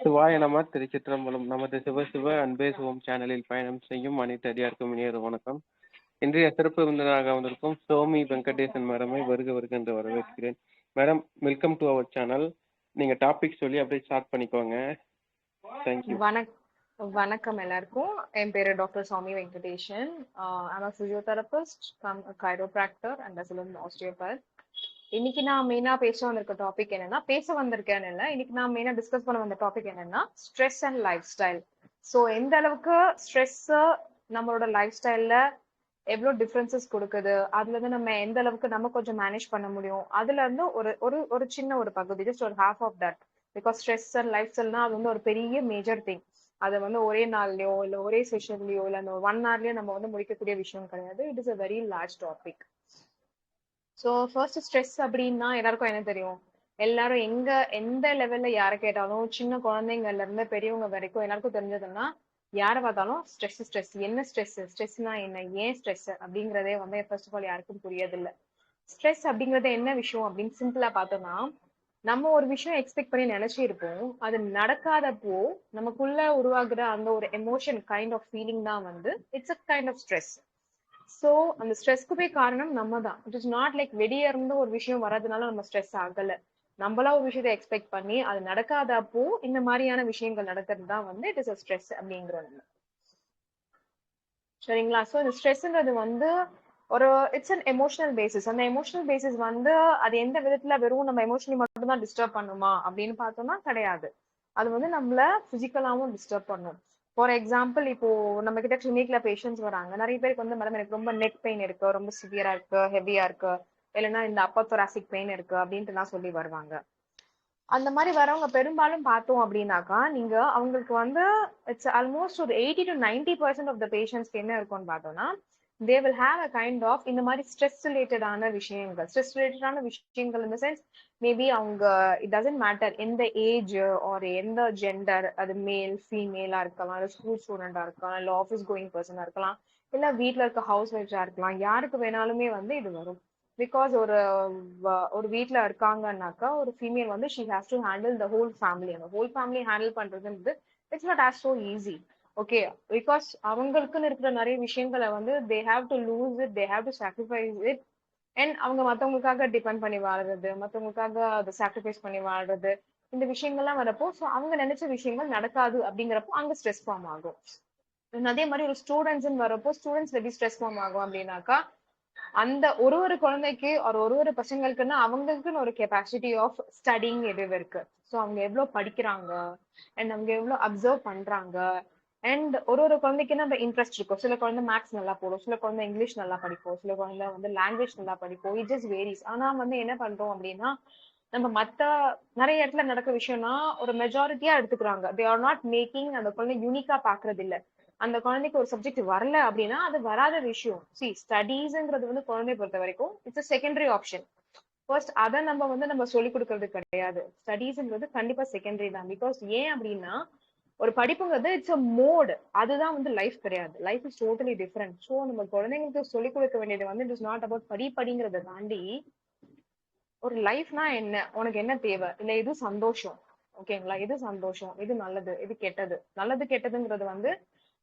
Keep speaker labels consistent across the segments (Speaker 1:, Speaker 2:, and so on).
Speaker 1: சிவாய நம திருச்சிற்றம்பலம். நமது சிவ சிவ அன்பே சிவம் சேனலில் பயணம் செய்யும் அனைத்து அடியாருக்கும் இனியொரு வணக்கம். இன்றைய சிறப்பு விருந்தினராக வந்திருக்கும் சோமி வெங்கடேசன் மேடமை வருக வருக என்று வரவேற்கிறேன். Madam, welcome to our channel. நீங்க டாபிக் சொல்லி அப்படியே ஸ்டார்ட் பண்ணிக்கோங்க. தேங்க்யூ.
Speaker 2: வணக்கம் எல்லாருக்கும். என் பேரு டாக்டர் சாமி Venkatesan. I'm a physiotherapist, chiropractor and as well as an osteopath. இன்னைக்கு நான் மெயினா பேச வந்திருக்க டாபிக் என்னன்னா, இன்னைக்கு நான் மெயினா டிஸ்கஸ் பண்ண வந்த டாபிக் என்னன்னா stress and life style. So எந்த அளவுக்கு ஸ்ட்ரெஸ் நம்மளோட லைஃப் ஸ்டைல்ல எவ்வளவு டிஃபரன்சஸ் கொடுக்குது, அதுல இருந்து நம்ம எந்த அளவுக்கு நம்ம கொஞ்சம் மேனேஜ் பண்ண முடியும், அதுல இருந்து ஒரு ஒரு ஒரு சின்ன ஒரு பகுதி, ஜஸ்ட் ஒரு half of that. Because stress and life ஸ்டைல்னா அது வந்து ஒரு பெரிய மேஜர் திங். அதை வந்து ஒரே நாள்லயோ இல்ல ஒரே செஷன்லயோ இல்ல அந்த 1 hourலயோ நம்ம வந்து முடிக்கக்கூடிய விஷயம் கிடையாது. It is a very large topic. So first stress அப்படின்னா எல்லாருக்கும் என்ன தெரியும்? எல்லாரும் எந்த லெவல்ல யாரை கேட்டாலும், சின்ன குழந்தைங்கள்ல இருந்து பெரியவங்க வரைக்கும் எல்லாருக்கும் தெரிஞ்சதுன்னா, யாரை பார்த்தாலும் ஸ்ட்ரெஸ் ஸ்ட்ரெஸ், என்ன ஸ்ட்ரெஸ்னா என்ன, ஏன் ஸ்ட்ரெஸ் அப்படிங்கிறதே வந்து ஃபர்ஸ்ட் ஆஃப் ஆல் யாருக்கும் புரியதில்லை. ஸ்ட்ரெஸ் அப்படிங்கறது என்ன விஷயம் அப்படின்னு சிம்பிளா பார்த்தோம்னா, நம்ம ஒரு விஷயம் எக்ஸ்பெக்ட் பண்ணி நினைச்சிருப்போம், அது நடக்காதப்போ நமக்குள்ள உருவாகுற அந்த ஒரு எமோஷன் கைண்ட் ஆஃப் ஃபீலிங் தான் வந்து it's a kind of stress. So அந்த ஸ்ட்ரெஸ்க்கு போய் காரணம் நம்ம தான். இட் இஸ் நாட் லைக் வெளியே இருந்து ஒரு விஷயம் வர்றதுனால நம்ம ஸ்ட்ரெஸ் ஆகல. நம்மளா ஒரு விஷயத்தை எக்ஸ்பெக்ட் பண்ணி அது நடக்காதப்போ இந்த மாதிரியான விஷயங்கள் நடக்கிறது தான் வந்து இட் இஸ் அ ஸ்ட்ரெஸ் அப்படிங்கிறது. சரிங்களா? ஸோ இந்த ஸ்ட்ரெஸ்ன்றது வந்து ஒரு இட்ஸ் அன் எமோஷனல் பேசிஸ். அந்த எமோஷனல் பேசிஸ் வந்து அது எந்த விதத்துல வெறும் நம்ம எமோஷனலி மட்டும் தான் டிஸ்டர்ப் பண்ணுமா அப்படின்னு பார்த்தோம்னா கிடையாது. அது வந்து நம்மள பிசிக்கலாவும் டிஸ்டர்ப் பண்ணும். ஃபார் எக்ஸாம்பிள், இப்போ நம்ம கிட்ட கிளினிக்ல பேஷண்ட்ஸ் வராங்க. நிறைய பேருக்கு வந்து மேடம் எனக்கு ரொம்ப நெக் பெயின் இருக்கு, ரொம்ப சிவியரா இருக்கு, ஹெவியா இருக்கு, இல்லைன்னா இந்த அப்பர் தொராசிக் பெயின் இருக்கு அப்படின்ட்டு எல்லாம் சொல்லி வருவாங்க. அந்த மாதிரி வரவங்க பெரும்பாலும் பார்த்தோம் அப்படின்னாக்கா, நீங்க அவங்களுக்கு வந்து இட்ஸ் ஆல்மோஸ்ட் ஒரு 80 to 90% ஆஃப் த பேஷண்ட்ஸ்க்கு என்ன இருக்கும்னு பார்த்தோம்னா, they will have a kind of இந்த மாதிரி ஸ்ட்ரெஸ் ரிலேட்டடான விஷயங்கள் இந்த சென்ஸ் மேபி அவங்க இட் டசன்ட் மேட்டர் எந்த ஏஜ் ஆர் எந்த ஜெண்டர், அது மேல் ஃபீமேலா இருக்கலாம், இல்லை ஸ்கூல் ஸ்டூடெண்டா இருக்கலாம், இல்லை ஆஃபீஸ் கோயிங் பர்சனா இருக்கலாம், இல்லை வீட்டில் இருக்க ஹவுஸ் ஒய்ஃபா இருக்கலாம், யாருக்கு வேணாலுமே வந்து இது வரும். பிகாஸ் ஒரு வீட்டுல இருக்காங்கன்னாக்கா ஒரு ஃபீமேல் வந்து she has to handle the whole family. அந்த ஹோல் ஃபேமிலி ஹேண்டில் பண்றதுன்றது it's not as so easy. Okay, because அவங்களுக்குன்னு இருக்கிற நிறைய விஷயங்களை வந்து they have to lose it, they have to sacrifice it. And அவங்க மற்றவங்களுக்காக டிபெண்ட் பண்ணி வாழ்றது, மற்றவங்களுக்காக அதை சாக்ரிஃபைஸ் பண்ணி வாழ்றது, இந்த விஷயங்கள்லாம் வரப்போ ஸோ அவங்க நினைச்ச விஷயங்கள் நடக்காது அப்படிங்கிறப்போ அங்க ஸ்ட்ரெஸ் ஃபார்ம் ஆகும். அதே மாதிரி ஒரு ஸ்டூடெண்ட்ஸ் வரப்போ ஸ்டூடெண்ட்ஸ் எப்படி ஸ்ட்ரெஸ் ஃபார்ம் ஆகும் அப்படின்னாக்கா, அந்த ஒரு குழந்தைக்கு ஒரு பசங்களுக்குன்னா அவங்களுக்குன்னு ஒரு கெப்பாசிட்டி ஆஃப் ஸ்டடிங் எதுவும் இருக்கு. ஸோ அவங்க எவ்வளவு படிக்கிறாங்க அண்ட் அவங்க எவ்வளவு அப்சர்வ் பண்றாங்க. அண்ட் ஒரு குழந்தைக்கு நம்ம இன்ட்ரெஸ்ட் இருக்கும். சில குழந்தை மேக்ஸ் நல்லா போடும், சில குழந்தை இங்கிலீஷ் நல்லா படிப்போம், சில குழந்தை வந்து லாங்குவேஜ் நல்லா படிப்போம். It just varies. ஆனா வந்து என்ன பண்றோம் அப்படின்னா, நம்ம மத்த நிறைய இடத்துல நடக்கிற விஷயம்னா ஒரு மெஜாரிட்டியா எடுத்துக்கிறாங்க. தே ஆர் நாட் மேக்கிங் அந்த குழந்தை யூனிக்கா பாக்குறது இல்ல. அந்த குழந்தைக்கு ஒரு சப்ஜெக்ட் வரல அப்படின்னா அது வராத விஷயம். சி ஸ்டடீஸ்ங்கிறது வந்து குழந்தைய பொறுத்த வரைக்கும் இட்ஸ் செகண்டரி ஆப்ஷன். ஃபர்ஸ்ட் அதை நம்ம சொல்லிக் கொடுக்கறது கிடையாது. ஸ்டடீஸ்ங்கிறது கண்டிப்பா செகண்டரி தான். பிகாஸ் ஏன் அப்படின்னா, ஒரு படிப்புங்கிறது இட்ஸ் அ மோட், அதுதான் வந்து லைஃப் கிடையாது. Life is totally different. So நம்ம குழந்தைங்களுக்கு சொல்லிக் கொடுக்க வேண்டியது வந்து இட் இஸ் நாட் அபவுட் படிங்கிறத தாண்டி ஒரு லைஃப்னா என்ன, உனக்கு என்ன தேவை, இல்ல எது சந்தோஷம், ஓகேங்களா, எது சந்தோஷம், எது நல்லது, எது கெட்டது. நல்லது கெட்டதுங்கிறது வந்து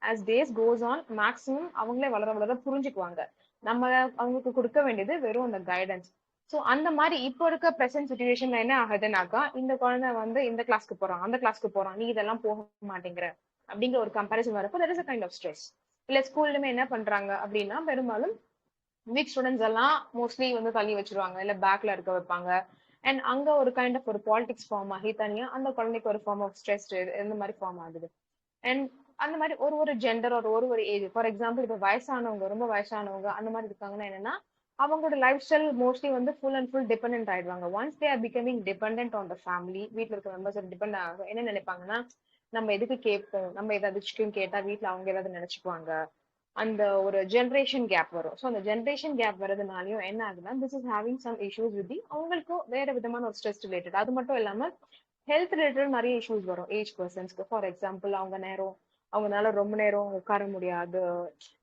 Speaker 2: as days goes on maximum அவங்களே வளர வளர புரிஞ்சுக்குவாங்க. நம்ம அவங்களுக்கு கொடுக்க வேண்டியது வெறும் அந்த கைடன்ஸ். ஸோ அந்த மாதிரி இப்போ இருக்க ப்ரெசென்ட் சுச்சுவேஷன்ல என்ன ஆகுதுனாக்கா, இந்த குழந்தை வந்து இந்த கிளாஸ்க்கு போறான், அந்த கிளாஸ்க்கு போறான், நீ இதெல்லாம் போக மாட்டேங்கிற அப்படிங்கிற ஒரு கம்பேரிசன் வரப்போ there is a kind of stress. இல்ல ஸ்கூல்லுமே என்ன பண்றாங்க அப்படின்னா, பெரும்பாலும் வீக் ஸ்டூடெண்ட்ஸ் எல்லாம் மோஸ்ட்லி வந்து தள்ளி வச்சிருவாங்க, இல்ல பேக்ல இருக்க வைப்பாங்க. அண்ட் அங்க ஒரு கைண்ட் ஆஃப் ஒரு பாலிடிக்ஸ் ஃபார்ம் ஆகி தனியா அந்த குழந்தைக்கு ஒரு ஃபார்ம் ஆஃப் ஸ்ட்ரெஸ் இந்த மாதிரி ஃபார்ம் ஆகுது. அண்ட் அந்த மாதிரி ஒரு ஜெண்டர் ஒரு ஏஜ், ஃபார் எக்ஸாம்பிள் இப்போ வயசானவங்க, ரொம்ப வயசானவங்க அந்த மாதிரி இருக்காங்கன்னா என்னன்னா, அவங்களோட லைஃப் ஸ்டைல் மோஸ்ட்லி வந்து ஃபுல் அண்ட் ஃபுல் டிபெண்ட் ஆயிடுவாங்க. Once they are becoming depend on the family, வீட்டில் இருக்க மெம்பர்ஸ் டிபெண்ட் ஆகும். என்ன நினைப்பாங்கன்னா, நம்ம எதுக்கு கேட்போம், நம்ம ஏதாவது கேட்டா வீட்டுல அவங்க ஏதாவது நினைச்சுக்குவாங்க. அந்த ஒரு ஜென்ரேஷன் கேப் வரும். ஸோ அந்த ஜென்ரேஷன் கேப் வரதுனாலயும் என்ன ஆகுதுன்னா, this is having some issues with அவங்களுக்கும் வேற விதமான ஒரு ஸ்ட்ரெஸ் ரிலேட்டட். அது மட்டும் இல்லாம ஹெல்த் ரிலேட்டட் நிறைய இஷ்யூஸ் வரும் ஏஜ் பர்சன்ஸ்க்கு. ஃபார் எக்ஸாம்பிள், அவங்கனால ரொம்ப நேரம் உட்கார முடியாது.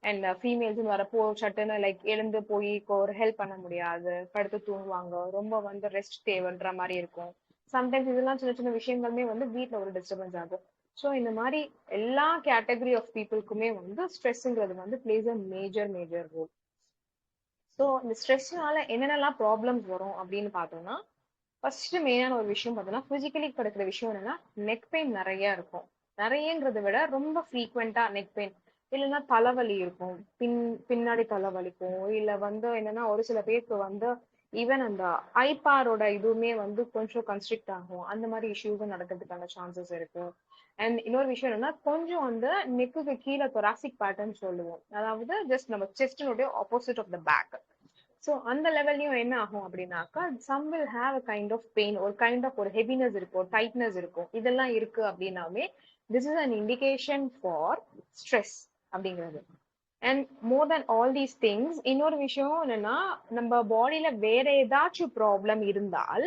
Speaker 2: அண்ட் ஃபீமேல்ஸ் வரப்போ சட்டுன்னு லைக் எழுந்து போய் ஒரு ஹெல்ப் பண்ண முடியாது, படுத்து தூங்குவாங்க, ரொம்ப வந்து ரெஸ்ட் தேவைன்ற மாதிரி இருக்கும். சம்டைம்ஸ் இதெல்லாம் சின்ன சின்ன விஷயங்களுமே வந்து வீட்ல ஒரு டிஸ்டர்பன்ஸ் ஆகும். ஸோ இந்த மாதிரி எல்லா கேட்டகரி ஆஃப் பீப்புளுக்குமே வந்து ஸ்ட்ரெஸ்ங்கிறது வந்து plays a major major role. So இந்த ஸ்ட்ரெஸ்னால என்னென்னலாம் ப்ராப்ளம்ஸ் வரும் அப்படின்னு பார்த்தோம்னா, ஃபர்ஸ்ட் மெயினான ஒரு விஷயம் பார்த்தோம்னா பிசிக்கலி கிடைக்கிற விஷயம் என்னன்னா நெக் பெயின் நிறைய இருக்கும். நிறையங்கிறத விட ரொம்ப ஃப்ரீக்வெண்டா நெக் பெயின், இல்லைன்னா தலைவலி இருக்கும், பின்னாடி தலைவலிக்கும், இல்ல வந்து என்னன்னா ஒரு சில பேருக்கு வந்து ஈவன் அந்த ஐபாரோட இதுவுமே வந்து கொஞ்சம் கன்ஸ்ட்ரிக்ட் ஆகும். அந்த மாதிரி இஷ்யூஸும் நடக்கிறதுக்கான சான்சஸ் இருக்கு. அண்ட் இன்னொரு விஷயம் என்னன்னா கொஞ்சம் வந்து நெக்குக்கு கீழே தொராசிக் பேட்டர்ன் சொல்லுவோம், அதாவது ஜஸ்ட் நம்ம செஸ்டினுடைய opposite of the back. So அந்த லெவல்லையும் என்ன ஆகும் அப்படின்னாக்கா some will have a kind of pain, ஒரு கைண்ட் ஆஃப் ஒரு ஹெவினஸ் இருக்கும், டைட்னஸ் இருக்கும். இதெல்லாம் இருக்கு அப்படின்னாவே this is an indication for stress அப்படிங்கிறது. And more than all these things இன்னொரு விஷயம் என்னன்னா நம்ம பாடியில வேற ஏதாச்சும் ப்ராப்ளம் இருந்தால்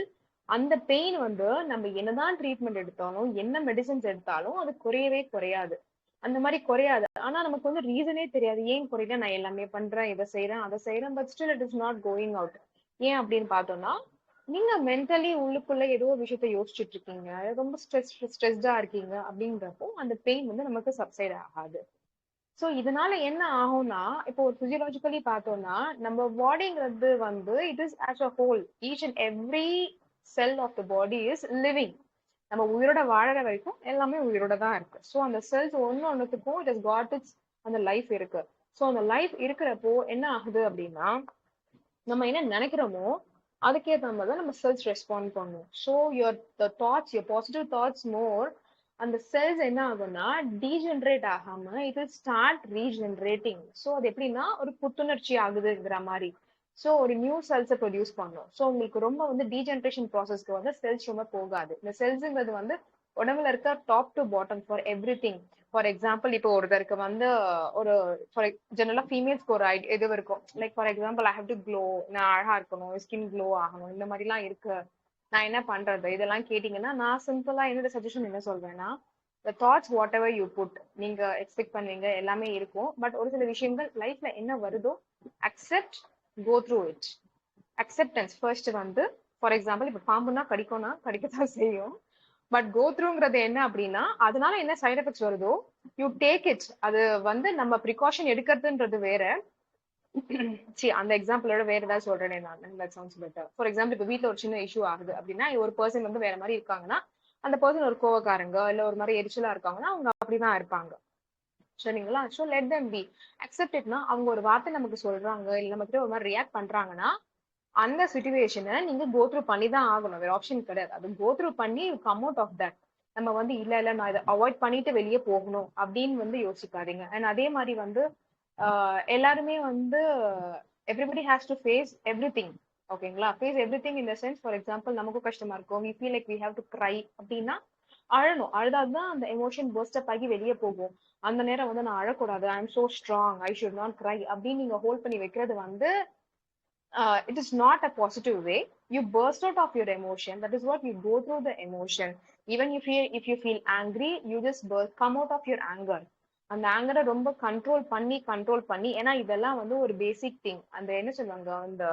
Speaker 2: அந்த பெயின் வந்து நம்ம என்னதான் ட்ரீட்மெண்ட் எடுத்தாலும் என்ன மெடிசன்ஸ் எடுத்தாலும் அது குறையவே குறையாது. அந்த மாதிரி குறையாது. ஆனா நமக்கு வந்து ரீசனே தெரியாது ஏன் குறையல. நான் எல்லாமே பண்றேன், இதை செய்யறேன் அதை செய்யறேன், but still it is not going out. ஏன் அப்படின்னு பார்த்தோம்னா நீங்க மென்டலி உள்ளுக்குள்ள ஏதோ ஒரு விஷயத்த யோசிச்சுட்டு இருக்கீங்க, ரொம்ப ஸ்ட்ரெஸ்டா இருக்கீங்க அப்படின்றப்போ அந்த பெயின் வந்து நமக்கு சப்சைட் ஆகாது. சோ இதனால என்ன ஆகும்னா இப்போ ஒரு பிசியலாஜிக்கலி பார்த்தோம்னா நம்ம பாடிங்கிறது வந்து it is as a whole, each and every cell of the body is living. நம்ம உயிரோட வாழற வரைக்கும் எல்லாமே உயிரோட தான் இருக்கு. ஸோ அந்த செல்ஸ் ஒன்னு ஒன்னுத்துக்கும் இட் இஸ் காட் இட்ஸ் அந்த லைஃப் இருக்கு. ஸோ அந்த லைஃப் இருக்கிறப்போ என்ன ஆகுது அப்படின்னா நம்ம என்ன நினைக்கிறோமோ அதுக்கேற்ற மாதிரி தான் நம்ம செல்ஸ் ரெஸ்பாண்ட் பண்ணும். So your thoughts, your positive thoughts more, அந்த செல்ஸ் என்ன ஆகும்னா டீஜென்ரேட் ஆகாம it will start regenerating. So அது எப்படின்னா ஒரு புத்துணர்ச்சி ஆகுதுங்கிற மாதிரி. ஸோ ஒரு நியூ செல்ஸை ப்ரொடியூஸ் பண்ணும். ஸோ உங்களுக்கு ரொம்ப வந்து டீஜென்ரேஷன் ப்ராசஸ்க்கு வந்து செல்ஸ் ரொம்ப போகாது. இந்த செல்ஸுங்கிறது வந்து உடம்புல இருக்க top to bottom for every thing. For example இப்போ ஒருத்தருக்கு வந்து ஒரு ஃபார் ஜெனரலா ஃபீமேல்ஸ்க்கு ஒரு இது இருக்கும், like for example I have to glow, நான் அழகா இருக்கணும், ஸ்கின் க்ளோ ஆகணும், இந்த மாதிரிலாம் இருக்கு, நான் என்ன பண்றது இதெல்லாம் கேட்டீங்கன்னா நான் சிம்பிளா என்னோட சஜஷன் என்ன சொல்வேன்னா the thoughts whatever you put, நீங்க எக்ஸ்பெக்ட் பண்ணுவீங்க எல்லாமே இருக்கும். பட் ஒரு சில விஷயங்கள் லைஃப்ல என்ன வருதோ accept, go through it. Acceptance first வந்து ஃபார் எக்ஸாம்பிள் இப்போ பாம்புனா கடிக்கும்னா கடிக்கத்தான் செய்யும். பட் கோ த்ரூங்கிறது என்ன அப்படின்னா அதனால என்ன சைட் எஃபெக்ட்ஸ் வருதோ யூ டேக் இட். அது வந்து நம்ம ப்ரிகாஷன் எடுக்கிறதுன்றது வேற. சி அந்த எக்ஸாம்பிளோட வேற ஏதாவது சொல்றேனே நான், that sounds better. For example இப்போ வீட்டில் ஒரு சின்ன இஷ்யூ ஆகுது அப்படின்னா ஒரு பர்சன் வந்து வேற மாதிரி இருக்காங்கன்னா அந்த பர்சன் ஒரு கோவக்காரங்க இல்ல ஒரு மாதிரி எரிச்சலா இருக்காங்கன்னா அவங்க அப்படிதான் இருப்பாங்க. சரிங்களா? So let them be, accept இட்னா அவங்க ஒரு வார்த்தை நமக்கு சொல்றாங்க இல்ல நம்ம கிட்ட ஒரு மாதிரி ரியாக்ட் பண்றாங்கன்னா அந்த சுச்சுவேஷனை நீங்க கோ த்ரூ பண்ணி தான் ஆகணும், வேற ஆப்ஷன் கிடையாது. அது கோ த்ரூ பண்ணி கம் அவுட் ஆஃப் தட். நம்ம வந்து இல்ல இல்ல நான் இதை அவாய்ட் பண்ணிட்டு வெளியே போகணும் அப்படின்னு வந்து யோசிக்காதீங்க. அண்ட் அதே மாதிரி வந்து எல்லாருமே வந்து everybody has to face everything. ஓகேங்களா? Face everything in the sense for example நமக்கும் கஷ்டமா இருக்கும், we feel like we have to cry அப்படின்னா அழணும். அழுதாதான் அந்த எமோஷன் பர்ஸ்ட் அப் ஆகி வெளியே போகும். அந்த நேரம் வந்து நான் அழக்கூடாது, I am so strong, I should not cry அப்படின்னு நீங்க ஹோல்ட் பண்ணி வைக்கிறது வந்து it is not a positive way. You burst out of your emotion, that is what you go through the emotion. Even if you feel angry, you just come out of your anger. அந்த ஆங்கரை ரொம்ப control பண்ணி ஏன்னா இதெல்லாம் வந்து ஒரு basic thing. அந்த என்ன சொல்லுவாங்க அந்த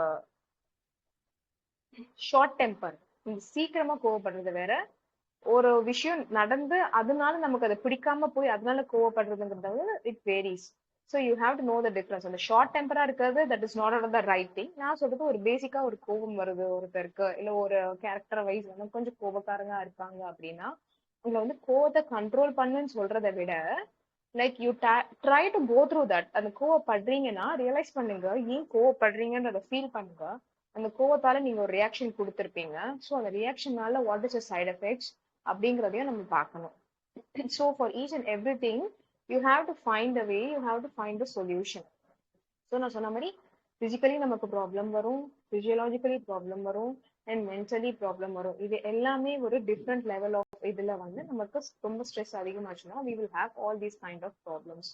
Speaker 2: ஷார்ட் டெம்பர், சீக்கிரமா கோவப்படுறது வேற, ஒரு விஷயம் நடந்து அதனால நமக்கு அதை பிடிக்காம போய் அதனால கோவப்படுறதுங்கிறது it varies. So you have to know the difference. அந்த ஷார்ட் டெம்பரா இருக்கிறது that is not the right thing. நான் சொல்றது ஒரு பேசிக்கா ஒரு கோபம் வருது ஒருத்தருக்கு இல்ல ஒரு கேரக்டர் வைஸ் வந்து கொஞ்சம் கோபக்காரங்க இருக்காங்க அப்படின்னா உங்களை வந்து கோவத்தை கண்ட்ரோல் பண்ணுன்னு சொல்றதை விட like you try to go through that. அந்த கோவப்படுறீங்கன்னா ரியலைஸ் பண்ணுங்க ஏன் கோவப்படுறீங்கன்றத ஃபீல் பண்ணுங்க. அந்த கோவத்தால நீங்க ஒரு ரியாக்ஷன் கொடுத்துருப்பீங்க. ஸோ அந்த ரியாக்ஷனால வாட் இஸ் சைட் எஃபெக்ட்ஸ் அப்படிங்கிறதையும் நம்ம பார்க்கணும். So for each and every thing you have to find the way, you have to find the solution. So நான் சொன்ன மாதிரி பிசிக்கலி நமக்கு ப்ராப்ளம் வரும், பிசியலாஜிக்கலி ப்ராப்ளம் வரும், அண்ட் மென்டலி ப்ராப்ளம் வரும். இது எல்லாமே ஒரு டிஃப்ரெண்ட் லெவல் ஆஃப் இதுல வந்து நமக்கு ரொம்ப ஸ்ட்ரெஸ் அதிகமாச்சுன்னா we will have all these kind of problems.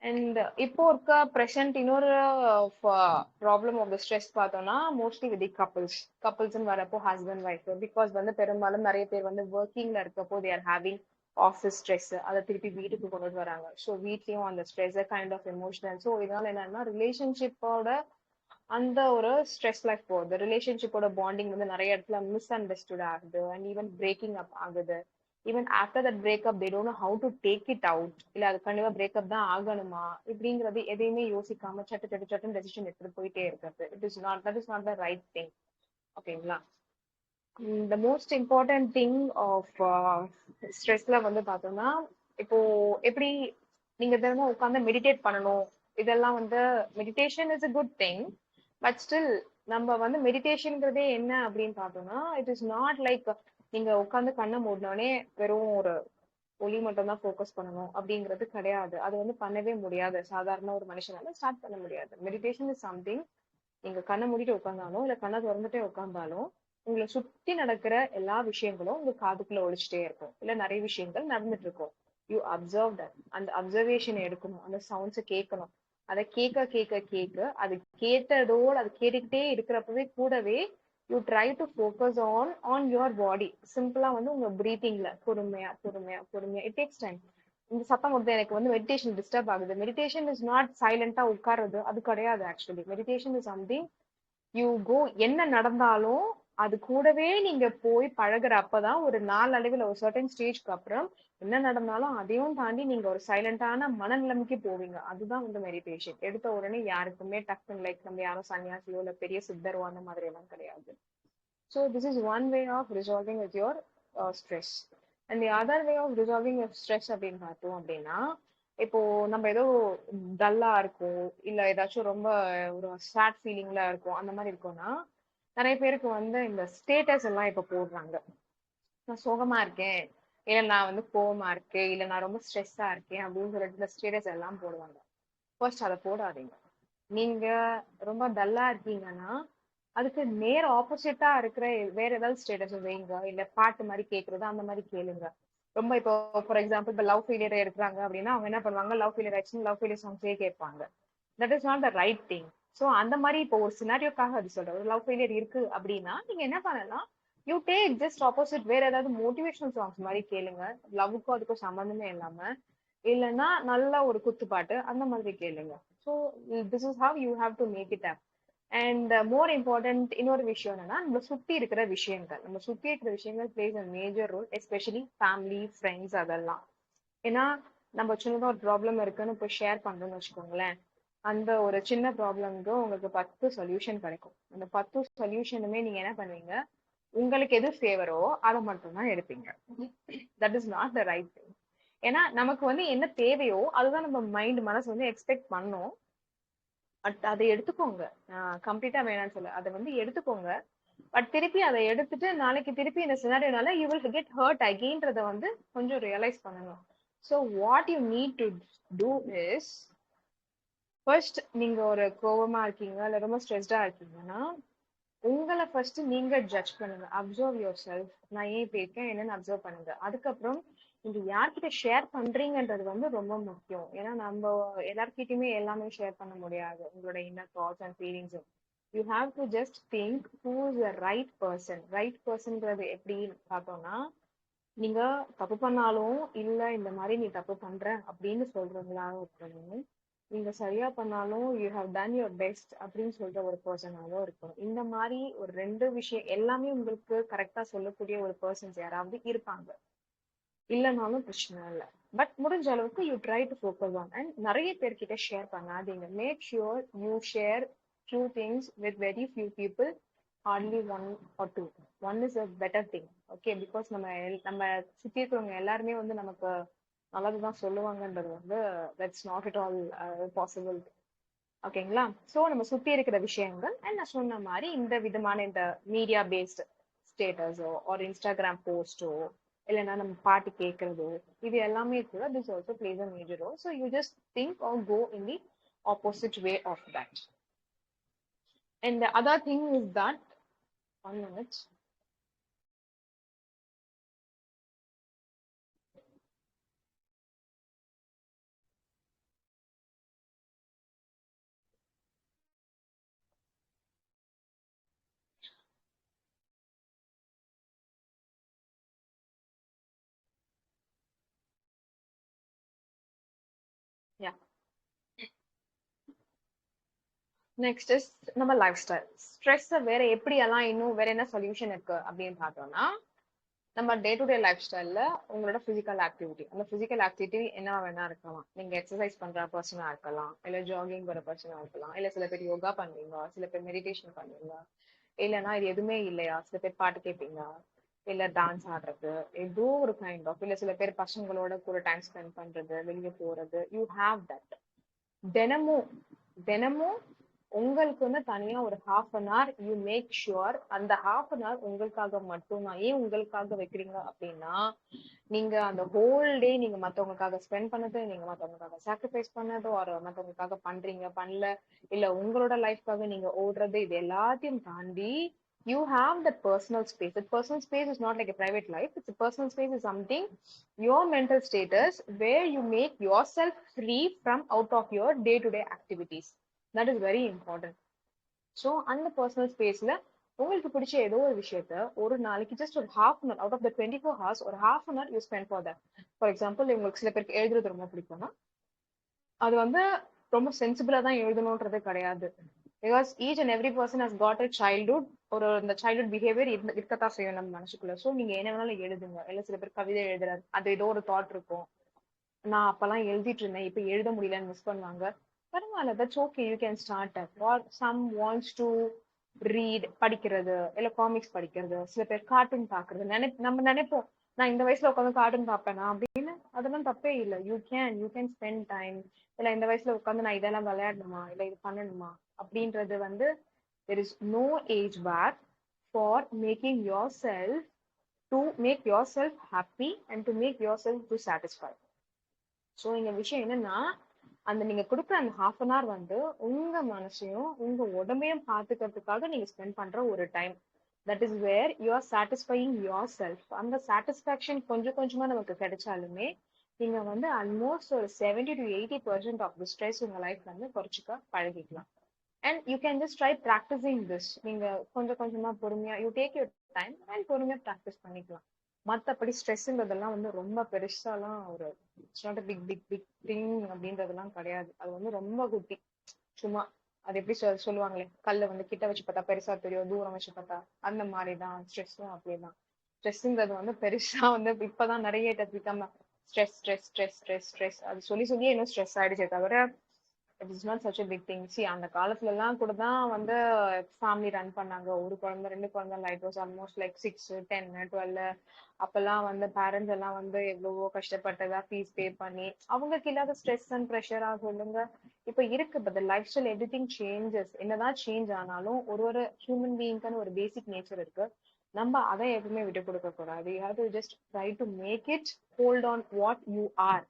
Speaker 2: And இப்போ இருக்க ப்ரெசென்ட் இன்னொரு ப்ராப்ளம் ஆஃப் த ஸ்ட்ரெஸ் பார்த்தோம்னா மோஸ்ட்லி வித் தி கப்புள்ஸ்ன்னு வரப்போ ஹஸ்பண்ட் ஒய்ஃப், பிகாஸ் வந்து பெரும்பாலும் நிறைய பேர் வந்து ஒர்க்கிங்ல இருக்கப்போ they are having office stress, அதை திருப்பி வீட்டுக்கு கொண்டுட்டு வராங்க. ஸோ வீட்லயும் அந்த stress kind of emotional. So இதனால என்னன்னா ரிலேஷன்ஷிப்போட அந்த ஒரு ஸ்ட்ரெஸ் லைஃப் போகுது. ரிலேஷன்ஷிப்போட பாண்டிங் வந்து நிறைய இடத்துல மிஸ் அண்டர்ஸ்டுட் ஆகுது அண்ட் ஈவன் பிரேக்கிங் அப் ஆகுது. Even after that breakup they don't know how to take it out. இல்ல அது கண்டிப்பா பிரேக்அப் தான் ஆகணுமா இப்படிங்கிறது எதையுமே யோசிக்காம சட்டு சட்டு சட்டுன்னு டெசிஷன் எடுத்துட்டு போயிட்டே இருக்கிறது. That is not the right thing. ஓகேங்களா? The most important thing of ஸ்ட்ரெஸ்ல வந்து பார்த்தோம்னா, இப்போ எப்படி நீங்க தினமும் உட்காந்து மெடிடேட் பண்ணணும். இதெல்லாம் வந்து meditation is a good thing. But still நம்ம வந்து மெடிடேஷன்ங்கிறதே என்ன அப்படின்னு பார்த்தோம்னா, இட் இஸ் நாட் லைக் நீங்க உட்காந்து கண்ணை மூடினோடனே வெறும் ஒரு ஒளி மட்டும் தான் ஃபோக்கஸ் பண்ணணும் அப்படிங்கிறது கிடையாது. அது வந்து பண்ணவே முடியாது. சாதாரண ஒரு மனுஷனால ஸ்டார்ட் பண்ண முடியாது. மெடிடேஷன் இஸ் சம்திங் நீங்க கண்ணை மூடிட்டு உட்காந்தாலும் இல்ல கண்ணை திறந்துட்டே உட்காந்தாலும் உங்களை சுத்தி நடக்கிற எல்லா விஷயங்களும் உங்க காதுக்குள்ள ஒழிச்சிட்டே இருக்கும். இல்ல நிறைய விஷயங்கள் நடந்துட்டு இருக்கும். You observe that. அந்த அப்சர்வேஷன் எடுக்கணும். அந்த சவுண்ட்ஸை கேட்கணும். அதை கேட்க கேட்க கேட்க அது கேட்டதோடு அது கேட்டுக்கிட்டே இருக்கிறப்பவே கூடவே you try to focus on your body. சிம்பிளா வந்து உங்க பிரீத்திங்ல பொறுமையா பொறுமையா பொறுமையா இட் டேக்ஸ் டைம். இந்த சத்தம் வந்து எனக்கு வந்து மெடிடேஷன் டிஸ்டர்ப் ஆகுது. மெடிடேஷன் இஸ் நாட் சைலண்டா உட்கார்றது. அது கிடையாது. Actually meditation is something you go. என்ன நடந்தாலும் அது கூடவே நீங்க போய் பழகுற அப்பதான் ஒரு நாளடைவில் ஒரு சர்டன் ஸ்டேஜ்க்கு அப்புறம் என்ன நடந்தாலும் அதையும் தாண்டி நீங்க ஒரு சைலண்டான மனநிலைமைக்கு போவீங்க. அதுதான் வந்து மெடிடேஷன். எடுத்த உடனே யாருக்குமே டக்குன்னு லைக் நம்ம யாரும் சன்னியாசியோ இல்ல பெரிய சித்தரோ அந்த மாதிரி எல்லாம் கிடையாது. So this is one way of resolving with your stress. And the other way of resolving your stress அப்படின்னு பார்த்தோம் அப்படின்னா, இப்போ நம்ம ஏதோ டல்லா இருக்கும் இல்ல ஏதாச்சும் ரொம்ப ஒரு சேட் ஃபீலிங்ல இருக்கும் அந்த மாதிரி இருக்கோம்னா நிறைய பேருக்கு வந்து இந்த ஸ்டேட்டஸ் எல்லாம் இப்ப போடுறாங்க. நான் சோகமா இருக்கேன், இல்ல நான் வந்து கோவமா இருக்கேன், இல்ல நான் ரொம்ப ஸ்ட்ரெஸ்ஸா இருக்கேன் அப்படின்னு சொல்லிட்டு இந்த ஸ்டேட்டஸ் எல்லாம் போடுவாங்க. ஃபர்ஸ்ட் அதை போடாதீங்க. நீங்க ரொம்ப டல்லா இருக்கீங்கன்னா அதுக்கு நேர் ஆப்போசிட்டா இருக்கிற வேற ஏதாவது ஸ்டேட்டஸ் வைங்க. இல்ல பாட்டு மாதிரி கேக்குறது அந்த மாதிரி கேளுங்க. ரொம்ப இப்போ ஃபார் எக்ஸாம்பிள் இப்போ லவ் ஃபெயிலியர் இருக்கிறாங்க அப்படின்னா அவங்க என்ன பண்ணுவாங்க, love failure actually love failure சாங்ஸே கேட்பாங்க. That is not the right thing. So அந்த மாதிரி இப்போ ஒரு சினாரியோக்காக அது சொல்றேன். ஒரு லவ் ஃபெயிலியர் இருக்கு அப்படின்னா நீங்க என்ன பண்ணலாம், யூ டேக் ஜஸ்ட் ஆப்போசிட் வேற ஏதாவது மோட்டிவேஷனல் சாங்ஸ் மாதிரி கேளுங்க. லவ்வுக்கும் அதுக்கும் சம்மந்தமே இல்லாம. இல்லைன்னா நல்ல ஒரு குத்துப்பாட்டு அந்த மாதிரி கேளுங்க. So this is how you have to make it up. And more important இன்னொரு விஷயம் என்னன்னா, நம்ம சுத்தி இருக்கிற விஷயங்கள் plays a major role, especially family friends அதெல்லாம். ஏன்னா நம்ம சின்னதா ஒரு ப்ராப்ளம் இருக்குன்னு போய் ஷேர் பண்றோம்னு வச்சுக்கோங்களேன், அந்த ஒரு சின்ன ப்ராப்ளம்க்கு உங்களுக்கு 10 சொல்யூஷன் கிடைக்கும். அந்த 10 சொல்யூஷனுமே நீங்க என்ன பண்ணுவீங்க, உங்களுக்கு எது ஃபேவரோ அதை மட்டும் தான் எடுப்பீங்க. That is not the right thing. ஏன்னா நமக்கு வந்து என்ன தேவையோ அதுதான் நம்ம மனசு வந்து எக்ஸ்பெக்ட் பண்ணும். பட் அதை எடுத்துக்கோங்க. கம்ப்ளீட்டா வேணாம்னு சொல்ல, அதை வந்து எடுத்துக்கோங்க. பட் திருப்பி அதை எடுத்துட்டு நாளைக்கு திருப்பி இந்த சினாரியோனால யூ வில் கெட் ஹர்ட் அகெயின்றத வந்து கொஞ்சம் ரியலைஸ் பண்ணணும். So what you need to do is, first நீங்க ஒரு கோவமா இருக்கீங்க இல்ல ரொம்ப ஸ்ட்ரெஸ்டா இருக்கீங்கன்னா உங்களை ஃபர்ஸ்ட் நீங்க ஜட்ஜ் பண்ணுங்க. Observe your self. நான் ஏன் இப்ப இருக்கேன் என்னன்னு அப்சர்வ் பண்ணுங்க. அதுக்கப்புறம் நீங்க யார்கிட்ட ஷேர் பண்றீங்கன்றது வந்து ரொம்ப முக்கியம். ஏன்னா நம்ம எல்லார்கிட்டயுமே எல்லாமே ஷேர் பண்ண முடியாது. உங்களோட inner thoughts and feelings you have to just think who is the right person. Right பர்சன்ங்கிறது எப்படின்னு பார்த்தோம்னா, நீங்க தப்பு பண்ணாலும் இல்ல இந்த மாதிரி நீ தப்பு பண்ற அப்படின்னு சொல்றவங்களாவும் இருக்கணும். நீங்க சரியா பண்ணாலும் you have done your best அப்படின்னு சொல்ற ஒரு பர்சனாவும் இருக்கணும். இந்த மாதிரி ஒரு 2 விஷயம் எல்லாமே உங்களுக்கு கரெக்டா சொல்லக்கூடிய ஒரு பர்சன்ஸ் யாராவது இருப்பாங்க. இல்லைனாலும் பிரச்சனை இல்லை. பட் முடிஞ்ச அளவுக்கு you try to focus on. And நிறைய பேர்கிட்ட ஷேர் பண்ணாதீங்க. Make sure you share few things with very few people, hardly 1 or 2. 1 is a better thing. Okay, because நம்ம சுத்தி இருக்கிறவங்க எல்லாருமே வந்து நமக்கு நல்லதுதான் சொல்லுவாங்கன்றது வந்து that's not at all possible. ஓகேங்களா? ஸோ நம்ம சுத்தி இருக்கிற விஷயங்கள் அண்ட் நான் சொன்ன மாதிரி இந்த விதமான இந்த மீடியா பேஸ்ட் ஸ்டேட்டஸோ ஒரு இன்ஸ்டாகிராம் போஸ்டோ இல்லைன்னா நம்ம பாட்டு கேட்கறதோ இது எல்லாமே கூட this also plays a major role. So you just think or go in the opposite way of that. And the other thing is that 1 minute. Yeah. Next is நம்ம lifestyle. ஸ்ட்ரெஸ்ஸை வேற எப்படியெல்லாம் இன்னும் வேற என்ன சொல்யூஷன் இருக்கு அப்படின்னு பார்த்தோம்னா, நம்ம டே டு டே லைஃப் ஸ்டைல்ல உங்களோட பிசிக்கல் ஆக்டிவிட்டி, அந்த பிசிக்கல் ஆக்டிவிட்டி என்ன வேணா இருக்கலாம். நீங்க எக்ஸசைஸ் பண்ற பர்சனா இருக்கலாம், இல்ல ஜாகிங் போற பர்சனா இருக்கலாம், இல்ல சில பேர் யோகா பண்ணுவீங்க, சில பேர் மெடிடேஷன் பண்ணுவீங்க, இல்லைன்னா இது எதுவுமே இல்லையா, சில பேர் பாட்டு கேட்பீங்க, இல்ல டான்ஸ் ஆடுறது, ஏதோ ஒரு கைண்ட் ஆஃப், இல்ல சில பேர் பசங்களோட கூட டைம் ஸ்பெண்ட் பண்றது, வெளியே போறது. You have that. தினமும் தினமும் உங்களுக்குன்னு தனியா ஒரு ½ யூ மேக் ஷுர் அந்த ½ உங்களுக்காக மட்டும்தான். ஏன் உங்களுக்காக வைக்கிறீங்க அப்படின்னா, நீங்க அந்த ஹோல் டே நீங்க மத்தவங்களுக்காக ஸ்பெண்ட் பண்ணது, நீங்க மத்தவங்களுக்காக சாக்ரிஃபைஸ் பண்ணது, ஒரு மத்தவங்களுக்காக பண்றீங்க பண்ணல, இல்ல உங்களோட லைஃப்காக நீங்க ஓடுறது, இது எல்லாத்தையும் தாண்டி you have that personal space. That personal space is not like a private life. It's a personal space is something, your mental status, where you make yourself free from out of your day-to-day activities. That is very important. So அந்த personal ஸ்பேஸ்ல உங்களுக்கு பிடிச்ச ஏதோ ஒரு விஷயத்த ஒரு நாளைக்கு just ஒரு ½ அவுட் ஆஃப் த 24 hours ஒரு ½ you spend for that. For example, உங்களுக்கு சில பேருக்கு எழுதுறது ரொம்ப பிடிக்கும்னா, அது வந்து ரொம்ப சென்சிபிளா தான் எழுதணும்ன்றது கிடையாது. Because each and every person has got a childhood. ஒரு இந்த சைல்ட்ஹுட் பிஹேவியர் இருக்கத்தான் செய்யும் நம்ம மனசுக்குள்ள. ஸோ நீங்க என்ன வேணாலும் எழுதுங்க. இல்ல சில பேர் கவிதை எழுதுறாரு, அது ஏதோ ஒரு தாட் இருக்கும், நான் அப்பெல்லாம் எழுதிட்டு இருந்தேன், இப்ப எழுத முடியலன்னு மிஸ் பண்ணுவாங்க. பரவாயில்ல, that's okay, you can start at. Or some wants to read, படிக்கிறது, இல்ல காமிக்ஸ் படிக்கிறது, சில பேர் கார்ட்டூன் பாக்குறது. நம்ம நினைப்போம், நான் இந்த வயசுல உட்காந்து கார்ட்டூன் பார்ப்பேனா அப்படின்னு. அதெல்லாம் தப்பே இல்லை. You can spend time. இல்ல இந்த வயசுல உட்காந்து நான் இதெல்லாம் விளையாடணுமா, இல்ல இது பண்ணணுமா அப்படின்றது வந்து there is no age bar for making yourself to make yourself happy and to make yourself to satisfy. So இங்க விஷயம் என்னன்னா, அந்த நீங்க கொடுக்குற அந்த ½ வந்து உங்க மனசையும் உங்க உடம்பையும் பாத்துக்கிறதுக்காக நீங்க ஸ்பெண்ட் பண்ற ஒரு time. That is where you are satisfying yourself. அந்த சாட்டிஸ்பாக்சன் கொஞ்சம் கொஞ்சமா நமக்கு கிடைச்சாலுமே நீங்க வந்து ஆல்மோஸ்ட் ஒரு 70 to 80% ஆஃப் தி ஸ்ட்ரெஸ் உங்க லைஃப்ல வந்து குறைச்சிக்க பழகிக்கலாம். And you can just try practising this. நீங்க கொஞ்சம் கொஞ்சமா பொறுமையா you take your time and பொறுமையா ப்ராக்டிஸ் பண்ணிக்கலாம். மற்றபடி ஸ்ட்ரெஸ்ஸுங்கிறதெல்லாம் வந்து ரொம்ப பெருசாலாம் ஒரு it's not big big big thing அப்படின்றதெல்லாம் கிடையாது. அது வந்து ரொம்ப குட்டி. சும்மா அது எப்படி சொல்லுவாங்களே, கல்ல வந்து கிட்ட வச்சு பார்த்தா பெருசா தெரியும், தூரம் வச்சு பார்த்தா அந்த மாதிரிதான் ஸ்ட்ரெஸ்ஸும். அப்படியேதான் ஸ்ட்ரெஸ்ஸுங்கிறது வந்து பெருசா வந்து இப்பதான் நிறைய become stress stress stress stress stress. அது சொல்லி சொல்லியே இன்னும் ஸ்ட்ரெஸ் ஆயிடுச்சே தவிர it is not such a big thing. சி அந்த காலத்துல எல்லாம் கூட தான் வந்து ஃபேமிலி ரன் பண்ணாங்க. ஒரு குழந்தை 2 குழந்தை, இட் வாஸ் ஆல்மோஸ்ட் லைக் 6, 10, 12. அப்பெல்லாம் வந்து பேரண்ட்ஸ் எல்லாம் வந்து எவ்வளவோ கஷ்டப்பட்டதா ஃபீஸ் பே பண்ணி அவங்களுக்கு இல்லாத ஸ்ட்ரெஸ் அண்ட் ப்ரெஷரா சொல்லுங்க இப்ப இருக்கு. But life style everything changes. என்னதான் சேஞ்ச் ஆனாலும் ஒரு ஹியூமன் பீயிங்கான ஒரு பேசிக் நேச்சர் இருக்கு. நம்ம அதை எப்பவுமே விட்டு கொடுக்க கூடாது. You have to just try to make it hold on what you are.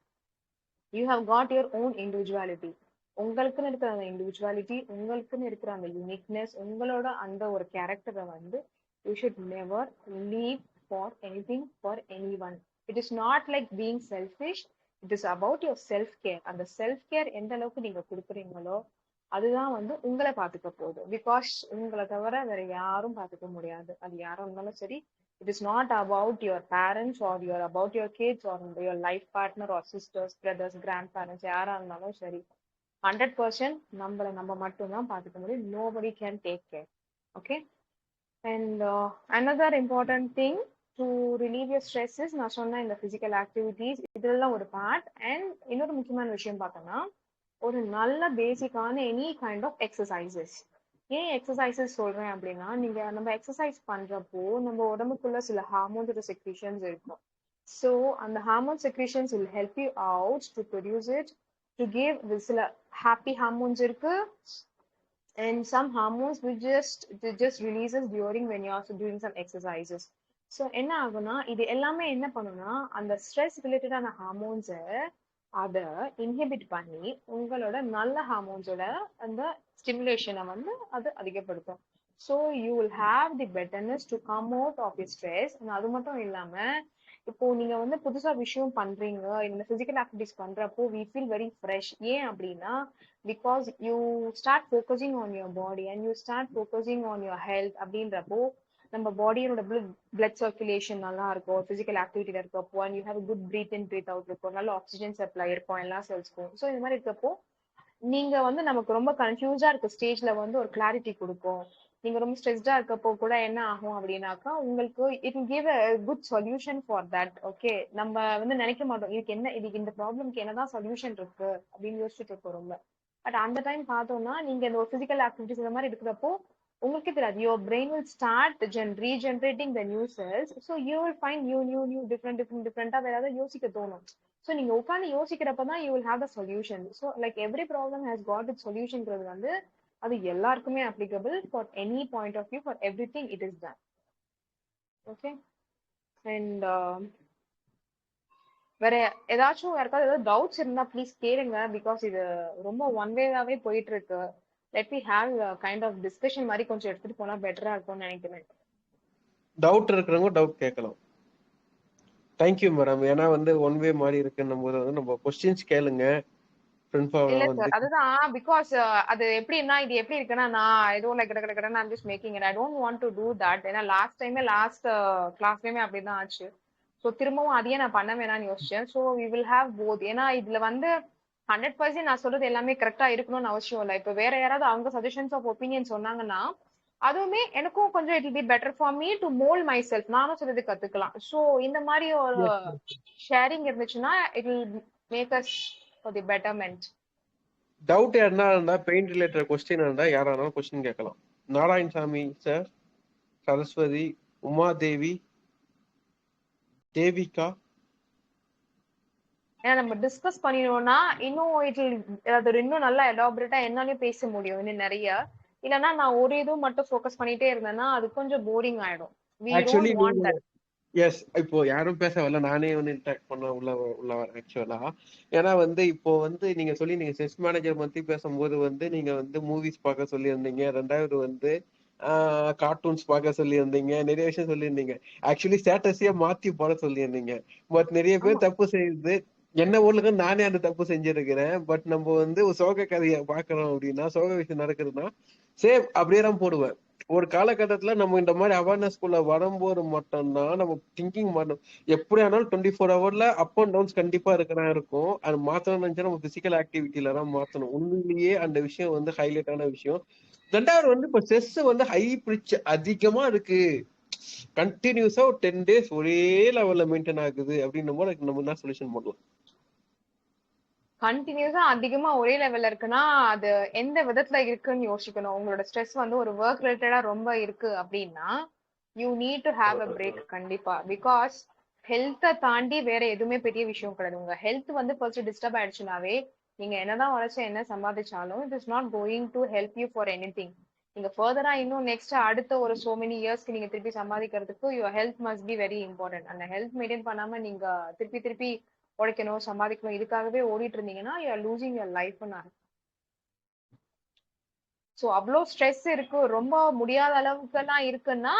Speaker 2: You have got your own individuality. உங்களுக்குன்னு இருக்கிற அந்த இண்டிவிஜுவாலிட்டி, உங்களுக்குன்னு இருக்கிற அந்த யூனிக்னஸ், உங்களோட அந்த ஒரு கேரக்டரை வந்து you should never leave for anything for any one. It is not like being selfish. It is about your self care. அந்த செல்ஃப் கேர் எந்த அளவுக்கு நீங்க கொடுக்குறீங்களோ அதுதான் வந்து உங்களை பாத்துக்க போகுது. பிகாஸ் உங்களை தவிர வேற யாரும் பாத்துக்க முடியாது. அது யாரும் இருந்தாலும் சரி. It is not about your parents or about your kids or your life partner or sisters, brothers, grandparents, யாரா இருந்தாலும் சரி. 100% நம்ம மட்டும்தான் பார்த்துக்க முடியும். Nobody can take care. Okay. And another important thing to relieve your stress is நான் சொன்ன இந்த physical activities இதெல்லாம் ஒரு பார்ட். அண்ட் இன்னொரு முக்கியமான விஷயம் பார்த்தோம்னா, ஒரு நல்ல பேசிக்கான எனி கைண்ட் ஆஃப் எக்ஸசைசஸ். ஏன் எக்ஸசைசஸ் சொல்றேன் அப்படின்னா, நம்ம எக்ஸசைஸ் பண்றப்போ நம்ம உடம்புக்குள்ள சில ஹார்மோன்ஸ் செக்ரீஷன்ஸ் இருக்கும். ஸோ அந்த hormone secretions will help you out to produce it to give. சில ஹாப்பி ஹார்மோன்ஸ் இருக்கு and some hormones which just releases during when you are doing some exercises. So என்ன ஆகும்னா, இது எல்லாமே என்ன பண்ணும்னா அந்த ஸ்ட்ரெஸ் ரிலேட்டடான ஹார்மோன்ஸை அதை இன்ஹிபிட் பண்ணி உங்களோட நல்ல ஹார்மோன்ஸோட அந்த ஸ்டிமுலேஷனை வந்து அது அதிகப்படுத்தும். So you will have the betterness to come out of the stress. அது மட்டும் இல்லாம இப்போ நீங்க வந்து புதுசா விஷயம் பண்றீங்க, இந்த பிசிக்கல் ஆக்டிவிட்டிஸ் பண்றப்போ வி ஃபீல் வெரி ஃப்ரெஷ். ஏன் அப்படின்னா, because you start focusing on your body and you start focusing on your health. அப்படின்றப்போ நம்ம பாடியோட பிளட் சர்க்குலேஷன் நல்லா இருக்கும், பிசிக்கல் ஆக்டிவிட்டியில இருக்கப்போ. And you have good breath in breath out இருக்கும், நல்ல ஆக்சிஜன் சப்ளை இருக்கும் எல்லா செல்ஸ்க்கும். ஸோ இந்த மாதிரி இருக்கப்போ நீங்க வந்து நமக்கு ரொம்ப கன்ஃபியூஸா இருக்க ஸ்டேஜ்ல வந்து ஒரு கிளாரிட்டி கொடுக்கும். நீங்க ரொம்ப ஸ்ட்ரெஸ்டா இருக்கப்போ கூட என்ன ஆகும் அப்படின்னாக்கா உங்களுக்கு it will give a good solution for that. Okay, நம்ம வந்து நினைக்க மாட்டோம் இதுக்கு இந்த ப்ராப்ளம்க்கு என்னதான் சொல்யூஷன் இருக்கு அப்படின்னு யோசிச்சுட்டு இருக்கோம் ரொம்ப. பட் அந்த டைம் பார்த்தோம்னா நீங்க இந்த ஒரு பிசிக்கல் ஆக்டிவிட்டிஸ் இந்த மாதிரி இருக்கிறப்போ உங்களுக்கே தெரியாது, your brain will start regenerating the new cells, so you will find new different வேற ஏதாவது யோசிக்க தோணும். ஸோ நீங்க உட்காந்து யோசிக்கிறப்பதான் you will have the solution. So like every problem has got its solutionங்கிறது வந்து அது எல்லாருக்குமே applicable for any point of view, for everything it is done. Okay, and வேற ஏதாச்சும் யாருக்காவது ஏதாவது டவுட்ஸ் இருந்தா ப்ளீஸ் கேளுங்க, பிகாஸ் இது ரொம்ப ஒன் வேவாவே போயிட்டு இருக்கு. Let me have kind of discussion மாதிரி கொஞ்சம் எடுத்துட்டு போனா பெட்டரா இருக்கும்னு நினைக்கிறேன்.
Speaker 1: டவுட் இருக்கிறவங்க டவுட் கேட்கலாம். Thank you madam. ஏன்னா வந்து ஒன் வே மாதிரி இருக்குன்னும் போது வந்து நம்ம கொஸ்டின்ஸ் கேளுங்க.
Speaker 2: இல்ல சார், அதுதான் பிகாஸ் அது எப்படின்னா இது எப்படி இருக்குன்னா நான் ஏதோ லைக் கடை I'm just making it. I don't want to do that. ஏன்னா லாஸ்ட் கிளாஸ்லயுமே அப்படிதான் ஆச்சு. ஸோ திரும்பவும் அதையே நான் பண்ண வேணாம்னு யோசிச்சேன். So we will have both. ஏன்னா இதுல வந்து 100% நான் சொல்றது எல்லாமே கரெக்டா இருக்கணும்னு அவசியம் இல்லை. இப்ப வேற யாராவது அவங்க சஜஷன்ஸ் ஆஃப் ஒப்பீனியன் சொன்னாங்கன்னா அதுவுமே எனக்கும் கொஞ்சம் it will be better for me to mould myself. நானும் சொல்றது கத்துக்கலாம். ஸோ இந்த மாதிரி ஒரு ஷேரிங் இருந்துச்சுன்னா it will make us for the betterment.
Speaker 1: Doubt யாருன்னா இருந்தா பெயிண்ட் ரிலேட்டட் கொஸ்டின் இருந்தா யாராலும் கொஸ்டின் கேட்கலாம். நாராயணசாமி சார், சரஸ்வதி, உமாதேவி, தேவிகா.
Speaker 2: ஏன்னா நம்ம டிஸ்கஸ் பண்ணினோம்னா இன்னும் அது இன்னும் நல்லா எலாபரேட்டா என்னாலையும் பேச முடியும் இன்னும் நிறைய. இல்லைன்னா நான் ஒரு இதுவும் மட்டும் ஃபோக்கஸ் பண்ணிட்டே இருந்தேன்னா அது கொஞ்சம் போரிங் ஆயிடும்.
Speaker 1: ஆக்சுவலி எஸ், இப்போ யாரும் பேச வரல, நானே வந்து இன்டராக்ட் பண்ண உள்ள ஆக்சுவலா. ஏன்னா வந்து இப்போ வந்து நீங்க செஸ் மேனேஜர் பத்தி பேசும்போது வந்து நீங்க வந்து மூவிஸ் பார்க்க சொல்லியிருந்தீங்க, ரெண்டாவது வந்து கார்ட்டூன்ஸ் பார்க்க சொல்லியிருந்தீங்க, நிறைய விஷயம் சொல்லியிருந்தீங்க. ஆக்சுவலி ஸ்டேட்டஸையே மாத்தி போட சொல்லியிருந்தீங்க. பட் நிறைய பேர் தப்பு செய்யுது. என்ன ஊர்ல நானே அந்த தப்பு செஞ்சிருக்கிறேன். பட் நம்ம வந்து ஒரு சோக கதையை பாக்குறோம் அப்படின்னா, சோக விஷயம் நடக்குதுன்னா சேம் அப்படியே தான் போடுவேன். ஒரு காலகட்டத்துல நம்ம இந்த மாதிரி அவேர்னஸ் குள்ள வரும்போது மட்டும்தான் நம்ம திங்கிங் மாட்டோம். எப்படி ஆனாலும் 24 ஹவர்ல அப் அண்ட் டவுன்ஸ் கண்டிப்பா இருக்கதான் இருக்கும். அது மாத்தணும்னு நினைச்சா நம்ம பிசிக்கல் ஆக்டிவிட்டில தான் மாத்தணும். உண்மையிலேயே அந்த விஷயம் வந்து ஹைலைட்டான விஷயம். ரெண்டாவது வந்து இப்ப செஸ் வந்து ஹை பிரிட்ஜ் அதிகமா இருக்கு, கண்டினியூஸா ஒரு 10 days ஒரே லெவல்ல மெயின்டைன் ஆகுது அப்படின்னும் போது நம்ம என்ன சொல்யூஷன் பண்ணலாம்?
Speaker 2: கண்டினியூஸா அதிகமா ஒரே லெவல்ல இருக்குன்னா அது எந்த விதத்துல இருக்குன்னு யோசிக்கணும். உங்களோட ஸ்ட்ரெஸ் வந்து ஒரு ஒர்க் ரிலேட்டடா ரொம்ப இருக்கு அப்படின்னா you need to have a break கண்டிப்பா. பிகாஸ் ஹெல்த்தை தாண்டி வேற எதுவுமே பெரிய விஷயம் கிடையாது. உங்க ஹெல்த் வந்து ஃபர்ஸ்ட் டிஸ்டர்ப் ஆயிடுச்சுனாவே நீங்க என்னதான் உழைச்சு என்ன சம்பாதிச்சாலும் it is not going to help you for anything. நீங்க ஃபர்தரா இன்னும் நெக்ஸ்ட் அடுத்த ஒரு சோ மெனி இயர்ஸ்க்கு நீங்க திருப்பி சம்பாதிக்கிறதுக்கு your health must be very important. அந்த ஹெல்த் மெயின்டைன் பண்ணாம நீங்க திருப்பி உழைக்கணும் சம்பாதிக்கணும் இதுக்காகவே ஓடிட்டு இருந்தீங்கன்னா you are losing your life. So அவ்வளோ ஸ்ட்ரெஸ் இருக்கு, ரொம்ப முடியாத அளவுக்கு எல்லாம் இருக்குன்னா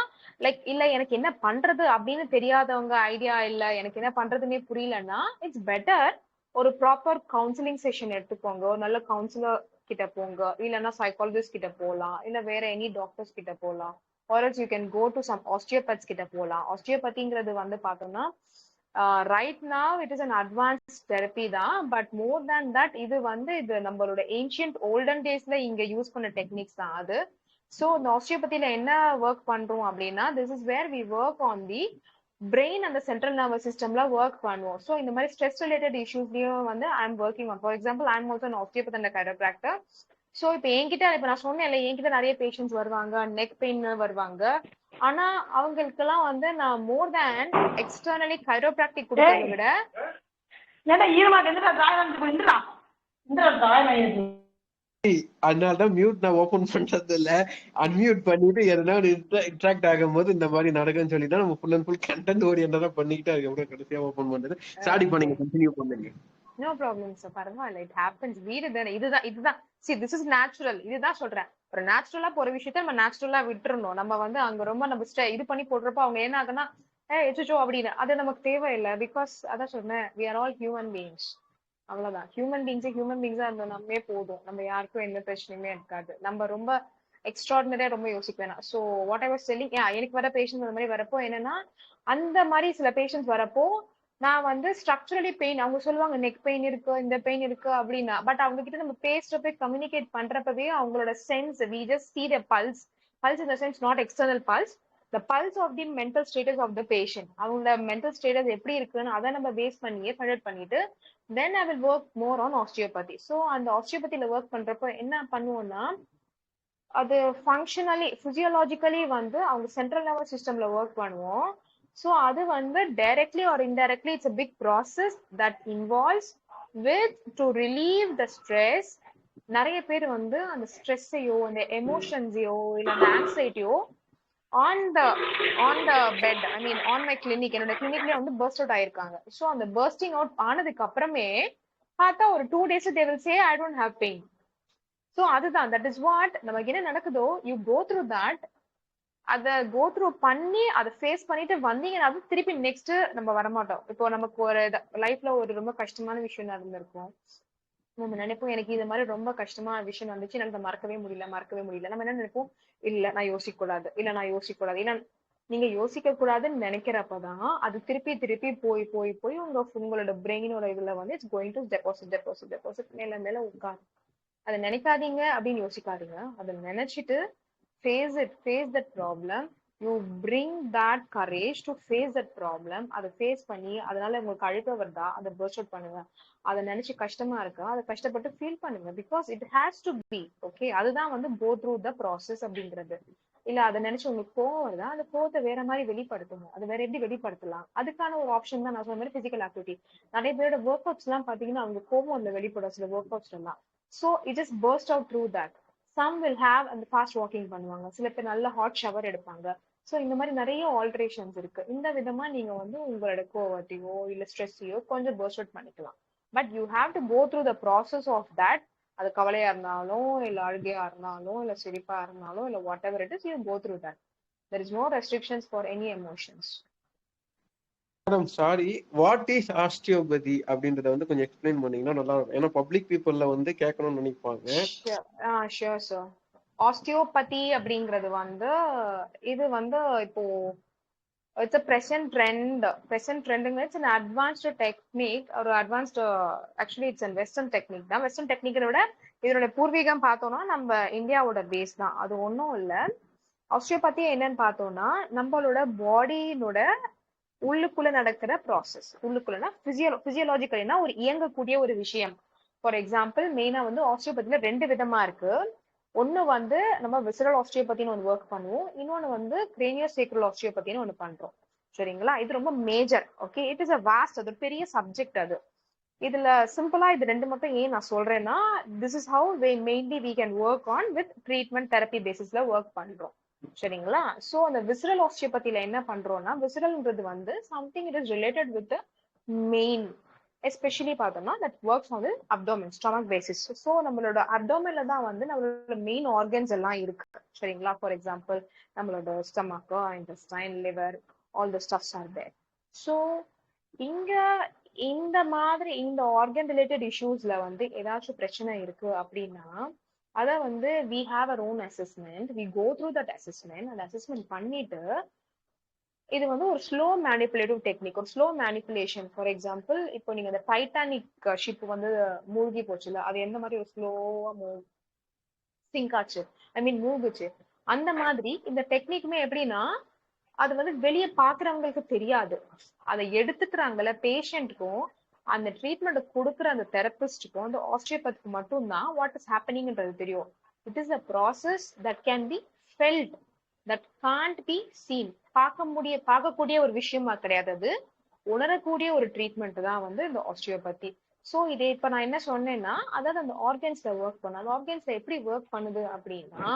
Speaker 2: லைக் இல்ல எனக்கு என்ன பண்றது அப்படின்னு தெரியாதவங்க, ஐடியா இல்ல எனக்கு என்ன பண்றதுன்னே புரியலன்னா இட்ஸ் பெட்டர் ஒரு ப்ராப்பர் கவுன்சிலிங் செஷன் எடுத்துக்கோங்க. ஒரு நல்ல கவுன்சிலர் கிட்ட போங்க, இல்லைன்னா சைக்காலஜிஸ்ட் கிட்ட போகலாம், இல்ல வேற எனி டாக்டர்ஸ் கிட்ட போகலாம். Or else you can go to some osteopaths கிட்ட போகலாம். ஆஸ்டியோபதிங்கிறது வந்து பார்த்தோம்னா right now it is an advance therapy தான். பட் மோர் தேன் தட் இது வந்து இது நம்மளோட ஏன்ஷியன்ட் ஓல்டன் டேஸ்ல இங்க யூஸ் பண்ண டெக்னிக்ஸ் தான் அது. ஸோ இந்த ஆஸ்டியோபதியில என்ன ஒர்க் பண்றோம் அப்படின்னா this is where we work on the brain அந்த சென்ட்ரல் நர்வஸ் சிஸ்டம்ல ஒர்க் பண்ணுவோம். ஸோ இந்த மாதிரி ஸ்ட்ரெஸ் ரிலேட்டட் இஷ்யூஸ்லயும் வந்து I am working on. For example I am also an osteopath and a chiropractor. So இப்போ இப்ப நான் சொன்னேன்ல என்கிட்ட நிறைய பேஷண்ட்ஸ் வருவாங்க, நெக் பெயின் வருவாங்க. ஆனா அவங்களுக்கெல்லாம் வந்து நான் மோர் தேன் எக்ஸ்டர்னலி கைரோபிராக்டிக் கொடுக்கறத விட
Speaker 1: அதனாலதான் மியூட் நான் ஓபன் பண்றது இல்ல. அன்மியூட் பண்ணிட்டு எதனா இன்ட்ராக்ட் ஆகும் போது இந்த மாதிரி நடக்கும்னு சொல்லி தான் நம்ம ஃபுல் அண்ட் ஃபுல் கண்டென்ட் ஓரியன்டா பண்ணிட்டு அதுக்கப்புறம் கடைசியா ஓபன் பண்றது. சாரி பண்ணீங்க, கண்டினியூ பண்ணுங்க.
Speaker 2: நோ ப்ராப்ளம் சார், பரவாயில்ல, இட் ஹேப்பன்ஸ். வீடு தானே, இதுதான் see this is natural. இதுதான் சொல்றேன், ஒரு நேச்சுரலா போற விஷயத்த நம்ம நேச்சுரலா விட்டுறணும். நம்ம வந்து அங்க ரொம்ப நம்ம இது பண்ணி போடுறப்ப அவங்க என்ன ஆகுன்னா எச்சோ அப்படின்னு அது நமக்கு தேவையில்லை. பிகாஸ் அதான் சொன்னேன், we are all human beings. அவ்வளவுதான், ஹியூமன் பீங்ஸா இருந்தோம்னாமே போதும், நம்ம யாருக்கும் எந்த பிரச்சனையுமே இருக்காது. நம்ம ரொம்ப எக்ஸ்ட்ராடினரியா ரொம்ப யோசிக்க வேணாம். So what I was telling, எனக்கு வர பேஷன்ஸ் அந்த மாதிரி வரப்போ என்னன்னா அந்த மாதிரி சில பேஷன்ஸ் வரப்போ நான் வந்து ஸ்ட்ரக்சரலி பெயின் அவங்க சொல்லுவாங்க நெக் பெயின் இருக்கு இந்த பெயின் இருக்கு அப்படின்னா, பட் அவங்க கிட்ட நம்ம பேசுறப்ப கம்யூனிகேட் பண்றப்பவே அவங்களோட sense we just see the pulse in the sense not external pulse, the pulse of the mental status of the patient. அவங்களோட mental status எப்படி இருக்குன்னு அதை நம்ம பேஸ் பண்ணியே ஃபைண்ட் பண்ணிட்டு then I will work more on osteopathy. So அந்த osteopathyல work பண்றப்ப என்ன பண்ணுவோம்னா அது ஃபங்க்ஷனலி பிசியோலாஜிக்கலி வந்து அவங்க சென்ட்ரல் நர்வஸ் சிஸ்டம்ல ஒர்க் பண்ணுவோம். ஸோ அது வந்து directly R indirectly it's a big process that involves with to relieve the stress. நிறைய பேர் வந்து அந்த ஸ்ட்ரெஸ்ஸையோ அந்த எமோஷன்ஸையோ இல்ல அந்த ஆங்ஸைட்டியோ on the bed, I mean on my clinic, என்னோட கிளினிக்லயே வந்து பர்ஸ்ட் அவுட் ஆயிருக்காங்க. ஸோ அந்த பர்ஸ்டிங் அவுட் ஆனதுக்கு அப்புறமே பார்த்தா ஒரு 2 days they will say I don't have pain. So அதுதான் தட் இஸ் வாட் நமக்கு என்ன நடக்குதோ யூ கோ த்ரூ தட், அதை கோ த்ரூ பண்ணி அதை ஃபேஸ் பண்ணிட்டு வந்தீங்கன்னா திருப்பி நெக்ஸ்ட் நம்ம வரமாட்டோம். இப்போ நமக்கு ஒரு லைஃப்ல ஒரு ரொம்ப கஷ்டமான விஷயம் நடந்திருக்கும், நம்ம நினைப்போம் எனக்கு இது மாதிரி ரொம்ப கஷ்டமான விஷயம் நடந்துச்சு எனக்கு மறக்கவே முடியல. நம்ம என்ன நினைப்போம், இல்ல நான் யோசிக்க கூடாது, இல்ல நீங்க யோசிக்க கூடாதுன்னு நினைக்கிறப்பதான் அது திருப்பி திருப்பி போய் உங்களோட பிரெயினோட இதுல வந்து இட்ஸ் கோயிங் டு டெபாசிட் மேல உட்காரு. அதை நினைக்காதீங்க அப்படின்னு யோசிக்காதீங்க, அதை நினைச்சிட்டு face that problem. You bring that courage to face that problem. அதை ஃபேஸ் பண்ணி அதனால உங்களுக்கு அழுக்க வருதா அதை பர்ஸ்ட் அவுட் பண்ணுங்க. அதை நினைச்சு கஷ்டமா இருக்கா அதை கஷ்டப்பட்டு ஃபீல் பண்ணுங்க, because it has to be okay. அதுதான் வந்து கோ த்ரூ த ப்ராசஸ் அப்படிங்கிறது. இல்ல அதை நினைச்சு உங்களுக்கு கோவம் வருதா அந்த கோவத்தை வேற மாதிரி வெளிப்படுத்துங்க. அது வேற எப்படி வெளிப்படுத்தலாம் அதுக்கான ஒரு ஆப்ஷன் தான் நான் சொன்ன மாதிரி பிசிக்கல் ஆக்டிவிட்டி. நிறைய பேரோட ஒர்க் அவுட்ஸ் எல்லாம் பாத்தீங்கன்னா அவங்க கோவம் அதுல வெளிப்படும் சில ஒர்க் அவுட்ஸ் எல்லாம். So it is burst out through that. Some will have அந்த ஃபாஸ்ட் வாக்கிங் பண்ணுவாங்க, சில பேர் நல்ல ஹாட் ஷவர் எடுப்பாங்க. ஸோ இந்த மாதிரி நிறைய ஆல்ட்ரேஷன்ஸ் இருக்கு. இந்த விதமா நீங்க வந்து உங்களோட கோவத்தையோ இல்ல ஸ்ட்ரெஸ்ஸையோ கொஞ்சம் பர்ஸ்ட் அவுட் பண்ணிக்கலாம். But you have to go through the process of that. அது கவலையா இருந்தாலும் இல்ல அழுகையா இருந்தாலும் இல்ல சிரிப்பா இருந்தாலும் இல்ல whatever it is, you go through that. There is no restrictions for any emotions.
Speaker 1: Madam sorry, what is osteopathy அப்படின்றத வந்து கொஞ்சம் எக்ஸ்பிளைன் பண்ணீங்கன்னா நல்லா இருக்கும், ஏன்னா பப்ளிக் பீப்புள்ல வந்து கேட்கணும்னு நினைப்பாங்க.
Speaker 2: Sure sir. ஆஸ்டியோபதி அப்படிங்கிறது வந்து இது வந்து இப்போ it's a present trend. It's an advanced technique or advanced actually it's a western technique தான். வெஸ்டர்ன் டெக்னிக்கை விட இதோட பூர்வீகம் பார்த்தோம்னா நம்ம இந்தியாவோட பேஸ் தான். அது ஒன்றும் இல்லை. ஆஸ்டியோபதி என்னன்னு பார்த்தோம்னா நம்மளோட பாடியினோட உள்ளுக்குள்ள நடக்கிற ப்ராசஸ். உள்ளுக்குள்ளனா பிசியோலாஜிக்கல்னா ஒரு இயங்கக்கூடிய ஒரு விஷயம். ஃபார் எக்ஸாம்பிள் மெயினா வந்து ஆஸ்டியோபதியில 2 விதமா இருக்கு. ஒன்னு வந்து நம்ம விசரல் ஆஸ்டியோபதினு ஒன்று ஒர்க் பண்ணுவோம், இன்னொன்னு வந்து கிரேனியோ சேக்ரல் ஆஸ்டியோபதினு ஒன்று பண்றோம். சரிங்களா, இது ரொம்ப major. Okay, it is a vast, அது பெரிய சப்ஜெக்ட். அது இதுல சிம்பிளா இது 2 மட்டும் ஏன் நான் சொல்றேன்னா this is how mainly we can work on with treatment therapy பேசிஸ்ல ஒர்க் பண்றோம். சரிங்களா, சோ அந்த விசரல் ஆஸ்டியோபதியில என்ன பண்றோம்னா விசரல்ன்றது வந்து something it is related with main especially பார்த்தோம்னா that works on abdomen stomach basis. So நம்மளோட அப்டோமன்ல தான் வந்து நம்மளோட மெயின் ஆர்கன்ஸ் எல்லாம் இருக்கு. சரிங்களா, ஃபார் எக்ஸாம்பிள் நம்மளோட stomach, intestine, liver, all the stuffs are there. So இங்க இந்த மாதிரி இந்த ஆர்கன் ரிலேட்டட் இஷ்யூஸ்ல வந்து ஏதாச்சும் பிரச்சனை இருக்கு அப்படின்னா அதை வந்து we have our own assessment, we go through that assessment. அந்த அசஸ்மெண்ட் பண்ணிட்டு இது வந்து ஒரு ஸ்லோ மேனிப்புலேட்டிவ் டெக்னிக், ஒரு ஸ்லோ மேனிப்புலேஷன். ஃபார் எக்ஸாம்பிள் இப்போ நீங்க அந்த டைட்டானிக் ஷிப் வந்து மூழ்கி போச்சுல, அது எந்த மாதிரி ஒரு ஸ்லோவா சிங்க் ஆச்சு, ஐ மீன் மூழ்குச்சு, அந்த மாதிரி இந்த டெக்னிக்குமே எப்படின்னா அது வந்து வெளியே பாக்குறவங்களுக்கு தெரியாது. அதை எடுத்துக்கிறாங்கல்ல பேஷண்ட்டுக்கும் அந்த ட்ரீட்மெண்ட் கொடுக்குற அந்த தெரபிஸ்டுக்கும் அந்த ஆஸ்டியோபதிக்கு மட்டும்தான் வாட் இஸ் ஹேப்பனிங்ன்றது தெரியும். It is a process that can be felt, that Gantt be seen. பார்க்கக்கூடிய ஒரு விஷயமா கிடையாது, அது உணரக்கூடிய ஒரு ட்ரீட்மெண்ட் தான் வந்து இந்த ஆஸ்டியோபதி. ஸோ இதை இப்ப நான் என்ன சொன்னேன்னா அதாவது அந்த ஆர்கன்ஸ்ல ஒர்க் பண்ணும். அந்த ஆர்கன்ஸ்ல எப்படி ஒர்க் பண்ணுது அப்படின்னா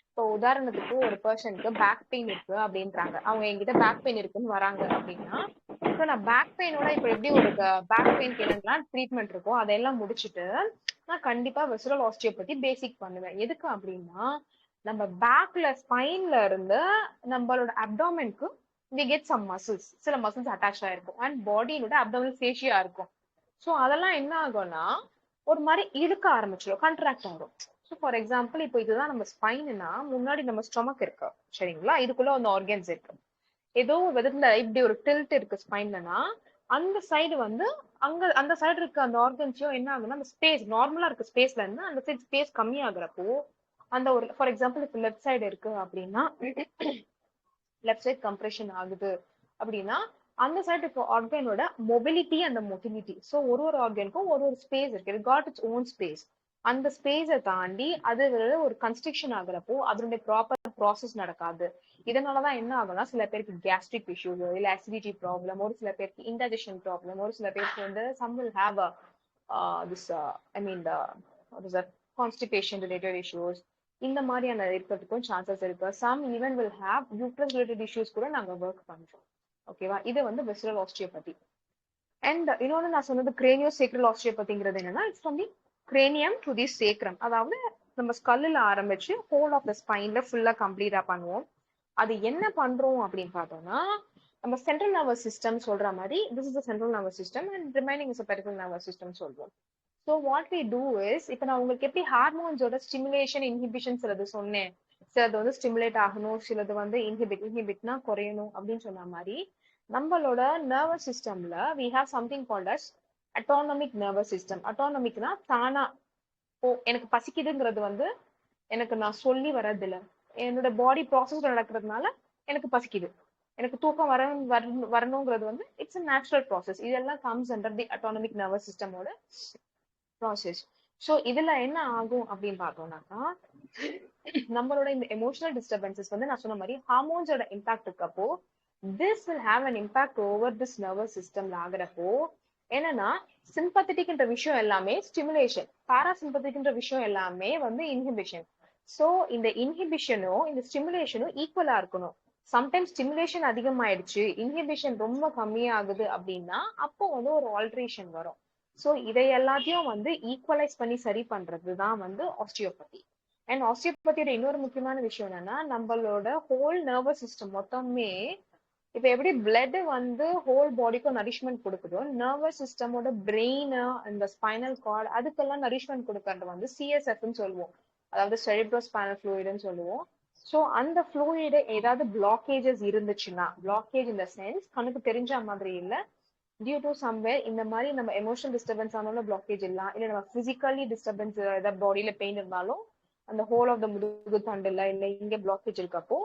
Speaker 2: இப்போ உதாரணத்துக்கு ஒரு பர்சனுக்கு பேக் பெயின் இருக்கு அப்படின்றாங்க, அவங்க என்கிட்ட பேக் பெயின் இருக்குன்னு வராங்க அப்படின்னா இப்போ நான் பேக் பெயினோட இப்போ எப்படி ஒரு பேக் பெயின்க்கு என்னெல்லாம் ட்ரீட்மெண்ட் இருக்கோ அதையெல்லாம் முடிச்சுட்டு நான் கண்டிப்பா விசரல் ஆஸ்டியோபதி பேசிக் பண்ணுவேன். எதுக்கு அப்படின்னா நம்ம பேக்ல ஸ்பைன்ல இருந்து நம்மளோட அப்டாமனுக்கு we get some muscles, சில மசில்ஸ் அட்டாச் ஆயிருக்கும் அண்ட் பாடியோட அப்டாமினல் ஃபேஷியா இருக்கும். ஸோ அதெல்லாம் என்ன ஆகும்னா ஒரு மாதிரி இழுக்க ஆரம்பிச்சிடும், கண்ட்ராக்ட் ஆகும். ஸோ ஃபார் எக்ஸாம்பிள் இப்போ இதுதான் நம்ம ஸ்பைன்னா முன்னாடி நம்ம ஸ்டொமக் இருக்கு. சரிங்களா, இதுக்குள்ள வந்து ஆர்கன்ஸ் இருக்கு. ஏதோ விதத்துல இப்படி ஒரு டில்ட் இருக்கு ஸ்பைன்லனா அந்த சைடு வந்து அந்த சைடு இருக்க அந்த ஆர்கன்ஸையும் என்ன ஆகுதுன்னா அந்த ஸ்பேஸ் நார்மலா இருக்க ஸ்பேஸ்ல இருந்து அந்த சைடு ஸ்பேஸ் கம்மி ஆகுறப்போ அந்த ஒரு ஃபார் எக்ஸாம்பிள் இப்போ லெஃப்ட் சைடு இருக்கு அப்படின்னா லெஃப்ட் சைடு கம்ப்ரெஷன் ஆகுது அப்படின்னா அந்த சைடு இருக்க ஆர்கனோட மொபிலிட்டி அந்த மொட்டிலிட்டி. ஸோ ஒரு ஆர்கனுக்கும் ஒரு ஸ்பேஸ் இருக்கு. It got its own space. அந்த ஸ்பேஸை தாண்டி அது ஒரு கன்ஸ்ட்ரக்ஷன் ஆகுறப்போ அதனுடைய ப்ராப்பர் ப்ராசஸ் நடக்காது. இதனாலதான் என்ன ஆகும்னா சில பேருக்கு கேஸ்ட்ரிக் இஷ்யூஸ் இல்ல அசிடிட்டி ப்ராப்ளம், ஒரு சில பேருக்கு இன்டைஜஷன் ப்ராப்ளம், ஒரு சில பேருக்கு வந்து some will have this I mean constipation related issues. இந்த மாதிரியான இருக்கிறதுக்கும் சான்சஸ் இருக்கு. Some even will have uterus related issues கூட நாங்க ஒர்க் பண்றோம். ஓகேவா? இது வந்து விசரல் ஆஸ்டியோபதி. அண்ட் இன்னொன்னு நான் சொன்னது கிரேனியோ சேக்ரல் ஆஸ்டியோபதிங்கிறது என்னன்னா it's from the cranium to the சேக்ரம். அதாவது நம்ம ஸ்கல்லுல ஆரம்பிச்சு ஹோல் ஆஃப் த ஸ்பைன்ல ஃபுல்லா கம்ப்ளீட்டா பண்ணுவோம். அது என்ன பண்றோம் அப்படின்னு பார்த்தோம்னா நம்ம சென்ட்ரல் நர்வஸ் சிஸ்டம் சொல்ற மாதிரி this is the central nervous system and remaining is peripheral nervous system சொல்றோம். So what we do is இப்போ நான் உங்களுக்கு எப்படி ஹார்மோன்ஸோட ஸ்டிமுலேஷன் இன்ஹிபிஷன் சிலது சொன்னேன், சிலது வந்து ஸ்டிமுலேட் ஆகணும், சிலது வந்து இன்ஹிபிட்னா குறையணும் அப்படின்னு சொன்ன மாதிரி நம்மளோட நர்வஸ் சிஸ்டம்ல we have something called as autonomic nervous system. அட்டானமிக்னா தானா எனக்கு பசிக்குதுங்கிறது வந்து எனக்கு நான் சொல்லி வர்றதில்ல, என்னோட பாடி ப்ராசஸ் நடக்கிறதுனால எனக்கு பசிக்குது, எனக்கு தூக்கம் வரணுங்கிறது வந்து இட்ஸ் அ நேச்சுரல் ப்ராசஸ். இதெல்லாம் comes under the autonomic nervous சிஸ்டமோட ப்ராசஸ். ஸோ இதுல என்ன ஆகும் அப்படின்னு பார்த்தோம்னாக்கா நம்மளோட இந்த எமோஷனல் டிஸ்டர்பன்சஸ் வந்து நான் சொன்ன மாதிரி ஹார்மோன்ஸோட இம்பாக்ட் இருக்கப்போ this will have an impact over this nervous சிஸ்டம்ல ஆகுறப்போ என்னன்னா சிம்பத்தட்டிக்ன்ற விஷயம் எல்லாமே ஸ்டிமுலேஷன், பாராசிம்பத்தட்டிக்ன்ற விஷயம் எல்லாமே வந்து இன்ஹிபிஷன். ஸோ இந்த இன்ஹிபிஷனும் இந்த ஸ்டிமுலேஷனும் ஈக்குவலா இருக்கணும். சம்டைம்ஸ் ஸ்டிமுலேஷன் அதிகமாயிடுச்சு இன்ஹிபிஷன் ரொம்ப கம்மியாகுது அப்படின்னா அப்போ வந்து ஒரு ஆல்ட்ரேஷன் வரும். ஸோ இதை எல்லாத்தையும் வந்து ஈக்குவலைஸ் பண்ணி சரி பண்றதுதான் வந்து ஆஸ்டியோபதி. அண்ட் ஆஸ்டியோபதியோட இன்னொரு முக்கியமான விஷயம் என்னன்னா நம்மளோட ஹோல் நர்வஸ் சிஸ்டம் மொத்தமே இப்ப எப்படி பிளட் வந்து ஹோல் பாடிக்கும் நரிஷ்மெண்ட் கொடுக்குதோ நர்வஸ் சிஸ்டமோட பிரெயின் இந்த ஸ்பைனல் கார்டு அதுக்கெல்லாம் நரிஷ்மெண்ட் கொடுக்கறது வந்து சிஎஸ்எஃப்னு சொல்லுவோம், அதாவது செரிப்ரோ ஸ்பைனல் ஃப்ளூயிடுன்னு சொல்லுவோம். ஸோ அந்த ஃப்ளூயிடு ஏதாவது பிளாக்கேஜஸ் இருந்துச்சுன்னா, பிளாக்கேஜ் இந்த சென்ஸ் கணக்கு தெரிஞ்ச மாதிரி இல்லை, டியூ டு சம்வேர் இந்த மாதிரி நம்ம எமோஷனல் டிஸ்டர்பன்ஸ் ஆனாலும் பிளாக்கேஜ் இல்ல, இல்ல நம்ம பிசிக்கலி டிஸ்டர்பன்ஸ் ஏதாவது பாடியில பெயின் இருந்தாலும் அந்த ஹோல் ஆஃப் த முதுகு தண்டுல இல்ல இங்க பிளாக்கேஜ் இருக்கப்போ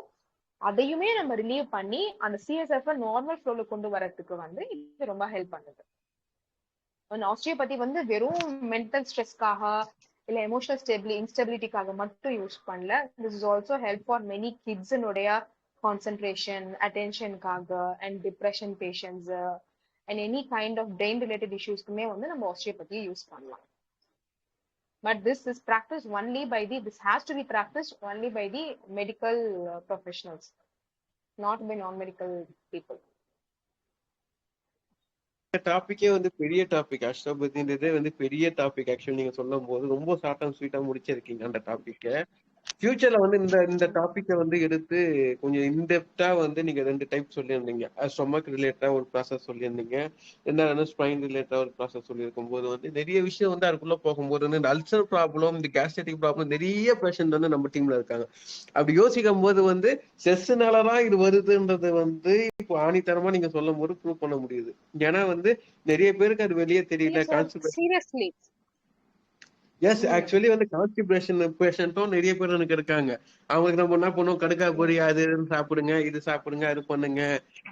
Speaker 2: அதையுமே நம்ம ரிலீவ் பண்ணி அந்த சிஎஸ்எஃப் நார்மல் ஃப்ளோல கொண்டு வரதுக்கு வந்து இது ரொம்ப ஹெல்ப் பண்ணுது. ஆஸ்டியோபதி வந்து வெறும் மென்டல் ஸ்ட்ரெஸ்க்காக இல்ல எமோஷனல் இன்ஸ்டெபிலிட்டிக்காக மட்டும் யூஸ் பண்ணல. This is also help for many கிட்ஸினுடைய கான்சென்ட்ரேஷன் அட்டென்ஷனுக்காக and depression patients and any kind of brain related இஷ்யூஸ்க்குமே வந்து நம்ம ஆஸ்டியோபதியை யூஸ் பண்ணலாம். But this is practiced only by this has to be practiced only by the medical professionals, not by non-medical people.
Speaker 1: டாபிக்கே வந்து பெரிய topic, ஆஸ்ட்ரோபதின்றதே வந்து பெரிய topic. Actually நீங்க சொல்லும் போது ரொம்ப ஷார்ட் அண்ட் ஸ்வீட்டா முடிச்சிருக்கீங்க அந்த டாபிக்கை. ஃபியூச்சர்ல வந்து இந்த டாபிக்கை வந்து எடுத்து கொஞ்சம் இன்டெப்தா வந்து நீங்க 2 டைப் சொல்லியிருந்தீங்க. ஸ்டொமக் ரிலேட்டடா ஒரு ப்ராசஸ் சொல்லியிருந்தீங்க, என்ன ஸ்பைன் ரிலேட்டடா ஒரு ப்ராசஸ் சொல்லியிருக்கும் போது வந்து நிறைய விஷயம் வந்து அதுக்குள்ள போகும்போது வந்து இந்த அல்சர் ப்ராப்ளம் இந்த கேஸ்ட்ரிக் ப்ராப்ளம் நிறைய பேஷண்ட் வந்து நம்ம டீம்ல இருக்காங்க. அப்படி யோசிக்கும் போது வந்து ஸ்ட்ரெஸ்னாலதான் இது வருதுன்றது வந்து இப்போ ஆணித்தரமா நீங்க சொல்லும் போது ப்ரூவ் பண்ண முடியுது. ஏன்னா வந்து நிறைய பேருக்கு அது வெளியே தெரியல.
Speaker 2: Seriously.
Speaker 1: எஸ், ஆக்சுவலி வந்து கான்ஸ்டிபேஷன் பேஷண்ட்டும் நிறைய பேர் எனக்கு இருக்காங்க. அவங்களுக்கு நம்ம என்ன பண்ணுவோம், கடுக்கா பொரி அது சாப்பிடுங்க இது சாப்பிடுங்க அது பண்ணுங்க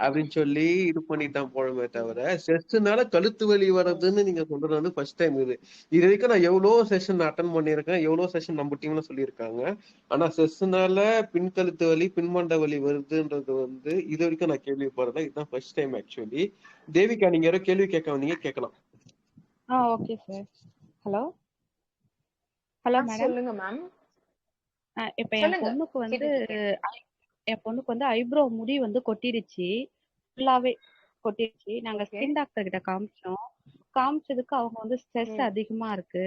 Speaker 1: அப்படின்னு சொல்லி இது பண்ணிட்டு தான் போழமே தவிர ஸ்ட்ரெஸ்னால கழுத்து வலி வர்றதுன்னு நீங்க சொல்றது வந்து ஃபர்ஸ்ட் டைம். இது வரைக்கும் நான் எவ்வளோ செஷன் அட்டன் பண்ணியிருக்கேன், எவ்வளோ செஷன் நம்ம டீம்ல சொல்லியிருக்காங்க. ஆனா ஸ்ட்ரெஸ்னால பின்கழுத்து வலி பின்மண்ட வலி வருதுன்றது வந்து இது வரைக்கும் நான் கேள்விப்படுறேன். இதுதான் ஃபர்ஸ்ட் டைம் ஆக்சுவலி. தேவிகா, நீங்க யாரோ கேள்வி கேட்க வந்தீங்க, கேட்கலாம்.
Speaker 3: Okay sir. Hello hello madam.
Speaker 2: சொல்லுங்க மேம்.
Speaker 3: இப்போ என் பொண்ணுக்கு வந்து ஐப்ரோ முடி வந்து கொட்டிடுச்சு, ஃபுல்லாவே கொட்டிடுச்சு. நாங்க ஸ்கின் டாக்டர் கிட்ட காமிச்சதுக்கு அவங்க வந்து ஸ்ட்ரெஸ் அதிகமா இருக்கு,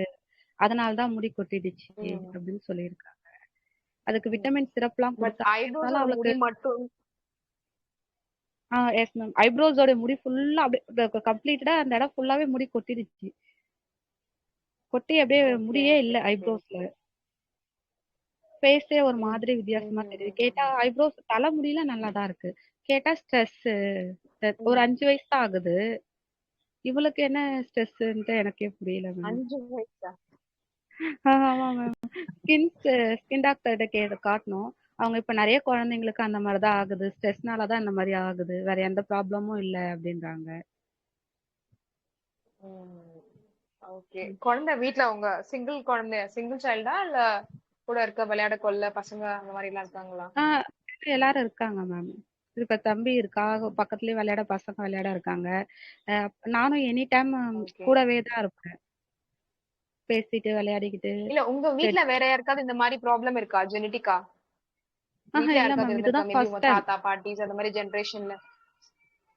Speaker 3: அதனாலதான் முடி கொட்டிடுச்சு அப்படின்னு சொல்லியிருக்காங்க. அதுக்கு விட்டமின் சிரப்லாம் கொடுத்தாலும் அவளுக்கு எஸ் மேம், ஐப்ரோஸோட முடி ஃபுல்லா அப்படியே கம்ப்ளீட்டடா அந்த இடம் ஃபுல்லாவே முடி கொட்டிடுச்சு. கொட்டி அப்படியே முடியே இல்ல ஐப்ரோஸ்ல. ஃபேஸே ஒரு மாதிரி வித்தியாசமா தெரியுது. கேட்டா ஐப்ரோஸ் தலை முடியல நல்லாதான் இருக்கு, கேட்டா ஸ்ட்ரெஸ். ஒரு 5 வயசு தான் ஆகுது, இவளுக்கு என்ன ஸ்ட்ரெஸ்ன்ட்டு எனக்கே புரியல மேம்.
Speaker 2: 5 வயசா?
Speaker 3: ஆமா மேம். ஸ்கின் டாக்டர்கிட்ட காட்டணும். அவங்க இப்ப நிறைய குழந்தைங்களுக்கு அந்த மாதிரி தான் ஆகுது. ஸ்ட்ரெஸ்னால தான் இந்த மாதிரி ஆகுது. வேற எந்த ப்ராப்ளமும் இல்ல அப்படின்றாங்க.
Speaker 2: ஓகே. குழந்தை வீட்ல உங்க சிங்கிள் சைல்டா இல்ல கூட இருக்க விளையாட கொள்ள பசங்க அந்த மாதிரி எல்லாம் இருக்காங்களா?
Speaker 3: எல்லாரும் இருக்காங்க மேம். இப்ப தம்பி இருக்கா, பக்கத்துலயே பசங்க விளையாட இருக்காங்க. நானும் எனி டைம்
Speaker 2: ஓகே.
Speaker 3: கூடவே தான் இருப்பேன். பேசிட்டு விளையாடிக்கிட்டு.
Speaker 2: இல்ல உங்க வீட்ல வேற யாருக்காவது இந்த மாதிரி ப்ராப்ளம் இருக்கா ஜெனட்டிக்கா? வீட்ல
Speaker 3: இல்ல
Speaker 2: யாருக்காவது
Speaker 3: மேம்.
Speaker 2: இருந்திருக்கா?
Speaker 3: இதுதான்
Speaker 2: மேபி
Speaker 3: ஃபர்ஸ்ட்
Speaker 2: உங்க
Speaker 3: டைம்.
Speaker 2: தாத்தா பாட்டிஸ் அந்த மாதிரி ஜெனரேஷன்ல?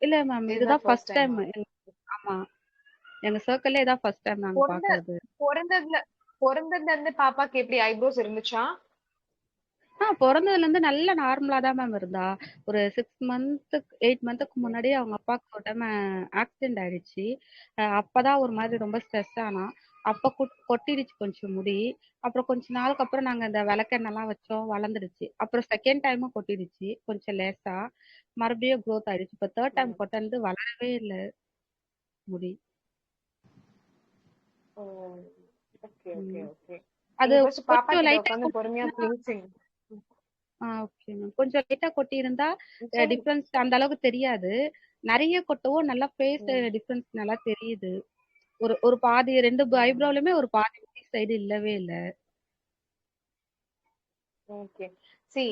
Speaker 3: இல்ல மேம்.
Speaker 2: இதுதான்
Speaker 3: இதுதான்
Speaker 2: ஃபர்ஸ்ட்
Speaker 3: ஃபர்ஸ்ட் டைம்.
Speaker 2: டைமா?
Speaker 3: ஆமா. எங்க சர்க்கிள்ல இதான் ஃபர்ஸ்ட் டைம் நாங்க
Speaker 2: பிறந்த
Speaker 3: பாக்குறது.
Speaker 2: பிறந்ததுல பிறந்ததுல இருந்து பாப்பாக்கு எப்படி ஐப்ரோஸ் இருந்துச்சா?
Speaker 3: பொறந்ததுல இருந்து நல்ல நார்மலா தான் மேம் இருந்தா. ஒரு 8 மந்த்துக்கு முன்னாடி அவங்க அப்பாவுக்கு ஒரு டைம் ஆக்சிடென்ட் ஆயிடுச்சு. அப்பதான் ஒரு மாதிரி ரொம்ப ஸ்ட்ரெஸ் ஆனா. அப்ப கொட்டிடுச்சு கொஞ்சம் முடி. அப்புறம் கொஞ்ச நாளுக்கு அப்புறம் நாங்க இந்த விளக்கெண்ணெய்லாம் வச்சோம், வளர்ந்துடுச்சு. அப்புறம் செகண்ட் டைமும் கொட்டிடுச்சு, கொஞ்சம் லேசா. மறுபடியும் க்ரோத் ஆயிடுச்சு. இப்ப தேர்ட் டைம் கொட்டனது வளரவே இல்ல முடி.
Speaker 2: ஓகே ஓகே
Speaker 3: ம்.
Speaker 2: ஓகே.
Speaker 3: அது
Speaker 2: நீங்க ஃபர்ஸ்ட் பாப்பா
Speaker 3: கொஞ்சம்
Speaker 2: கிட்ட
Speaker 3: லைட்டா
Speaker 2: உட்கார்ந்து பொறுமையா பேசுங்க.
Speaker 3: Okay ma'am. கொஞ்சம் லைட்டா கொட்டியிருந்தா
Speaker 2: சொல்லுங்க.
Speaker 3: டிஃபரன்ஸ் அந்த அளவுக்கு தெரியாது. நெறைய கொட்டவும் நல்லா ஃபேஸ்
Speaker 2: ம்.
Speaker 3: டிஃபரன்ஸ் நல்லா தெரியுது. ஒரு ஒரு பாதி 2
Speaker 2: ம்.
Speaker 3: ஐப்ரோலயுமே ஒரு பாதி முடி சைடு இல்லவே இல்ல.
Speaker 2: ஓகே. சி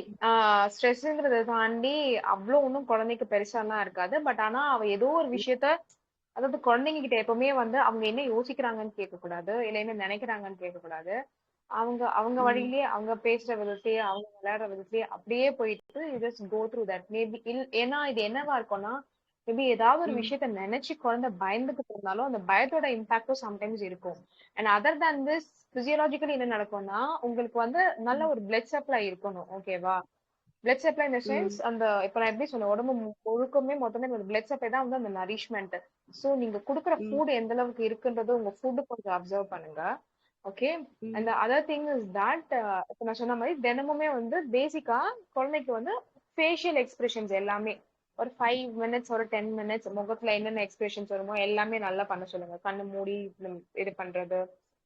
Speaker 2: ஸ்ட்ரெஸ்ங்கிறத தாண்டி அவ்ளோ ஒண்ணும் குழந்தைக்கு பெருசாலாம் இருக்காது. பட் ஆனா அவ ஏதோ ஒரு விஷயத்த அதாவது குழந்தைங்க கிட்ட எப்பவுமே வந்து அவங்க என்ன யோசிக்கிறாங்கன்னு கேட்கக்கூடாது. இல்ல என்ன நினைக்கிறாங்கன்னு கேட்கக்கூடாது. அவங்க அவங்க
Speaker 3: ம்.
Speaker 2: வழியிலேயே அவங்க பேசுற விதத்திலேயே அவங்க விளையாடுற விதத்திலேயே அப்படியே போயிட்டு you just go through that maybe ஏன்னா இது என்னவா இருக்கும்னா மேபி ஏதாவது ஒரு
Speaker 3: ம்.
Speaker 2: விஷயத்த நினைச்சு குழந்தை பயந்துகிட்டு இருந்தாலும் அந்த பயத்தோட இம்பாக்டும் சம்டைம்ஸ் இருக்கும். அண்ட் அதர் தேன் திஸ் பிசியலாஜிக்கலி என்ன நடக்கும்னா உங்களுக்கு வந்து நல்ல
Speaker 3: ம்.
Speaker 2: ஒரு பிளட் சப்ளை இருக்கணும். ஓகேவா? பிளட் சப்ளை இந்த சென்ஸ்
Speaker 3: ம்.
Speaker 2: அந்த இப்ப நான் எப்படி சொன்னேன் உடம்பு முழுக்கமே மொத்தமே பிளட் சப்ளை தான் வந்து அந்த நரிஷ்மெண்ட். சோ நீங்க குடுக்குற
Speaker 3: ம்.
Speaker 2: ஃபுட் எந்த அளவுக்கு இருக்குன்றது உங்க ஃபுட் கொஞ்சம் அப்சர்வ் பண்ணுங்க. ஓகே.
Speaker 3: ம்.
Speaker 2: And other thing is that இப்ப நான் சொன்ன மாதிரி தினமுமே வந்து பேசிக்கா குழந்தைக்கு வந்து ஃபேஷியல் எக்ஸ்பிரஷன்ஸ் எல்லாமே ஒரு 5 மினிட்ஸ் ஒரு 10 மினிட்ஸ் முகத்துல என்னென்ன எக்ஸ்பிரஷன்ஸ் வருமோ எல்லாமே நல்லா பண்ண சொல்லுங்க. கண்ணு மூடி இது பண்றது,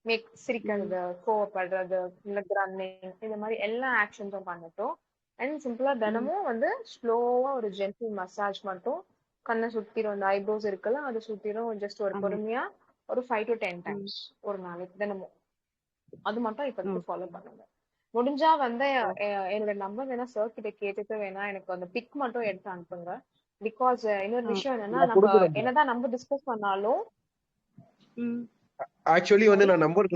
Speaker 3: ம்.
Speaker 2: சிரிக்கிறது, கோவப்படுறது, இல்ல ரன்னிங் இந்த மாதிரி எல்லா ஆக்ஷன்ஸும் பண்ணட்டும். அண்ட் சிம்பிளா
Speaker 3: ம்.
Speaker 2: தினமும் வந்து ஸ்லோவா ஒரு ஜென்டில் மசாஜ் மட்டும் கண்ணை சுத்திரும் அந்த ஐப்ரோஸ் இருக்குல்ல அது சுத்திரும் ஜஸ்ட் ஒரு
Speaker 3: ஆமா.
Speaker 2: பொறுமையா ஒரு 5 to 10
Speaker 3: ம்.
Speaker 2: டைம்ஸ் ஒரு நாளைக்கு தினமும் அது மட்டும் இப்போதைக்கு ஃபாலோ
Speaker 3: ஓகே.
Speaker 2: பண்ணுங்க. முடிஞ்சா வந்து
Speaker 3: ஓ.
Speaker 2: என்னோட நம்பர் வேணா சார் கிட்ட கேட்டுட்டு வேணா எனக்கு அந்த பிக் மட்டும் எடுத்து அனுப்புங்க. பிகாஸ் இன்னொரு
Speaker 3: ஆ.
Speaker 2: விஷயம் என்னன்னா
Speaker 1: நான்
Speaker 2: நம்ம
Speaker 1: கொடுக்குறேன்.
Speaker 2: என்னதான் நம்ம டிஸ்கஸ் பண்ணாலும்
Speaker 3: ம்.
Speaker 1: ஆக்சுவலி வந்து
Speaker 2: சாரி.
Speaker 1: நான் நம்பர்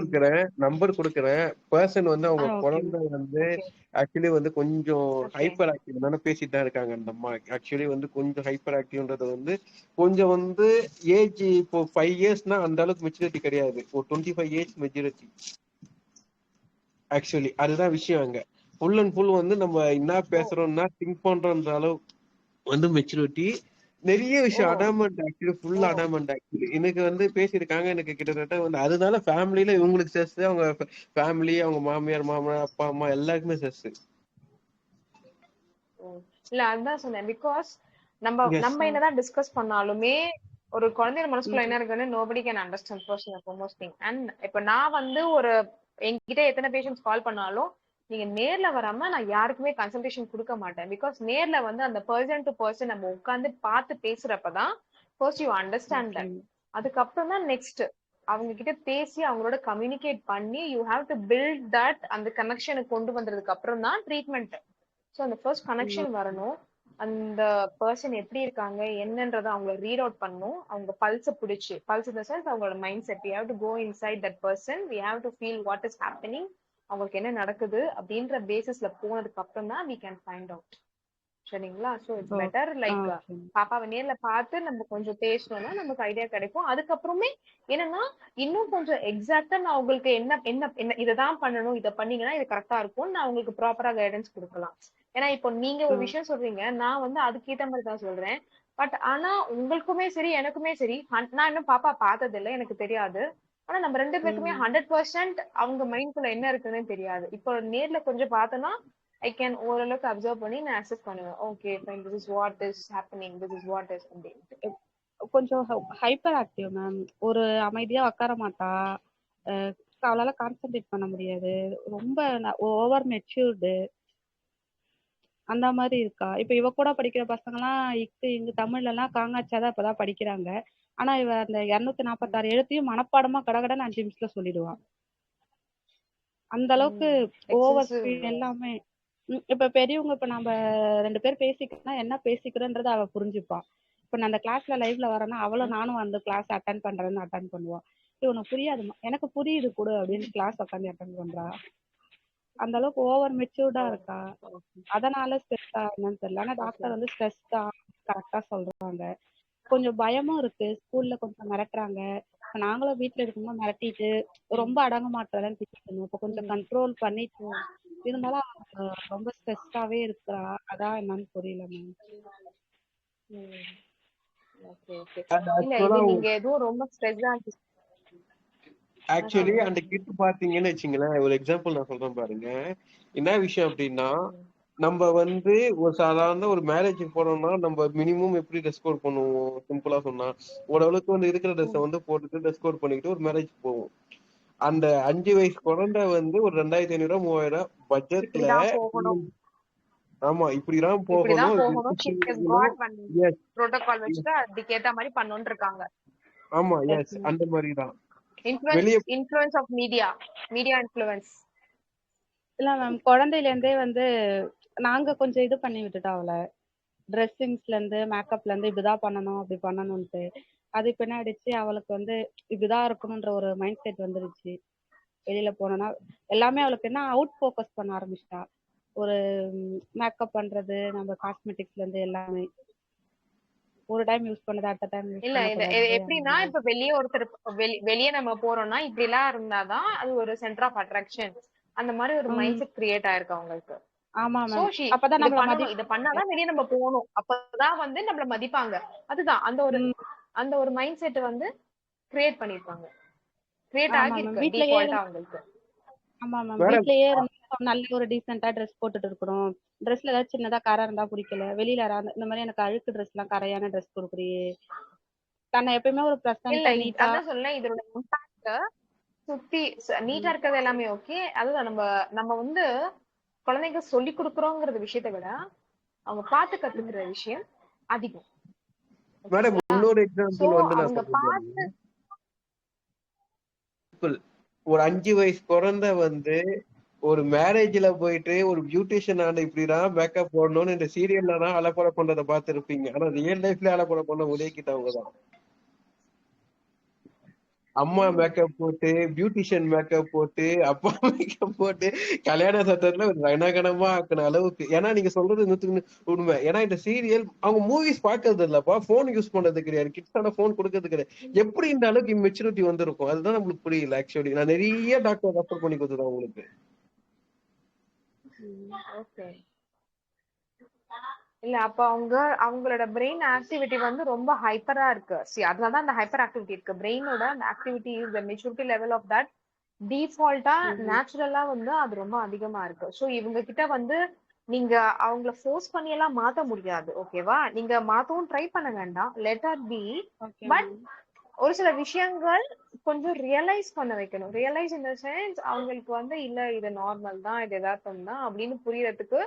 Speaker 1: கொடுக்குறேன். பர்சன் வந்து அவங்க
Speaker 3: ஓகே
Speaker 1: குழந்தை
Speaker 3: மேம்.
Speaker 1: வந்து
Speaker 2: ஓகே
Speaker 1: ஆக்சுவலி வந்து கொஞ்சம்
Speaker 2: ஓகே
Speaker 1: ஹைப்பர் ஆக்டிவ் பேசிட்டு தான் இருக்காங்க அந்த அம்மா. ஆக்சுவலி வந்து கொஞ்சம் ஹைப்பர் ஆக்டிவ்ன்றது வந்து கொஞ்சம் வந்து ஏஜ் இப்போ 5 இயர்ஸ்னா அந்த அளவுக்கு மெச்சூரிட்டி கிடையாது. ஒரு 25 ஏஜ் மெச்சூரிட்டி. ஆக்சுவலி அதுதான் விஷயம் அங்க. ஃபுல் அண்ட் ஃபுல் வந்து நம்ம என்ன
Speaker 2: ஓ
Speaker 1: பேசுறோம்னா திங்க் பண்றோன்ற அளவு வந்து மெச்சூரிட்டி. நிறைய
Speaker 2: ஓ
Speaker 1: விஷயம் அடாமண்ட் ஆக்சுவலி
Speaker 2: ஓ
Speaker 1: ஃபுல் அடாமண்ட் ஆக்சுவலி எனக்கு வந்து பேசியிருக்காங்க. எனக்கு கிட்டத்தட்ட வந்து அதனால ஃபேமிலியில இவங்களுக்கு ஸ்ட்ரெஸ், அவங்க ஃபேமிலி, அவங்க மாமியார் மாமனார் அப்பா அம்மா எல்லாருக்குமே ஸ்ட்ரெஸ்.
Speaker 2: ஓ. இல்ல அதுதான் சொன்னேன். பிகாஸ் நம்ம
Speaker 1: எஸ்.
Speaker 2: நம்ம என்னதான் டிஸ்கஸ் பண்ணாலுமே ஒரு குழந்தையோட மனசுக்குள்ள
Speaker 3: ம்.
Speaker 2: என்ன இருக்குன்னு nobody can understand first and foremost thing. And இப்ப நான் வந்து ஒரு என்கிட்ட எத்தனை பேஷண்ட்ஸ் கால் பண்ணாலும் நீங்க நேர்ல வராம நான் யாருக்குமே கன்சல்டேஷன் கொடுக்க மாட்டேன். பிகாஸ் நேர்ல வந்து அந்த பர்சன் டு பர்சன் நம்ம உட்கார்ந்து பார்த்து பேசுறப்பதான் first you understand
Speaker 3: okay
Speaker 2: that.
Speaker 3: Ma'am.
Speaker 2: அதுக்கப்புறம் தான் நெக்ஸ்ட் அவங்க கிட்ட பேசி அவங்களோட கம்யூனிகேட் பண்ணி you have to build that அந்த கனெக்ஷனுக்கு கொண்டு வந்ததுக்கு அப்புறம் தான் ட்ரீட்மெண்ட். ஸோ அந்த ஃபர்ஸ்ட்
Speaker 3: ம்.
Speaker 2: Connection
Speaker 3: okay.
Speaker 2: வரணும். அந்த பர்சன் எப்படி இருக்காங்க என்னன்றதை அவங்கள ரீட் அவுட் பண்ணணும். அவங்க பல்ஸை பிடிச்சி பல்ஸ் இந்த சென்ஸ் அவங்களோட mindset we have to go inside that person we have to feel what is happening அவங்களுக்கு என்ன நடக்குது அப்படின்ற பேசிஸ்ல போனதுக்கு அப்புறம் தான் வி கேன் ஃபைண்ட் அவுட். சரிங்களா? So it's
Speaker 3: oh.
Speaker 2: Better like
Speaker 3: okay ma'am.
Speaker 2: பாப்பாவை நேர்ல பார்த்து நம்ம கொஞ்சம் பேசணும்னா நமக்கு ஐடியா கிடைக்கும். அதுக்கப்புறமே என்னன்னா இன்னும் கொஞ்சம் எக்ஸாக்டா நான் உங்களுக்கு என்ன என்ன என்ன இதைதான் பண்ணணும் இதை பண்ணீங்கன்னா இது கரெக்டா இருக்கும் நான் உங்களுக்கு ப்ராப்பரா கைடன்ஸ் கொடுக்கலாம். ஏன்னா இப்போ நீங்க ஒரு
Speaker 3: ம்.
Speaker 2: விஷயம் சொல்றீங்க நான் வந்து அதுக்கேத்த மாதிரி தான் சொல்றேன். பட் ஆனா உங்களுக்குமே சரி எனக்குமே சரி நான் இன்னும் பாப்பா பார்த்தது இல்லை எனக்கு தெரியாது. ஆனா நம்ம ரெண்டு பேருக்குமே
Speaker 3: ம்.
Speaker 2: 100% அவங்க மைண்ட்குள்ள என்ன இருக்குன்னு தெரியாது. இப்போ நேர்ல கொஞ்சம் பார்த்தோம்னா ஐ கேன் ஓரளவுக்கு அப்சர்வ் பண்ணி நான் அக்செப்ட் பண்ணுவேன். Okay fine this is what is happening this is what is அப்படின்ட்டு.
Speaker 3: கொஞ்சம் ஹைப்பர் ஆக்டிவ் மேம். ஒரு அமைதியா உட்கார மாட்டா. அஹ் அவளால கான்சென்ட்ரேட் பண்ண முடியாது. ரொம்ப ஓவர் மெச்சூர்டு அந்த மாதிரி இருக்கா. இப்ப இவ கூட படிக்கிற பசங்க எல்லாம் இங்க தமிழ்ல எல்லாம் காங்காச்சாதான் இப்பதான் படிக்கிறாங்க. ஆனா இவ அந்த 246 எழுத்தையும் மனப்பாடமா கடகடன்னு 5 நிமிஷத்துல சொல்லிடுவா. அந்த அளவுக்கு ஓவர்
Speaker 2: எக்ஸசிவ்.
Speaker 3: ஸ்பீட் எல்லாமே. இப்ப பெரியவங்க இப்ப நம்ம 2 பேர் பேசிக்கிறோம்னா என்ன பேசிக்கிறோன்றத அவ புரிஞ்சுப்பா. இப்ப நான் அந்த கிளாஸ்ல லைவ்ல வரேன்னா அவளும் நானும் அந்த கிளாஸ் அட்டன் பண்றேன்னு அட்டன் பண்ணுவா. உனக்கு புரியாதுமா, எனக்கு புரியுது கூட அப்படின்னு கிளாஸ் உட்காந்து அட்டன் பண்றா. அந்த அளவுக்கு ஓவர் மெச்சூர்டா இருக்கா. அதனால ஸ்ட்ரெஸ்ஸா என்னன்னு தெரியல. ஆனா டாக்டர் வந்து ஸ்ட்ரெஸ் தான் கரெக்டா சொல்றாங்க. கொஞ்சம் பயமும் இருக்கு. ஸ்கூல்ல கொஞ்சம் மிரட்டுறாங்க. இப்ப நாங்களும் வீட்ல இருக்கும்போது மிரட்டிட்டு ரொம்ப அடங்க மாட்டேன்னு திட்டிட்டு இருந்தோம். இப்ப கொஞ்சம் கண்ட்ரோல் பண்ணிட்டு இருந்தாலும் அவ ரொம்ப ஸ்ட்ரெஸ்ஸாவே இருக்கிறா. அதான் என்னன்னு புரியல மேம்.
Speaker 2: Okay okay.
Speaker 1: அண்ட்
Speaker 2: இல்ல
Speaker 1: ஆக்சுவலா
Speaker 2: இது நீங்க எதுவும் ரொம்ப ஸ்ட்ரெஸ்ஸா
Speaker 1: ஆக்சுவலி
Speaker 2: சொல்லுங்க.
Speaker 1: அந்த கிட் பாத்தீங்கன்னு வச்சுங்களேன், ஒரு எக்ஸாம்பிள் நான் சொல்றேன் பாருங்க. என்ன விஷயம் அப்படின்னா, நம்ம வந்து ஒரு சாதாரண ஒரு மேரேஜுக்கு போனோம்னா நம்ம மினிமம் எப்படி ட்ரெஸ் கோட் பண்ணுவோம்? சிம்பிளா சொன்னா ஓரளவுக்கு வந்து இருக்கிற ட்ரெஸ்ஸை வந்து போட்டுட்டு ட்ரெஸ் கோட் பண்ணிக்கிட்டு ஒரு மேரேஜ் போவோம். அந்த 5 வயசு குழந்தை வந்து ஒரு 2500 3000 பட்ஜெட்ல,
Speaker 2: இப்படிதான் போகணும்,
Speaker 1: ஆமா இப்படிதான்
Speaker 2: இப்படிதான்
Speaker 1: போகணும்,
Speaker 2: போகணும், she has got one
Speaker 1: S
Speaker 2: protocol வச்சுட்டு அதுக்கேத்த மாதிரி பண்ணணும்னு இருக்காங்க.
Speaker 1: ஆமா
Speaker 3: Yes,
Speaker 1: எஸ்
Speaker 3: ma'am.
Speaker 1: அந்த மாதிரிதான்
Speaker 2: இன்ஃப்ளூயன்ஸ்
Speaker 1: வெளியே.
Speaker 2: Influence of media, media influence.
Speaker 3: இல்ல மேம், குழந்தையில இருந்தே வந்து நாங்க கொஞ்சம் இது பண்ணி விட்டுட்டோம் அவளை. ட்ரெஸ்ஸிங்ஸ்ல இருந்து மேக்கப்ல இருந்து இப்படிதான் பண்ணணும் அப்படி பண்ணணும்ட்டு. அது இப்ப என்ன ஆயிடுச்சு, அவளுக்கு வந்து இப்படிதான் இருக்கணும்ன்ற ஒரு மைண்ட் செட் வந்துருச்சு. வெளியில போனோம்னா எல்லாமே அவளுக்கு என்ன அவுட் ஃபோக்கஸ் பண்ண ஆரம்பிச்சிட்டா. ஒரு மேக்கப் பண்றது, நம்ம காஸ்மெட்டிக்ஸ்ல இருந்து எல்லாமே ஒரு டைம் யூஸ் பண்ணது அடுத்த டைம் யூஸ்
Speaker 2: இல்ல இது
Speaker 3: பண்ணக்கூடாது. அந்த
Speaker 2: எப்படின்னா,
Speaker 3: மாதிரி.
Speaker 2: இப்ப வெளியே ஒருத்தர் வெளியே நம்ம போறோம்னா இப்படி எல்லாம் இருந்தாதான் அது ஒரு சென்டர் ஆஃப் அட்ராக்ஷன். அந்த மாதிரி ஒரு மைண்ட் செட் கிரியேட் ஆயிருக்கு அவங்களுக்கு.
Speaker 3: ஆமா
Speaker 2: சோ
Speaker 3: மேம். அப்பதான்
Speaker 2: இது
Speaker 3: நம்மள
Speaker 2: பண்ணணும், இத
Speaker 3: மதிப்பாங்க.
Speaker 2: பண்ணாதான் வெளியே நம்ம போகணும், அப்பதான் வந்து நம்மள மதிப்பாங்க. அதுதான் அந்த ஒரு மைண்ட் செட் வந்து கிரியேட் பண்ணிருப்பாங்க, கிரியேட்
Speaker 3: ஆமா மேம்.
Speaker 2: ஆகிருக்கு
Speaker 3: வீட்லயே
Speaker 2: டிஃபால்ட்டா அவங்களுக்கு.
Speaker 3: ஆமா மேம்.
Speaker 1: மேடம்
Speaker 3: வீட்லயே இருந்தா நல்ல ஒரு டீசென்ட்டா ட்ரெஸ் போட்டுட்டு இருக்கணும். ட்ரெஸ்ல ஏதாவது சின்னதா கரை இருந்தா பிடிக்கல. வெளியில யாராவது இந்த மாதிரி எனக்கு அழுக்கு ட்ரெஸ் எல்லாம் கரையான ட்ரெஸ் கொடுக்குறியே. தன்னை எப்பயுமே ஒரு
Speaker 2: இல்ல
Speaker 3: ப்ளசண்டா நீட்டா.
Speaker 2: அதான் சொல்லேன், இதோட இம்பாக்ட் சுத்தி நீட்டா இருக்கிறது எல்லாமே ஓகே. அதுதான் நம்ம நம்ம வந்து குழந்தைங்க சொல்லி கொடுக்குறோங்கிற விஷயத்தை விட அவங்க பார்த்து கத்துக்கிற விஷயம் அதிகம்.
Speaker 1: மேடம்
Speaker 2: ஓகேங்களா?
Speaker 1: இன்னொரு
Speaker 2: சோ
Speaker 1: எக்ஸாம்பிள் வந்து நான்
Speaker 2: அவங்க
Speaker 1: சொல்றேன்
Speaker 2: பார்த்து
Speaker 1: பாருங்க. ஒரு 5 வயசு குழந்தை வந்து ஒரு மேரேஜ்ல போயிட்டு ஒரு பியூட்டிஷியன் ஆன இப்படிதான் மேக்கப் போடணும்னு இந்த சீரியல்ல தான் அலப்பறை பண்றதை பார்த்திருப்பீங்க. ஆனா ரியல் லைஃப்ல அலப்பறை பண்ண உதவிக்கிட்டவங்க தான். அம்மா மேக்கப் போட்டு, பியூட்டிஷியன் மேக்கப் போட்டு, அப்பா மேக்கப் போட்டு, கல்யாண சத்தத்துல ஒரு ரணகணமா ஆக்குன அளவுக்கு. ஏன்னா நீங்க சொல்றது 100க்கு 100 உண்மை. ஏன்னா இந்த சீரியல் அவங்க மூவிஸ் பாக்குறது இல்லப்பா, போன் யூஸ் பண்றது கிடையாது, கிட்ஸான போன் கொடுக்கறது கிடையாது. எப்படி இந்த அளவுக்கு இம்மெச்சூரிட்டி வந்திருக்கும் அதுதான் நம்மளுக்கு புரியல. ஆக்சுவலி நான் நிறைய டாக்டர் ரெஃபர் பண்ணி கொடுத்துருவேன் உங்களுக்கு.
Speaker 2: ஓகே. இல்ல அப்ப அவங்களோட பிரெயின் ஆக்டிவிட்டி வந்து ரொம்ப ஹைப்பரா இருக்கு. அதனாலதான் அந்த ஹைப்பர் ஆக்டிவிட்டி இருக்கு. பிரெயினோட அந்த activity is the maturity level of that டிஃபால்ட்டா நேச்சுரலா வந்து அது ரொம்ப அதிகமா இருக்கு. சோ இவங்க கிட்ட வந்து நீங்க அவங்கள ஃபோர்ஸ் பண்ணி எல்லாம் மாத்த முடியாது. ஓகேவா? நீங்க மாத்தவும் ட்ரை பண்ண வேண்டாம், let her be.
Speaker 3: Okay
Speaker 2: but
Speaker 3: ma'am.
Speaker 2: ஒரு சில விஷயங்கள் கொஞ்சம் ரியலைஸ் பண்ண வைக்கணும். ரியலைஸ் இன் த சென்ஸ் அவங்களுக்கு வந்து இல்ல இது நார்மல் தான், இது எதார்த்தம் தான் அப்படின்னு புரியறதுக்கு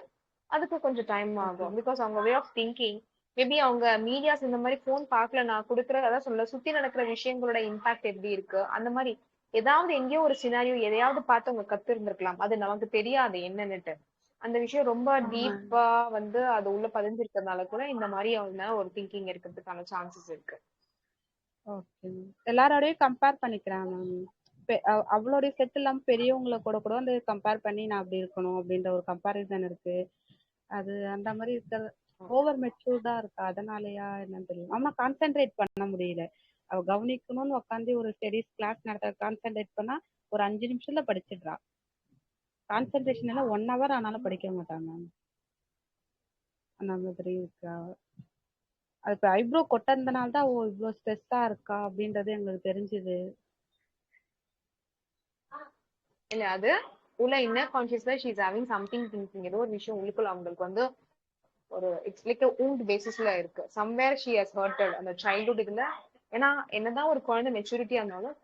Speaker 2: அதுக்கு கொஞ்சம் டைம்
Speaker 3: ஓகே.
Speaker 2: ஆகும். பிகாஸ் அவங்க வே ஆஃப் திங்கிங், மேபி அவங்க மீடியாஸ் இந்த மாதிரி போன் பார்க்கல, நான் கொடுக்குற அதான் சொல்ல சுத்தி நடக்கிற விஷயங்களோட இம்பாக்ட் எப்படி இருக்கு அந்த மாதிரி ஏதாவது எங்கேயோ ஒரு சினாரியோ எதையாவது பார்த்து அவங்க கத்து இருந்திருக்கலாம். அது நமக்கு தெரியாது என்னன்னுட்டு. அந்த விஷயம் ரொம்ப டீப்பா வந்து அது உள்ள பதிஞ்சிருக்கிறதுனால கூட இந்த மாதிரி அவங்க ஒரு திங்கிங் இருக்கிறதுக்கான சான்சஸ் இருக்கு.
Speaker 3: ஓகே. எல்லாரோடையும் கம்பேர் பண்ணிக்கிறாங்க மேம். அவளுடைய செட் இல்லாம பெரியவங்களை கூட கூட வந்து கம்பேர் பண்ணி நான் அப்படி இருக்கணும் அப்படின்ற ஒரு கம்பாரிசன் இருக்கு. அது அந்த மாதிரி இருக்கிறது ஓவர் மெச்சூர்டா இருக்கா. அதனாலயா என்னன்னு தெரியல. ஆனா கான்சென்ட்ரேட் பண்ண முடியல. அவ கவனிக்கணும்னு உட்காந்து ஒரு ஸ்டடிஸ் கிளாஸ் நடத்த கான்சென்ட்ரேட் பண்ணா ஒரு 5 நிமிஷத்துல படிச்சிடுறா. கான்சென்ட்ரேஷன் எல்லாம் 1 hour ஆனாலும் படிக்க மாட்டாங்க. அந்த மாதிரி இருக்கா. அது இப்ப ஐப்ரோ கொட்டதுனால தான் ஓ இவ்வளவு ஸ்ட்ரெஸ்ஸா இருக்கா அப்படின்றது எங்களுக்கு தெரிஞ்சுது.
Speaker 2: இல்ல அது உள்ள இன்னர் கான்சியஸ்ல she is having something thinking. ஏதோ ஒரு விஷயம் உள்ளுக்குள்ள அவங்களுக்கு வந்து ஒரு இட்ஸ் லைக் wound பேசிஸ்ல இருக்கு. சம்வேர் ஷி ஹஸ் ஹர்ட்டட் அந்த சைல்ட்ஹுட் இதுல. ஏன்னா என்னதான் ஒரு குழந்தை மெச்சூரிட்டியா இருந்தாலும்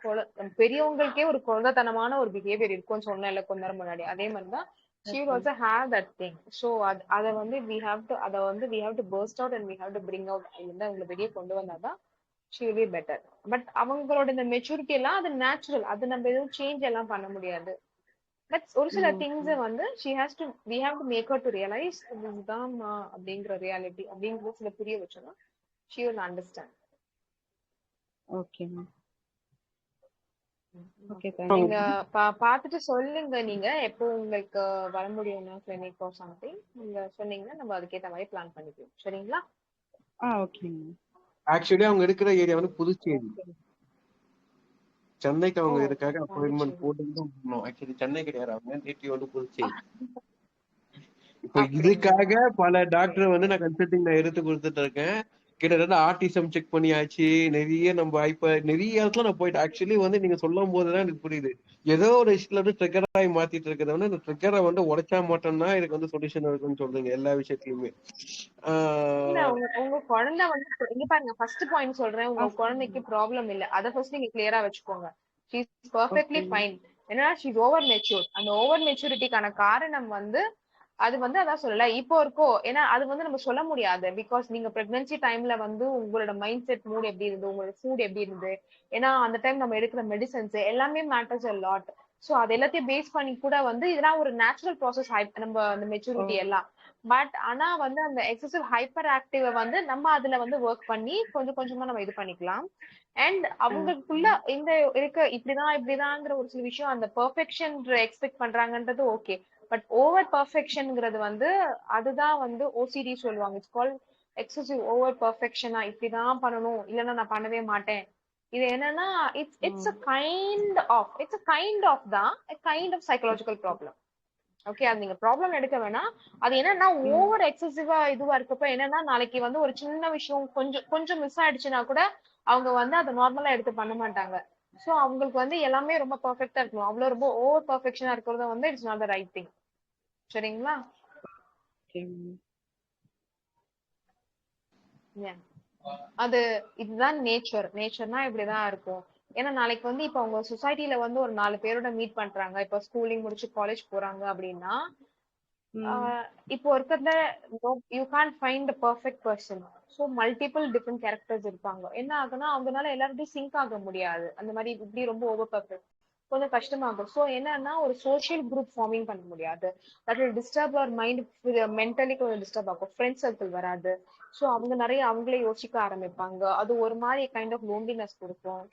Speaker 2: பெரியவங்களுக்கே ஒரு குழந்தைத்தனமான ஒரு பிஹேவியர் இருக்கும்னு சொன்னேன்ல கொஞ்ச நேரம் முன்னாடி. அதே மாதிரிதான் she will also have that thing. So அத வந்து we have to burst out and we have to bring out. அதுல அவங்களை வெளியே கொண்டு வந்தாதான் she will be better. But அவங்களோட இந்த மெச்சூரிட்டி எல்லாம் அது நேச்சுரல். அது நம்ம எதுவும் சேஞ்ச் எல்லாம் பண்ண முடியாது. பட் ஒரு சில திங்ஸ் வந்து we have to make her to realize இதுதான் அப்படிங்கிற ரியாலிட்டி அப்படிங்கிறது சில புரிய வச்சோம்னா she will understand.
Speaker 3: Okay ma'am. Okay
Speaker 2: நீங்க
Speaker 3: தேங்க்யூ.
Speaker 2: பாத்துட்டு சொல்லுங்க நீங்க எப்போ உங்களுக்கு வர முடியும்னா கிளினிக் ஆர் சம்திங் நீங்க சொன்னீங்கன்னா நம்ம அதுக்கேற்ற மாதிரி பிளான் பண்ணிக்கலாம். சரிங்களா?
Speaker 3: Okay ma'am.
Speaker 1: ஆக்சுவலி அவங்க இருக்கிற ஏரியா வந்து புதுச்சேரி. சென்னைக்கு
Speaker 2: ஓ
Speaker 1: அவங்க இருக்காங்க அப்பாயின்மெண்ட்
Speaker 2: பாண்டிச்சேரி.
Speaker 1: போட்டு போகணும். ஆக்சுவலி சென்னை கிடையாது, அவங்க நேட்டிவ் வந்து புதுச்சேரி. இப்போ
Speaker 2: அப்படிங்களா?
Speaker 1: இதுக்காக பல டாக்டர் வந்து நான் கன்சல்டிங் நான் எடுத்து கொடுத்துட்டு இருக்கேன். கிட்டத்தட்ட ஆர்டிசம் செக் பண்ணியாச்சு. நிறைய நம்ம இப்ப நிறைய இடத்துல நான் போயிட்டு ஆக்சுவலி வந்து நீங்க சொல்லும் போதுதான் எனக்கு புரியுது. ஏதோ ஒரு விஷயத்துல வந்து ட்ரிகராகி மாத்திட்டு இருக்கிறத வந்து இந்த ட்ரிகரை வந்து உடைச்சா மட்டும்தான் எனக்கு வந்து சொல்யூஷன் இருக்குன்னு சொல்றீங்க எல்லா விஷயத்துலயுமே.
Speaker 2: இல்ல உங்க குழந்தை வந்து இங்க பாருங்க ஃபர்ஸ்ட் பாயிண்ட் சொல்றேன். உங்க குழந்தைக்கு ப்ராப்ளம் இல்ல. அத ஃபர்ஸ்ட் நீங்க கிளியரா வச்சுக்கோங்க. She is perfectly fine. ஏன்னா ஷீ இஸ் ஓவர் மெச்சூர். அந்த ஓவர் மெச்சூரிட்டிக்கான காரணம் வந்து அது வந்து அதான் சொல்லல இப்போ இருக்கோ. ஏன்னா அது வந்து நம்ம சொல்ல முடியாது. பிகாஸ் நீங்க பிரெக்னன்சி டைம்ல வந்து உங்களோட மைண்ட் செட் மூட் எப்படி இருந்தது, உங்களோட ஃபுட் எப்படி இருந்தது, ஏன்னா அந்த டைம் நம்ம எடுக்கிற மெடிசன்ஸ் எல்லாமே மேட்டர்ஸ் a lot. சோ அது எல்லாத்தையும் பேஸ் பண்ணி கூட வந்து இதெல்லாம் ஒரு நேச்சுரல் ப்ராசஸ் நம்ம அந்த மெச்சூரிட்டி எல்லாம். பட் ஆனா வந்து அந்த எக்ஸசிவ் ஹைப்பர் ஆக்டிவ வந்து நம்ம அதுல வந்து ஒர்க் பண்ணி கொஞ்சம் கொஞ்சமா நம்ம இது பண்ணிக்கலாம். அண்ட் அவங்களுக்குள்ள இந்த இப்படிதான்ங்கிற ஒரு சில விஷயம் அந்த பெர்ஃபெக்ஷன் எக்ஸ்பெக்ட் பண்றாங்கன்றது ஓகே. பட் ஓவர் பெர்ஃபெக்ஷன்ங்கிறது வந்து அதுதான் வந்து ஓசிடி சொல்லுவாங்க. இட்ஸ் கால் எக்ஸசிவ் ஓவர் பெர்ஃபெக்ஷனா இப்படிதான் பண்ணணும் இல்லைன்னா நான் பண்ணவே மாட்டேன். இது என்னன்னா இட்ஸ் அ கைண்ட் ஆஃப் தான் kind of psychological problem. Okay, அது நீங்க ப்ராப்ளம் எடுக்க வேணாம். அது என்னன்னா ஓவர் எக்ஸசிவா இதுவா இருக்கப்ப என்னன்னா நாளைக்கு வந்து ஒரு சின்ன விஷயம் கொஞ்சம் கொஞ்சம் மிஸ் ஆயிடுச்சுன்னா கூட அவங்க வந்து அதை நார்மலா எடுத்து பண்ண மாட்டாங்க. சோ அவங்களுக்கு வந்து எல்லாமே ரொம்ப பெர்ஃபெக்ட்டா இருக்கணும். அவ்வளவு ரொம்ப ஓவர் பெர்ஃபெக்ஷனா இருக்கிறது வந்து it's not the right thing. சரிங்களா? அது இதுதான் நேச்சர்னா இப்படிதான் இருக்கும். ஏன்னா நாளைக்கு வந்து இப்ப அவங்க சொசைட்டில வந்து ஒரு 4 பேரோட மீட் பண்றாங்க. இப்ப ஸ்கூலிங் முடிச்சு காலேஜ் போறாங்க அப்படின்னா இப்போ இருக்கிறத you can't find the perfect person. So multiple different characters இருப்பாங்க. என்ன ஆகுனா அவங்கனால எல்லாருடையும் சிங்க் ஆக முடியாது. அந்த மாதிரி இப்படி ரொம்ப ஓவர் பெர்ஃபெக்ட் கொஞ்சம் கஷ்டமாகும். ஸோ என்னன்னா ஒரு சோஷியல் குரூப் ஃபார்மிங் பண்ண முடியாது. That will disturb our mind. Mentally கொஞ்சம் டிஸ்டர்ப் ஆகும். ஃப்ரெண்ட் சர்க்கிள் வராது. ஸோ அவங்க நிறைய அவங்களே யோசிக்க ஆரம்பிப்பாங்க. அது ஒரு மாதிரி கைண்ட் ஆஃப் லோன்லினஸ் கொடுக்கும்.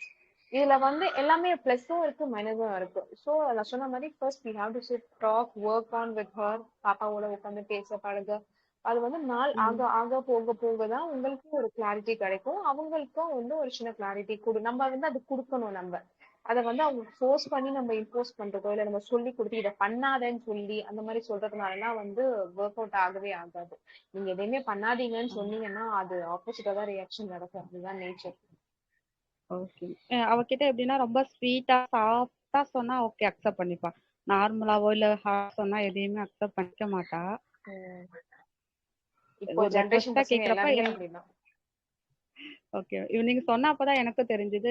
Speaker 2: இதுல வந்து எல்லாமே பிளஸும் இருக்கு மைனஸும் இருக்கு. சோ நான் சொன்ன மாதிரி first we have to sit talk work on with her. பாப்பாவோட உட்காந்து பேச பழக. அது வந்து நாள் ஆக ஆக போக போகதான் உங்களுக்கும் ஒரு கிளாரிட்டி கிடைக்கும். அவங்களுக்கும் வந்து ஒரு சின்ன கிளாரிட்டி நம்ம வந்து அது கொடுக்கணும். நம்ம அதை வந்து அவங்க ஃபோர்ஸ் பண்ணி நம்ம இம்போஸ் பண்றதோ இல்ல நம்ம சொல்லி கொடுத்து இதை பண்ணாதேன்னு சொல்லி அந்த மாதிரி சொல்றதுனாலலாம் வந்து ஒர்க் அவுட் ஆகவே ஆகாது. நீங்க எதையுமே பண்ணாதீங்கன்னு சொன்னீங்கன்னா அது ஆப்போசிட்டா தான் ரியாக்ஷன் நடக்கும். அதுதான் நேச்சர்.
Speaker 3: ஓகே. அவகிட்ட எப்படின்னா ரொம்ப ஸ்வீட்டா சாஃப்டா சொன்னா ஓகே அக்செப்ட் பண்ணிப்பா. நார்மலாவோ இல்ல ஹார்ட் சொன்னா எதையுமே அக்செப்ட் பண்ணிக்க மாட்டா.
Speaker 2: இப்போ
Speaker 3: ஒரு
Speaker 2: ஜெனரேஷன்
Speaker 3: ரெக்வெஸ்டா
Speaker 2: பசங்க
Speaker 3: கேக்குறப்ப
Speaker 2: எல்லாமே அப்படிதான்.
Speaker 3: ஓகே. நீங்க சொன்ன அப்பதான் எனக்கு தெரிஞ்சது.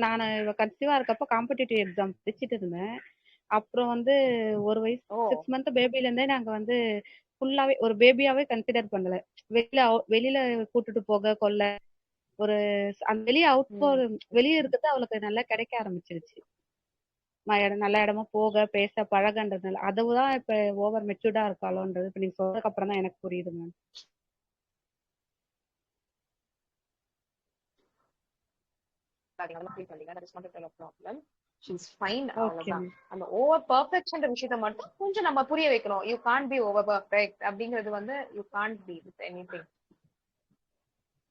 Speaker 3: நான் கன்சீவா இருக்கப்ப காம்படிட்டிவ் எக்ஸாம் படிச்சுட்டு இருந்தேன். அப்புறம் வந்து ஒரு வயசு 6 மந்த் பேபில இருந்தே நாங்க வந்து ஃபுல்லாவே ஒரு பேபியாவே கன்சிடர் பண்ணல. வெளியில கூட்டிட்டு போக கொள்ள ஒரு வெளியே வெளியே இருக்கிறது அவளுக்கு நல்லா கிடைக்க ஆரம்பிச்சிருச்சு. நல்ல இடமா போக பேச பழகன்றதுனால அதுதான் இப்ப ஓவர் மெச்சூர்டா இருக்காளோன்றது இப்ப நீங்க சொல்றதுக்கு அப்புறம் தான் எனக்கு புரியுது மேம்.
Speaker 2: அந்த ஓவர் பெர்ஃபெக்ஷன் விஷயத்தை மட்டும் கொஞ்சம் நம்ம புரிய வைக்கணும். You can't B over perfect அப்படிங்கிறது வந்து you can't be with anything.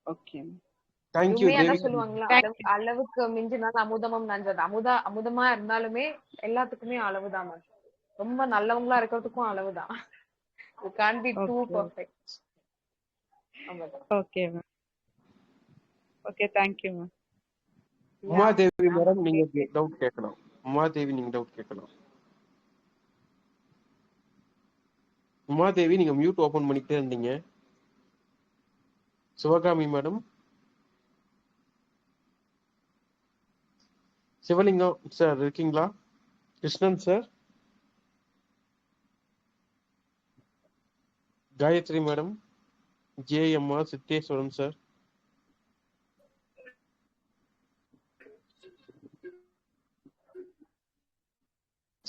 Speaker 3: Okay.
Speaker 2: சொல்லுவாங்களா அளவுக்கு மிஞ்சினால் அமுதமும் நஞ்சது. அமுதமா இருந்தாலுமே எல்லாத்துக்குமே அளவுதான். ரொம்ப நல்லவங்களா இருக்கிறதுக்கும் அளவுதான். You can't be too perfect.
Speaker 3: Okay ma'am. Okay thank you ma'am.
Speaker 1: Umadevi madam நீங்க டவுட் கேட்கலாம். உமாதேவி நீங்க டவுட் கேட்கலாம். உமாதேவி நீங்க மியூட் ஓபன் பண்ணிட்டே இருந்தீங்க. சிவகாமி மேடம், சிவலிங்கம் சார் இருக்கீங்களா? Krishnan sir, Gayathri madam, JMR, Siddheswaran sir.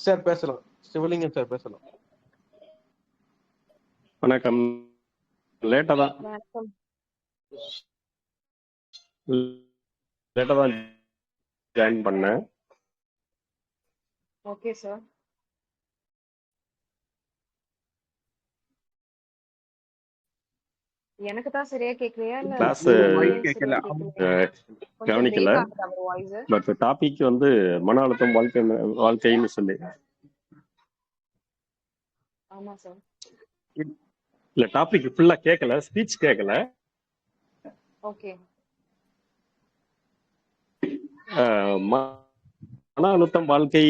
Speaker 1: Sir பேசலாம். சிவலிங்கம் சார் பேசலாம்.
Speaker 4: வணக்கம். லேட்டா தான்
Speaker 2: வணக்கம்.
Speaker 4: ஜாயின் பண்ணேன்.
Speaker 2: Okay sir. எனக்கு தான் சரியா கேக்கலையா இல்ல
Speaker 4: கிளாஸ்
Speaker 1: கேட்கல.
Speaker 4: கவனிக்கல. பட் டாபிக் வந்து மன அழுத்தம் வாழ்க்கைன்னு சொல்லி.
Speaker 2: ஆமா சார்.
Speaker 4: இல்ல டாபிக் ஃபுல்லா கேட்கல, ஸ்பீச் கேட்கல.
Speaker 2: ஓகே.
Speaker 4: மன அழுத்தம் வாழ்க்கை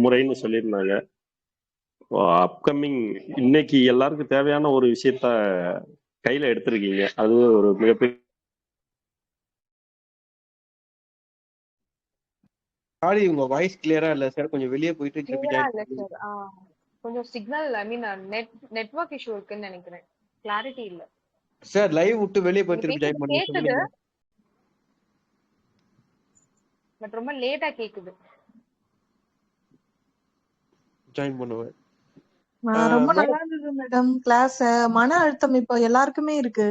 Speaker 4: முறைன்னு சொல்லியிருந்தாங்க. அப்கமிங் இன்னைக்கு எல்லாருக்கும் தேவையான ஒரு விஷயத்த கையில எடுத்திருக்கீங்க. அது ஒரு மிகப்பெரிய
Speaker 1: உங்க வாய்ஸ் கிளியரா இல்ல சார். கொஞ்சம் வெளியே போயிட்டு திருப்பி
Speaker 2: கிளியரா
Speaker 1: ஜாயின்
Speaker 2: இல்ல சார். கொஞ்சம் சிக்னல் நெட்வொர்க் இஷ்யூ இருக்குன்னு நினைக்கிறேன். கிளாரிட்டி இல்ல
Speaker 1: சார். லைவ் விட்டு வெளியே போய்
Speaker 2: நீங்க
Speaker 1: திருப்பி ஜாயின்
Speaker 2: பேசுறது கேக்குது,
Speaker 1: பண்ணுங்க.
Speaker 2: பட் ரொம்ப லேட்டா கேக்குது.
Speaker 1: ஜாயின் பண்ணுவேன்.
Speaker 5: ரொம்ப நல்லா இருந்தது மேடம் கிளாஸ். மன அழுத்தம் இப்ப எல்லாருக்குமே இருக்கு.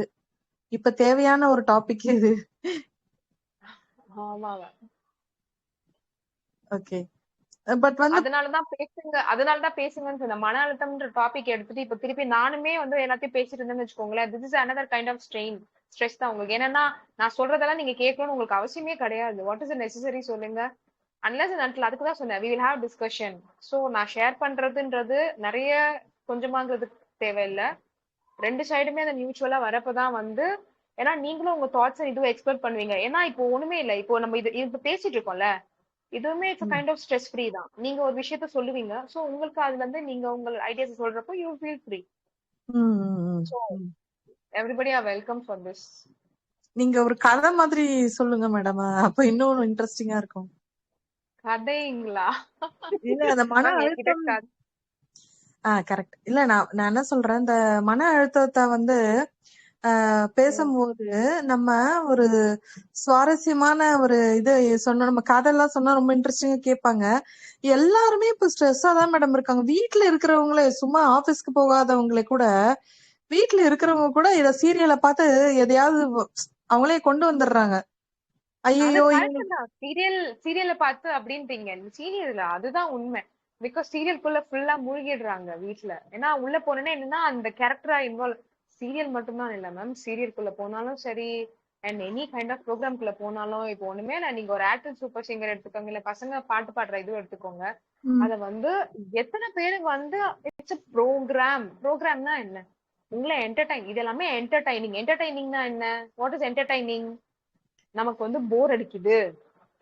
Speaker 5: இப்ப தேவையான ஒரு டாபிக் இது.
Speaker 2: ஆமாவா?
Speaker 5: ஓகே. பட் வந்து
Speaker 2: அதனாலதான் பேசுங்கன்னு சொன்ன. மன அழுத்தம்ன்ற டாபிக் எடுத்துட்டு இப்ப திருப்பி நானுமே வந்து எல்லாத்தையும் பேசிட்டு இருந்தேன்னு வச்சுக்கோங்களேன். This is another kind of stress தான் உங்களுக்கு. என்னன்னா நான் சொல்றதெல்லாம் நீங்க கேட்கணும்னு உங்களுக்கு அவசியமே கிடையாது. வாட் இஸ் நெசசரி சொல்லுங்க. அன்லஸ் அண்ட் அதுக்கு தான் சொன்னேன் we will have discussion. So நான் ஷேர் பண்றதுன்றது நிறைய கொஞ்சமாங்கிறது தேவையில்லை. ரெண்டு சைடுமே அந்த மியூச்சுவலா வரப்பதான் வந்து, ஏன்னா நீங்களும் உங்க தாட்ஸ் இதுவும் எக்ஸ்பிளோர் பண்ணுவீங்க. ஏன்னா இப்போ ஒண்ணுமே இல்லை. இப்போ நம்ம இது பேசிட்டு இருக்கோம்ல, இதுவுமே it's kind of stress free தான். நீங்க ஒரு விஷயத்த சொல்லுவீங்க. சோ உங்களுக்கு அதுல இருந்து நீங்க உங்க ஐடியாஸ் சொல்றப்போ you feel free. So everybody are welcome for this.
Speaker 5: நீங்க ஒரு கதை மாதிரி சொல்லுங்க மேடம். அப்ப இன்னும் இன்ட்ரெஸ்டிங்கா இருக்கும்.
Speaker 2: கதைங்களா?
Speaker 5: இல்ல அந்த மன அழுத்தம். கரெக்ட். இல்ல நான் என்ன சொல்றேன், இந்த மன அழுத்தத்தை வந்து பேசும்போது நம்ம ஒரு சுவாரஸ்யமான ஒரு இது சொன்னோம். நம்ம கதையெல்லாம் சொன்னா ரொம்ப இன்ட்ரெஸ்டிங்கா கேட்பாங்க. எல்லாருமே இப்ப ஸ்ட்ரெஸ்ஸா தான் மேடம் இருக்காங்க. வீட்டுல இருக்கிறவங்களே, சும்மா ஆபீஸ்க்கு போகாதவங்களே கூட, வீட்டுல இருக்கிறவங்க கூட இத சீரியலை பார்த்து எதையாவது அவங்களே கொண்டு வந்துடுறாங்க. ஐயோ
Speaker 2: சீரியலை பார்த்து அப்படின்றீங்க. சீரியல்ல அதுதான் உண்மை. பிகாஸ் சீரியல்குள்ள ஃபுல்லா மூழ்கிடுறாங்க வீட்டுல. ஏன்னா உள்ள போனேன்னா என்னன்னா அந்த கேரக்டரா இன்வால்வ். சீரியல் மட்டும்தான் இல்ல மேம், சீரியல்குள்ள போனாலும் சரி அண்ட் எனி கைண்ட் ஆஃப் ப்ரோக்ராம்குள்ள போனாலும். இப்போ ஒண்ணுமே இல்ல, நீங்க ஒரு ஆக்டர் சூப்பர் சிங்கர் எடுத்துக்கோங்க, இல்ல பசங்க பாட்டு பாடுற இதுவும் எடுத்துக்கோங்க. அத வந்து எத்தனை பேருக்கு வந்து இட்ஸ் ப்ரோக்ராம்னா என்ன, உங்களை என்டர்டைன், இது எல்லாமே என்டர்டைனிங்னா என்ன? What is entertaining? நமக்கு வந்து போர் அடிக்குது,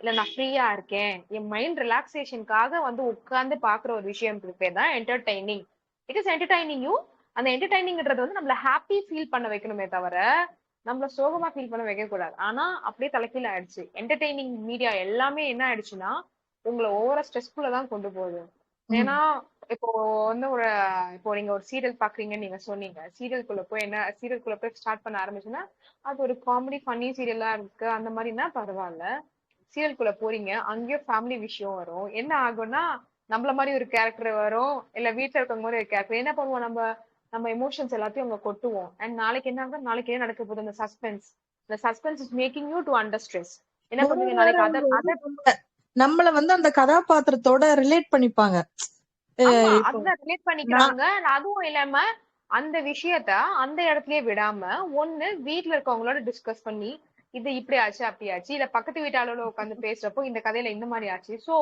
Speaker 2: இல்ல நான் ஃப்ரீயா இருக்கேன், என் மைண்ட் ரிலாக்ஸேஷனுக்காக வந்து உட்கார்ந்து பாக்குற ஒரு விஷயம் பேர் தான் entertaining. It is entertaining you. அந்த என்டர்டைனிங்ன்றது வந்து நம்மள ஹாப்பி ஃபீல் பண்ண வைக்கணுமே தவிர நம்மள சோகமா ஃபீல் பண்ண வைக்க கூடாது. ஆனா அப்படியே தலைக்கீழ ஆயிடுச்சு. என்டர்டைனிங் மீடியா எல்லாமே என்ன ஆயிடுச்சுன்னா உங்களை ஓவரா ஸ்ட்ரெஸ்ஃபுல்லா தான் கொண்டு போகுது. ஏன்னா இப்போ வந்து இப்போ நீங்க ஒரு சீரியல் பாக்குறீங்கன்னு நீங்க சொன்னீங்க. சீரியல்குள்ள போய் ஸ்டார்ட் பண்ண ஆரம்பிச்சுன்னா அது ஒரு காமெடி ஃபன்னி சீரியலா இருக்கு, அந்த மாதிரினா பரவாயில்ல. சீரியல்குள்ள போறீங்க, அங்கேயும் ஃபேமிலி விஷயம் வரும். என்ன ஆகும்னா நம்மள மாதிரி ஒரு கேரக்டர் வரும், இல்ல வீட்டுல இருக்கவங்க மாதிரி ஒரு கேரக்டர். என்ன பண்ணுவோம், நம்ம எமோஷன்ஸ் எல்லாத்தையும் அவங்க கொட்டுவோம். அண்ட் நாளைக்கு என்ன ஆகும், நாளைக்கு என்ன நடக்க போகுது, இந்த suspense is making you to under stress. என்ன பண்ணுவீங்க, நாளைக்கு
Speaker 5: நம்மள வந்து அந்த கதாபாத்திரத்தோட ரிலேட் பண்ணிப்பாங்க.
Speaker 2: அதுதான் ரிலேட் பண்ணிக்கிறாங்க. அதுவும் இல்லாம அந்த விஷயத்த அந்த இடத்துலயே விடாம ஒண்ணு வீட்டுல இருக்கவங்களோட டிஸ்கஸ் பண்ணி இது இப்படி ஆச்சு அப்படி ஆச்சு, இல்ல பக்கத்து வீட்டாளோட உட்காந்து பேசுறப்போ இந்த கதையில இந்த மாதிரி ஆச்சு. சோ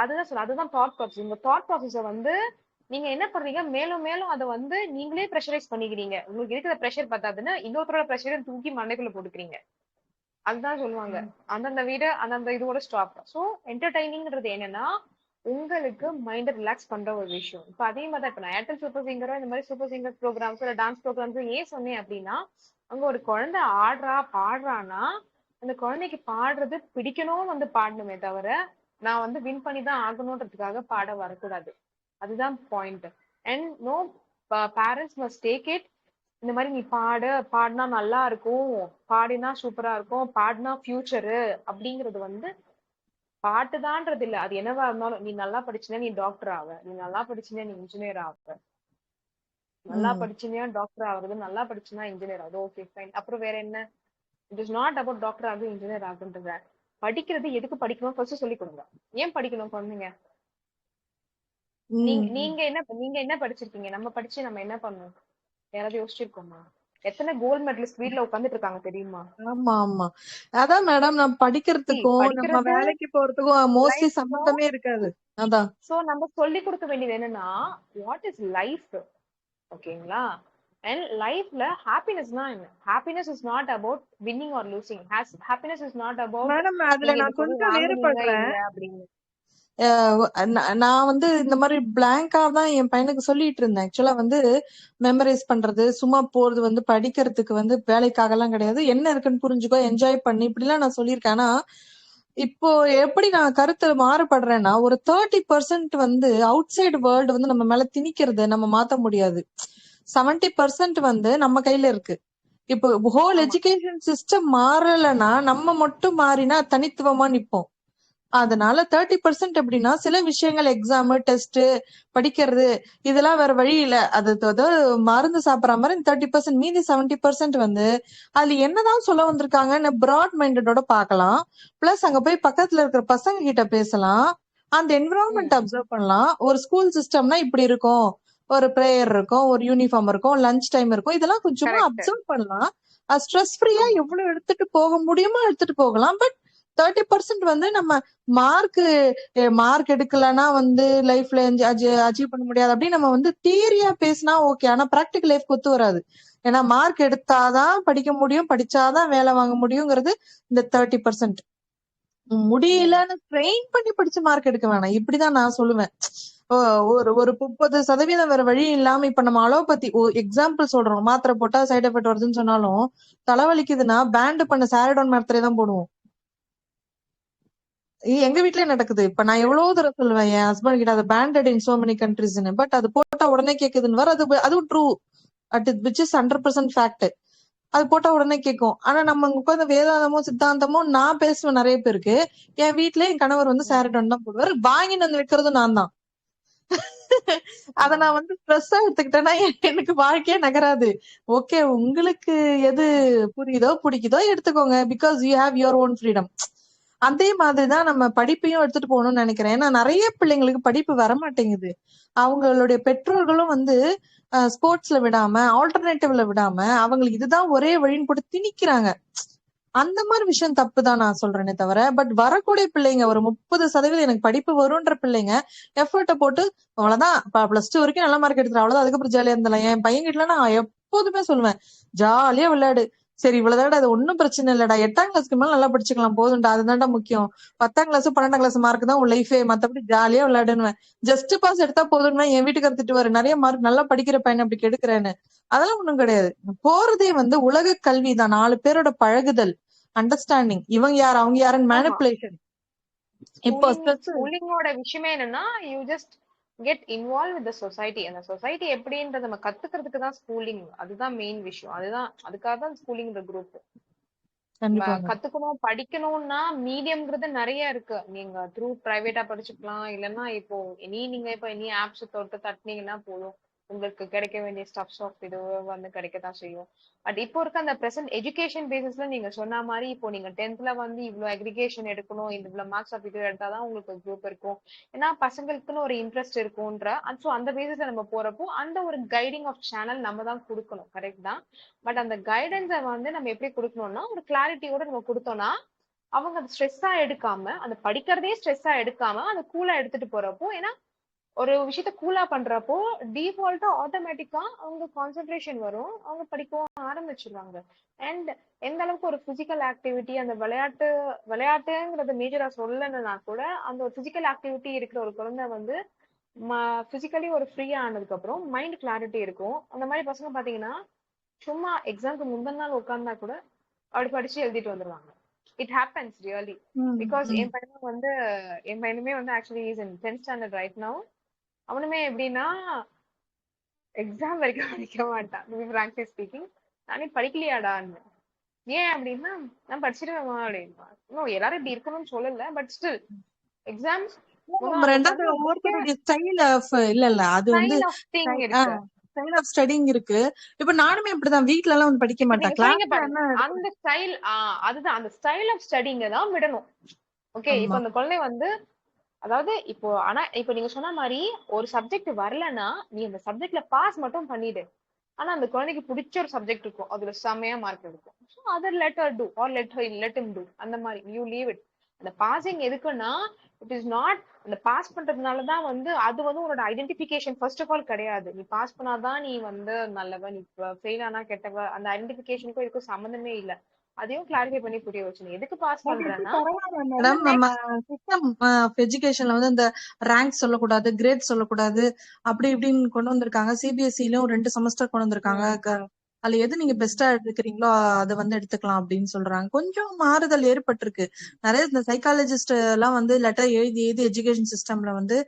Speaker 2: அதுதான் சொல்ல, அதுதான் தாட் ப்ராசஸ். உங்க தாட் ப்ராசஸ வந்து நீங்க என்ன பண்றீங்க, மேலும் மேலும் அதை வந்து நீங்களே ப்ரெஷரைஸ் பண்ணிக்கிறீங்க. உங்களுக்கு இருக்கிற ப்ரெஷர் பத்தாதுன்னு இன்னொருத்தரோட ப்ரெஷரை தூக்கி மண்டைக்குள்ள போட்டுக்கிறீங்க. அதுதான் சொல்லுவாங்க, அந்தந்த வீடு அந்தந்த இதோட ஸ்டாப். சோ என்டர்டைனிங்ன்றது என்னன்னா உங்களுக்கு மைண்ட ரிலாக்ஸ் பண்ற ஒரு விஷயம். இப்ப அதே மாதிரி இப்ப நான் ஏர்டெல் சூப்பர் சிங்கரோ இந்த மாதிரி சூப்பர் சிங்கர் ப்ரோக்ராம்ஸ் இல்ல டான்ஸ் ப்ரோக்ராம்ஸ் ஏன் சொன்னேன் அப்படின்னா, அங்க ஒரு குழந்தை பாடுறான்னா அந்த குழந்தைக்கு பாடுறது பிடிக்கணும் வந்து பாடணுமே தவிர நான் வந்து வின் பண்ணி தான் ஆகணும்ன்றதுக்காக பாட வரக்கூடாது. அதுதான் point. And no parents must take it இந்த மாதிரி நீ பாடினா நல்லா இருக்கும், பாடினா சூப்பரா இருக்கும், பாடினா ஃபியூச்சரு அப்படிங்கிறது வந்து பாட்டுதான்றது இல்ல. அது என்னவா இருந்தாலும் நீ நல்லா படிச்சினா நீ டாக்டர் ஆவ, நீ நல்லா படிச்சினா நீ இன்ஜினியர் ஆவ, நல்லா படிச்சினா டாக்டர் ஆகுறது, நல்லா படிச்சுனா இன்ஜினியர் ஆகுது. Okay fine. அப்புறம் வேற என்ன? It is not about doctor ஆகுது இன்ஜினியர் ஆகுன்றத. படிக்கிறது எதுக்கு படிக்கணும் ஃபர்ஸ்ட் சொல்லி கொடுங்க. ஏன் படிக்கணும் குழந்தைங்க? நீங்க என்ன படிச்சிருக்கீங்க? நம்ம படிச்சு நம்ம என்ன பண்ணோம்? யாராவது யோசிச்சிருக்கோமா? எத்தனை கோல்ட் மெடலிஸ்ட் வீட்ல உட்கார்ந்துட்டு இருக்காங்க தெரியுமா?
Speaker 5: ஆமா ஆமா. அதான் மேடம் நம்ம படிக்கிறதுக்கும் நம்ம
Speaker 2: படிக்கிறது
Speaker 5: வேலைக்கு போறதுக்கும் மோஸ்ட்லி
Speaker 2: லைஃப்.
Speaker 5: சம்பந்தமே இருக்காது. அதான்.
Speaker 2: சோ நம்ம சொல்லி கொடுக்க வேண்டியது என்னன்னா வாட் இஸ் லைஃப், ஓகேங்களா? அண்ட் லைஃப்ல ஹாப்பினஸ்னா என்ன? Happiness is not about winning are losing. Happiness is not about
Speaker 5: madam அதுல
Speaker 2: நீங்க இந்த
Speaker 5: நான்
Speaker 2: பொருள்
Speaker 5: கொஞ்சம்
Speaker 2: வாங்குனீங்க
Speaker 5: வேறுபடுறேன்.
Speaker 2: இல்ல அப்படின்னு.
Speaker 5: நான் வந்து இந்த மாதிரி பிளாங்கா தான் என் பையனுக்கு சொல்லிட்டு இருந்தேன். ஆக்சுவலா வந்து மெமரைஸ் பண்றது சும்மா போறது வந்து படிக்கிறதுக்கு வந்து வேலைக்காக எல்லாம் கிடையாது. என்ன இருக்குன்னு புரிஞ்சுக்கோ, என்ஜாய் பண்ணி இப்படிலாம் நான் சொல்லியிருக்கேன். ஆனா இப்போ எப்படி நான் கருத்து மாறுபடுறேன்னா, ஒரு 30% வந்து அவுட் சைடு வேர்ல்டு வந்து நம்ம மேல திணிக்கிறத நம்ம மாத்த முடியாது. 70% வந்து நம்ம கையில இருக்கு. இப்போ ஹோல்
Speaker 2: ஆமா
Speaker 5: எஜுகேஷன் சிஸ்டம் மாறலைன்னா நம்ம மட்டும் மாறினா தனித்துவமா நிப்போம். அதனால 30% எப்படின்னா சில விஷயங்கள் எக்ஸாம் டெஸ்ட் படிக்கிறது இதெல்லாம் வேற வழி இல்ல. அது மருந்து சாப்பிடற மாதிரி 30%, மீதி 70% வந்து அதுல என்னதான் சொல்ல வந்திருக்காங்கன்னு பிராட் மைண்டடோட பார்க்கலாம். பிளஸ் அங்க போய் பக்கத்துல இருக்கிற பசங்க கிட்ட பேசலாம், அந்த என்விரான்மெண்ட் அப்சர்வ் பண்ணலாம். ஒரு ஸ்கூல் சிஸ்டம்னா இப்படி இருக்கும், ஒரு பிரேயர் இருக்கும், ஒரு யூனிஃபார்ம் இருக்கும், லஞ்ச் டைம் இருக்கும், இதெல்லாம் கொஞ்சமா
Speaker 2: கரெக்ட்.
Speaker 5: அப்சர்வ் பண்ணலாம். ஸ்ட்ரெஸ் ஃப்ரீயா
Speaker 2: ஆமா
Speaker 5: எவ்வளவு எடுத்துட்டு போக முடியுமோ எடுத்துட்டு போகலாம். பட் 30% வந்து நம்ம மார்க் எடுக்கலன்னா வந்து லைஃப்ல அச்சீவ் பண்ண முடியாது அப்படின்னு நம்ம வந்து தியரியா பேசினா ஓகே. ஆனா பிராக்டிகல் லைஃப் ஒத்து வராது. ஏன்னா மார்க் எடுத்தாதான் படிக்க முடியும், படிச்சாதான் வேலை வாங்க முடியுங்கிறது இந்த 30%. முடியலன்னு ட்ரெயின் பண்ணி படிச்சு மார்க் எடுக்க வேணாம், இப்படிதான் நான் சொல்லுவேன். ஒரு 30% வேற வழி இல்லாம இப்ப நம்ம அலோபதி எக்ஸாம்பிள் சொல்றோம். மாத்திரை போட்டா சைடு எஃபெக்ட் வருதுன்னு சொன்னாலும் தலைவலிக்குதுன்னா பேண்ட் பண்ண சாரிடோன் மாத்திரை தான் போடுவோம். எங்க வீட்லயே நடக்குது. இப்ப நான் எவ்வளவு தூரம் சொல்லுவேன் என் ஹஸ்பண்ட் கிட்ட, அது பேண்டட் இன் சோ மெனி கண்ட்ரிஸ்னு. பட் அது போட்டா உடனே கேக்குதுன்னு வர, அதுவும் ட்ரூ. Which is 100% fact. அது போட்டா உடனே கேட்கும். ஆனா நம்ம உட்காந்து வேதாந்தமோ சித்தாந்தமோ நான் பேசுவேன் நிறைய பேருக்கு. என் வீட்ல என் கணவர் வந்து சாரிடோன் தான் போடுவாரு, வாங்கிட்டு வந்து வைக்கிறதும் நான் தான். அத நான் வந்து ஸ்ட்ரெஸ்ஸா எடுத்துக்கிட்டேன்னா எனக்கு வாழ்க்கையே நகராது. ஓகே, உங்களுக்கு எது புரியுதோ பிடிக்குதோ எடுத்துக்கோங்க, because you have your own freedom. அதே மாதிரிதான் நம்ம படிப்பையும் எடுத்துட்டு போகணும்னு நினைக்கிறேன். ஏன்னா நிறைய பிள்ளைங்களுக்கு படிப்பு வரமாட்டேங்குது. அவங்களுடைய பெற்றோர்களும் வந்து ஸ்போர்ட்ஸ்ல விடாம, ஆல்டர்னேட்டிவ்ல விடாம அவங்களுக்கு இதுதான் ஒரே வழின்னு போட்டு திணிக்கிறாங்க. அந்த மாதிரி விஷயம் தப்பு தான் நான் சொல்றேனே தவிர, பட் வரக்கூடிய பிள்ளைங்க ஒரு 30% எனக்கு படிப்பு வரும்ன்ற பிள்ளைங்க எஃபர்ட்டை போட்டு அவ்வளவுதான் +2 வரைக்கும் நல்ல மார்க் எடுத்துரு, அவ்வளவுதான், அதுக்கப்புறம் ஜாலியா இருந்தலாம். என் பையன் கிட்ட நான் எப்போதுமே சொல்லுவேன், ஜாலியா விளையாடு, சரி இவ்வளவுதான், அது ஒன்னும் பிரச்சனை இல்லடா, 8ஆம் கிளாஸ்க்கு மேல நல்லா படிச்சுக்கலாம், போதும்டா, அதுதான்டா முக்கியம். 10ஆம் கிளாஸ் 12ஆம் கிளாஸ் மார்க் தான் உன் லைஃபே, மத்தபடி ஜாலியா விளையாடுன்னு. ஜஸ்ட் பாஸ் எடுத்தா போதும்னா என் வீட்டுக்கு திட்டுவாரு, நிறைய மார்க் நல்லா படிக்கிற பையன் அப்படி கெடுக்கிறேன்னு. அதெல்லாம் ஒண்ணும் கிடையாது. போறதே வந்து உலக கல்விதான், 4 பேரோட பழகுதல், அண்டர்ஸ்டாண்டிங், இவங்க யார் அவங்க யாருன்னு மேனிப்புலேஷன். இப்போ
Speaker 2: ஸ்கூலிங்கோட விஷயமே என்னன்னா you just get involve with the society. அந்த சொசைட்டி எப்படின்றத நம்ம கத்துக்கிறதுக்கு தான் ஸ்கூலிங். அதுதான் மெயின் விஷயம். அதுக்காக தான் ஸ்கூலிங் குரூப். கத்துக்கணும் படிக்கணும்னா மீடியம்ங்கிறது நிறைய இருக்கு. நீங்க த்ரூ பிரைவேட்டா படிச்சுக்கலாம், இல்லைன்னா இப்போ நீங்க இப்போ ஆப்ஸ் தொட்டு தட்டினீங்கன்னா போதும், உங்களுக்கு கிடைக்க வேண்டிய ஸ்டப்ஸ் ஆஃப் இது வந்து கிடைக்கத்தான் செய்யும். பட் இப்போ இருக்க அந்த பிரசன்ட் எஜுகேஷன் பேசிஸ்ல நீங்க சொன்ன மாதிரி இப்போ நீங்க 10th வந்து இவ்வளவு அக்ரிகேஷன் எடுக்கணும், இவ்வளவு மார்க்ஸ் ஆஃப் இது எடுத்தாதான் உங்களுக்கு குரூப் இருக்கும், ஏன்னா பசங்களுக்குன்னு ஒரு இன்ட்ரெஸ்ட் இருக்கும்ன்ற அந்த பேசிஸ்ல நம்ம போறப்போ அந்த ஒரு கைடிங் ஆஃப் சேனல் நம்ம தான் கொடுக்கணும். கரெக்ட் தான். பட் அந்த கைடன்ஸை வந்து நம்ம எப்படி கொடுக்கணும்னா ஒரு கிளாரிட்டியோட நம்ம கொடுத்தோம்னா அவங்க அது ஸ்ட்ரெஸ்ஸா எடுக்காம, அந்த படிக்கிறதே ஸ்ட்ரெஸ்ஸா எடுக்காம அந்த கூலா எடுத்துட்டு போறப்போ, ஏன்னா ஒரு விஷயத்த கூலா பண்றப்போ டிஃபால்ட்டா ஆட்டோமேட்டிக்கா அவங்க கான்சென்ட்ரேஷன் வரும், அவங்க படிக்கவும் ஆரம்பிச்சிருவாங்க. அண்ட் எந்த அளவுக்கு ஒரு பிசிக்கல் ஆக்டிவிட்டி அந்த விளையாட்டுங்கிறத மேஜரா சொல்லலைன்னா கூட அந்த ஒரு பிசிக்கல் ஆக்டிவிட்டி இருக்கிற ஒரு குழந்தை வந்து பிசிக்கலி ஒரு ஃப்ரீயா ஆனதுக்கு அப்புறம் மைண்ட் கிளாரிட்டி இருக்கும். அந்த மாதிரி பசங்க பாத்தீங்கன்னா சும்மா எக்ஸாம்க்கு முந்தின நாள் உட்கார்ந்தா கூட அப்படி படிச்சு எழுதிட்டு வந்துருவாங்க. It happens really. பிகாஸ் என் பையனுமே வந்து actually is in 10th standard right now. அவனுமே எப்படின்னா எக்ஸாம் வரைக்கும் படிக்க மாட்டான். ஃப்ராங்க்லி ஸ்பீக்கிங், நானே படிக்கலையாடான்னு. ஏன் அப்படின்னா நான் படிச்சிருவேன் அப்படின்னா. இன்னும் எல்லாரும் இப்படி இருக்கணும்னு சொல்லல, பட் ஸ்டில் எக்ஸாம்ஸ்
Speaker 5: ரெண்டாவது ஒவ்வொருத்தருடைய ஸ்டைல் ஆஃப் இல்ல அது வந்து
Speaker 2: ஸ்டைல் ஆஃப் திங் இருக்கு.
Speaker 5: ஸ்டைல் ஆஃப் ஸ்டடிங் இருக்கு. இப்ப நானுமே இப்படிதான், வீட்ல எல்லாம் வந்து படிக்க மாட்டேன். கிளாஸ்ல
Speaker 2: அந்த ஸ்டைல் அதுதான் அந்த ஸ்டைல் ஆஃப் ஸ்டடிங்க தான் விடணும். ஓகே, இப்போ அந்த குழந்தை வந்து அதாவது இப்போ ஆனா இப்போ நீங்க சொன்ன மாதிரி ஒரு சப்ஜெக்ட் வரலன்னா நீ அந்த சப்ஜெக்ட்ல பாஸ் மட்டும் பண்ணிடு. ஆனா அந்த குழந்தைக்கு பிடிச்ச ஒரு சப்ஜெக்ட் இருக்கும், அதுல செமையா மார்க் எடுக்கும். ஸோ அதை let her do or let him do. அந்த மாதிரி யூ லீவ் இட். அந்த பாசிங் எதுக்குன்னா இட் இஸ் நாட் அந்த பாஸ் பண்றதுனாலதான் வந்து அது வந்து உன்னோட ஐடென்டிபிகேஷன் ஃபர்ஸ்ட் ஆஃப் ஆல் கிடையாது. நீ பாஸ் பண்ணாதான் நீ வந்து நல்லவ, நீ ஃபெயில் ஆனா கெட்டவ, அந்த ஐடென்டிபிகேஷனுக்கும் இதுக்கும் சம்மந்தமே இல்லை. அதையும் கிளாரிஃபை பண்ணி புரிய வச்சு நீ எதுக்கு பாஸ் பண்றேன்னா
Speaker 5: மேடம் நம்ம சிஸ்டம் ஆஃப் எஜுகேஷன்ல வந்து இந்த ரேங்க் சொல்லக்கூடாது, கிரேட் சொல்லக்கூடாது, அப்படி இப்படின்னு கொண்டு வந்திருக்காங்க. சிபிஎஸ்சிலயும் 2 செமஸ்டர் கொண்டு வந்திருக்காங்க. அதுல எது நீங்க பெஸ்டா எடுத்துக்கிறீங்களோ அதை வந்து எடுத்துக்கலாம் அப்படின்னு சொல்றாங்க. கொஞ்சம் மாறுதல் ஏற்பட்டிருக்கு. நிறைய இந்த சைக்காலஜிஸ்ட் எல்லாம் வந்து லெட்டர் எழுதி எஜுகேஷன் சிஸ்டம்ல வந்து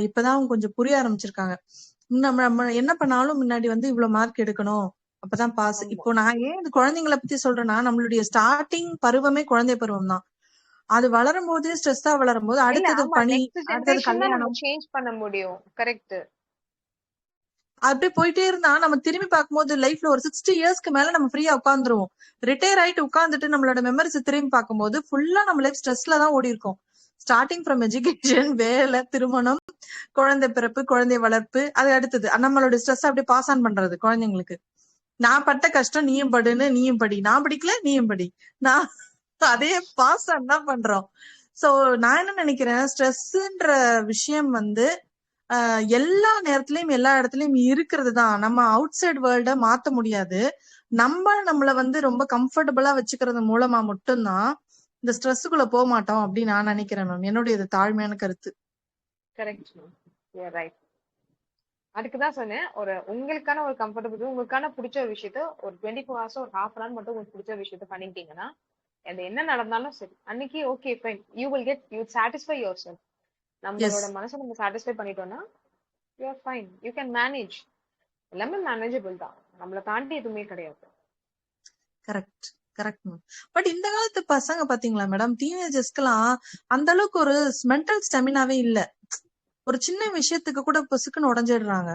Speaker 5: இப்பதான் கொஞ்சம் புரிய ஆரம்பிச்சிருக்காங்க. நம்ம என்ன பண்ணாலும் முன்னாடி வந்து இவ்வளவு மார்க் எடுக்கணும், அப்பதான் பாஸ். இப்போ நான் ஏன் இந்த குழந்தைங்களை பத்தி சொல்றேன்னா, நம்மளுடைய ஸ்டார்டிங் பருவமே குழந்தை பருவம் தான். அது வளரும் போது ஸ்ட்ரெஸ்ஸா வளரும் போது அடுத்தது பணி, அடுத்தது கல்யாணம்
Speaker 2: சேஞ்ச் பண்ண முடியும். கரெக்ட்.
Speaker 5: அப்படியே போயிட்டே இருந்தா நம்ம திரும்பி பார்க்கும்போது லைஃப்ல ஒரு 60 இயர்ஸ்க்கு மேல நம்ம ஃப்ரீயா உட்காந்துருவோம். ரிட்டையர் ஆயிட்டு உட்காந்துட்டு நம்மளோட மெமரிஸ் திரும்பி பார்க்கும்போது ஃபுல்லா நம்ம லைஃப் ஸ்ட்ரெஸ்ல தான் ஓடி இருக்கோம். ஸ்டார்டிங் ஃப்ரம் எஜுகேஷன், வேலை, திருமணம், குழந்தை பிறப்பு, குழந்தை வளர்ப்பு, அது அடுத்தது நம்மளோட ஸ்ட்ரெஸ் அப்படியே பாஸ் ஆன் பண்றது குழந்தைங்களுக்கு. நான் பட்ட கஷ்டம் நீயும் படுன்னு, நீயும் படி, நான் படிக்கல நீயும் படி, நான் அதே பாஸ் ஆன் தான் பண்றோம். சோ நான் என்ன நினைக்கிறேன், ஸ்ட்ரெஸ்ன்ற விஷயம் வந்து எல்லா நேரத்திலயும் எல்லா இடத்துலயும் இருக்கிறது தான். நம்ம அவுட் சைட் வேர்ல்ட மாத்த முடியாது. நம்மள வந்து ரொம்ப கம்ஃபர்டபுளா வச்சுக்கிறது மூலமா மட்டும்தான் இந்த ஸ்ட்ரெஸ்ஸுக்குள்ள போக மாட்டோம் அப்படின்னு நான் நினைக்கிறேன் மேம். என்னுடைய இது தாழ்மையான கருத்து.
Speaker 2: Correct ma'am, right. அதுக்குதான் சொன்னேன், ஒரு உங்களுக்கான ஒரு கம்ஃபர்டபுள், உங்களுக்கான பிடிச்ச ஒரு விஷயத்த ஒரு 24 hours ஒரு half an hour மட்டும் உங்களுக்கு பிடிச்ச விஷயத்த பண்ணிட்டீங்கன்னா அது என்ன நடந்தாலும் சரி அன்னைக்கு okay fine, you satisfy your self. நம்மளோட மனசை நம்ம சாட்டிஸ்ஃபை பண்ணிட்டோம்னா you are fine, you can manage. எல்லாமே மேனேஜபிள் தான், நம்மளை தாண்டி எதுவுமே கிடையாது.
Speaker 5: Correct correct ma'am. பட் இந்த காலத்து பசங்க பாத்தீங்களா மேடம், டீனேஜர்ஸ்க்குலாம் அந்த அளவுக்கு ஒரு மென்டல் ஸ்டெமினாவே இல்ல. ஒரு சின்ன விஷயத்துக்கு கூட பொசுக்குன்னு உடஞ்சிடுறாங்க.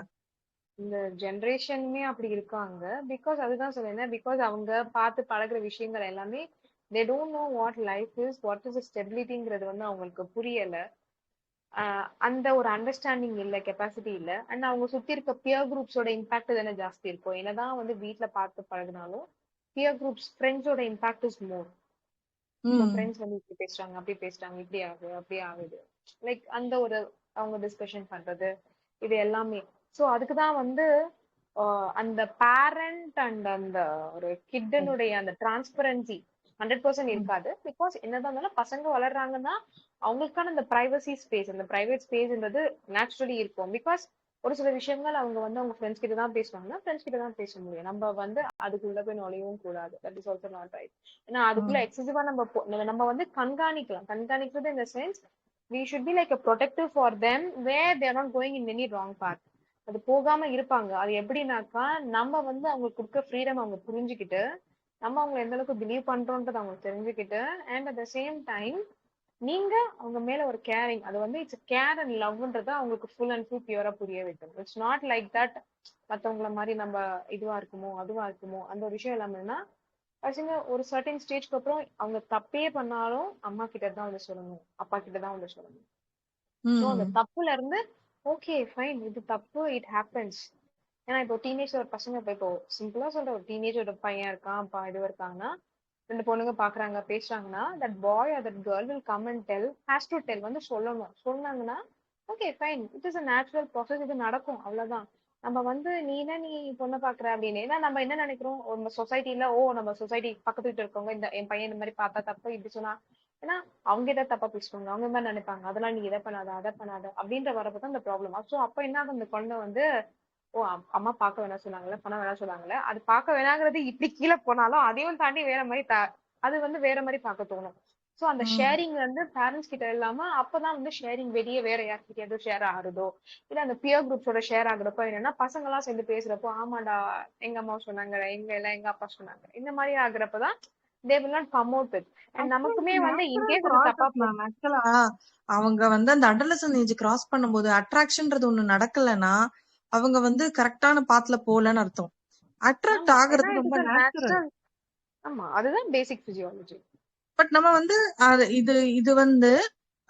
Speaker 2: இந்த ஜென்ரேஷனுமே அப்படி இருக்காங்க. பிகாஸ் அதுதான் சொல்லுவேன், பிகாஸ் அவங்க பார்த்து பழகுற விஷயங்கள் எல்லாமே they don't know what life is, what is the stabilityங்கிறது வந்து அவங்களுக்கு புரியல. அந்த ஒரு அண்டர்ஸ்டாண்டிங் இல்ல, கெப்பாசிட்டி இல்ல. அண்ட் அவங்க சுத்தி இருக்க பியர் குரூப்ஸோட இம்பாக்ட் தானே ஜாஸ்தி இருக்கும். என்னதான் வந்து வீட்டுல பார்த்து பழகினாலும் பியர் குரூப்ஸ், ஃப்ரெண்ட்ஸோட இம்பாக்ட் இஸ் மோர். ஃப்ரெண்ட்ஸ் வந்து இப்படி பேசுறாங்க, அப்படி பேசுறாங்க, இப்படி ஆகுது, அப்படி ஆகுது, லைக் அந்த ஒரு அவங்க டிஸ்கஷன் பண்றது இது எல்லாமே. ஸோ அதுக்குதான் வந்து அந்த பேரண்ட் அண்ட் அந்த ஒரு கிட்டனுடைய அந்த டிரான்ஸ்பரன்சி 100% இருக்காது. பிகாஸ் என்னதான் இருந்தாலும் பசங்க வளர்றாங்கன்னா அவங்களுக்கான அந்த பிரைவசி ஸ்பேஸ், அந்த பிரைவேட் ஸ்பேஸ்ன்றது நேச்சுரலி இருக்கும். பிகாஸ் ஒரு சில விஷயங்கள் அவங்க வந்து அவங்க ஃப்ரெண்ட்ஸ் கிட்ட தான் பேசுவாங்கன்னா ஃப்ரெண்ட்ஸ் கிட்ட தான் பேச முடியும். நம்ம வந்து அதுக்குள்ள போய் நுழையவும் கூடாது. That is also not right. ஏன்னா அதுக்குள்ள எக்ஸசிவா நம்ம வந்து கண்காணிக்கிறது இந்த sense we should be like a protective for them where they are not going in any wrong path. அது போகாம இருப்பாங்க. அது எப்படின்னாக்கா நம்ம வந்து அவங்களுக்கு கொடுக்க ஃப்ரீடம் அவங்க புரிஞ்சுக்கிட்டு, நம்ம அவங்க எந்த அளவுக்கு பிலீவ் பண்றோம்ன்றது அவங்க தெரிஞ்சுக்கிட்டு, and at the same time நீங்க அவங்க மேல ஒரு கேரிங், அது வந்து இட்ஸ் கேர் அண்ட் லவ்ன்றத அவங்களுக்கு ஃபுல் அண்ட் ஃபுல் பியூரா புரிய வைக்கணும். இட்ஸ் நாட் லைக் தட் மத்தவங்கள மாதிரி நம்ம இதுவா இருக்குமோ அதுவா இருக்குமோ அந்த ஒரு விஷயம் இல்லாமல்னா பசங்க ஒரு சர்டன் ஸ்டேஜ்க்கு அப்புறம் அவங்க தப்பே பண்ணாலும் அம்மா கிட்ட தான் வந்து சொல்லணும், அப்பா கிட்ட தான் வந்து சொல்லணும். ஸோ அந்த தப்புல இருந்து ஓகே ஃபைன், இது தப்பு, இட் ஹேப்பன்ஸ். ஏன்னா இப்போ டீனேஜ் ஒரு பசங்க இப்போ சிம்பிளா சொல்ற ஒரு டீனேஜ் ஒரு பையன் இருக்கான், அப்பா இது இருக்காங்கன்னா 2 பொண்ணுங்க பாக்குறாங்க பேசுறாங்கன்னா that boy or that girl will come and tell, has to tell, வந்து சொல்லணும். சொன்னாங்கன்னா okay fine, it is a natural process, இது நடக்கும் அவ்வளவுதான். நம்ம வந்து நீ பொண்ணை பாக்குற அப்படின்னு, ஏன்னா நம்ம என்ன நினைக்கிறோம், நம்ம சொசைட்டில நம்ம சொசைட்டி பக்கத்து வீட்டு இருக்கவங்க இந்த என் பையன் இந்த மாதிரி பார்த்தா தப்பு இப்படி சொன்னா, ஏன்னா அவங்க எதை தப்பா பேசுவாங்க, அவங்க இந்த மாதிரி நினைப்பாங்க, அதெல்லாம் நீ இதை பண்ணாத அதை பண்ணாத அப்படின்ற வரப்பதான் இந்த ப்ராப்ளம். ஸோ அப்ப என்ன ஆகும், இந்த குழந்தை வந்து அம்மா பார்க்க வேணாம் சொன்னாங்களே, பண்ண வேணாம் சொன்னாங்களே, அது பார்க்க வேணாங்கிறது இப்படி கீழே போனாலும் அதையும் தாண்டி வேற மாதிரி அது வந்து வேற மாதிரி பார்க்க தோணும். சோ அந்த ஷேரிங் வந்து பேரண்ட்ஸ் கிட்ட இல்லாம அப்பதான் வந்து ஷேரிங் வெளியே வேற யார்கிட்டயாவது ஷேர் ஆகுறதோ, இல்ல அந்த பியர் குரூப்ஸோட ஷேர் ஆகுறப்போ என்னன்னா பசங்க எல்லாம் சேர்ந்து பேசுறப்போ, ஆமாடா எங்க அம்மா சொன்னாங்க, எங்க அப்பா சொன்னாங்க, இந்த மாதிரி ஆகுறப்பதான் they will not come out with. And நமக்குமே வந்து இன்கேஸ் அது தப்பா
Speaker 5: ஆக்சுவலா அவங்க வந்து அந்த அடலசன் ஏஜ் கிராஸ் பண்ணும்போது அட்ராக்ஷன்ன்றது ஒண்ணு நடக்கலன்னா அவங்க வந்து கரெக்டான பாத்துல போலன்னு அர்த்தம். அட்ராக்ட்
Speaker 2: ஆமா, ஏன்னா
Speaker 5: ஆகுறது
Speaker 2: it is
Speaker 5: ரொம்ப
Speaker 2: a
Speaker 5: நேச்சுரல்.
Speaker 2: natural. ஆமா, அதுதான் பேசிக் பிசியாலஜி.
Speaker 5: பட் நம்ம வந்து இது வந்து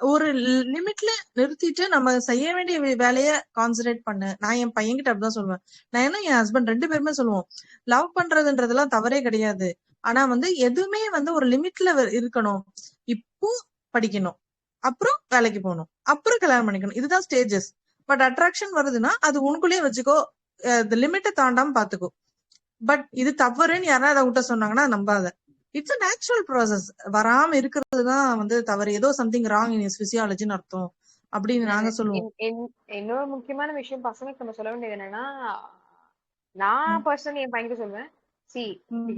Speaker 5: ஒரு லிமிட்ல நிறுத்திட்டு நம்ம செய்ய வேண்டிய வேலைய கான்சென்ட்ரேட் பண்ணு. நான் என் பையன்கிட்ட அப்படிதான் சொல்லுவேன். நான் என்ன என் ஹஸ்பண்ட் 2 பேருமே சொல்லுவோம், லவ் பண்றதுன்றதெல்லாம் தவறே கிடையாது. ஆனா வந்து எதுவுமே வந்து ஒரு லிமிட்ல இருக்கணும். இப்போ படிக்கணும், அப்புறம் வேலைக்கு போகணும், அப்புறம் கல்யாணம் பண்ணிக்கணும், இதுதான் ஸ்டேஜஸ். பட் அட்ராக்ஷன் வருதுன்னா அது உனக்குள்ளேயே வச்சுக்கோ, லிமிட்டை தாண்டாம பாத்துக்கோ. பட் இது தவறுன்னு யாராவது அதை விட்ட சொன்னாங்கன்னா நம்பாத. It's a natural process. வராம இருக்கிறது தான் வந்து தவறு, ஏதோ சம்திங் ராங் இன் இஸ் பிசியாலஜின்னு அர்த்தம் அப்படின்னு நாங்க சொல்லுவோம்.
Speaker 2: இன்னொரு முக்கியமான விஷயம் பசங்களுக்கு நம்ம சொல்ல வேண்டியது என்னன்னா, நான் பர்சனலி என் பையனுக்கு சொல்லுவேன், சி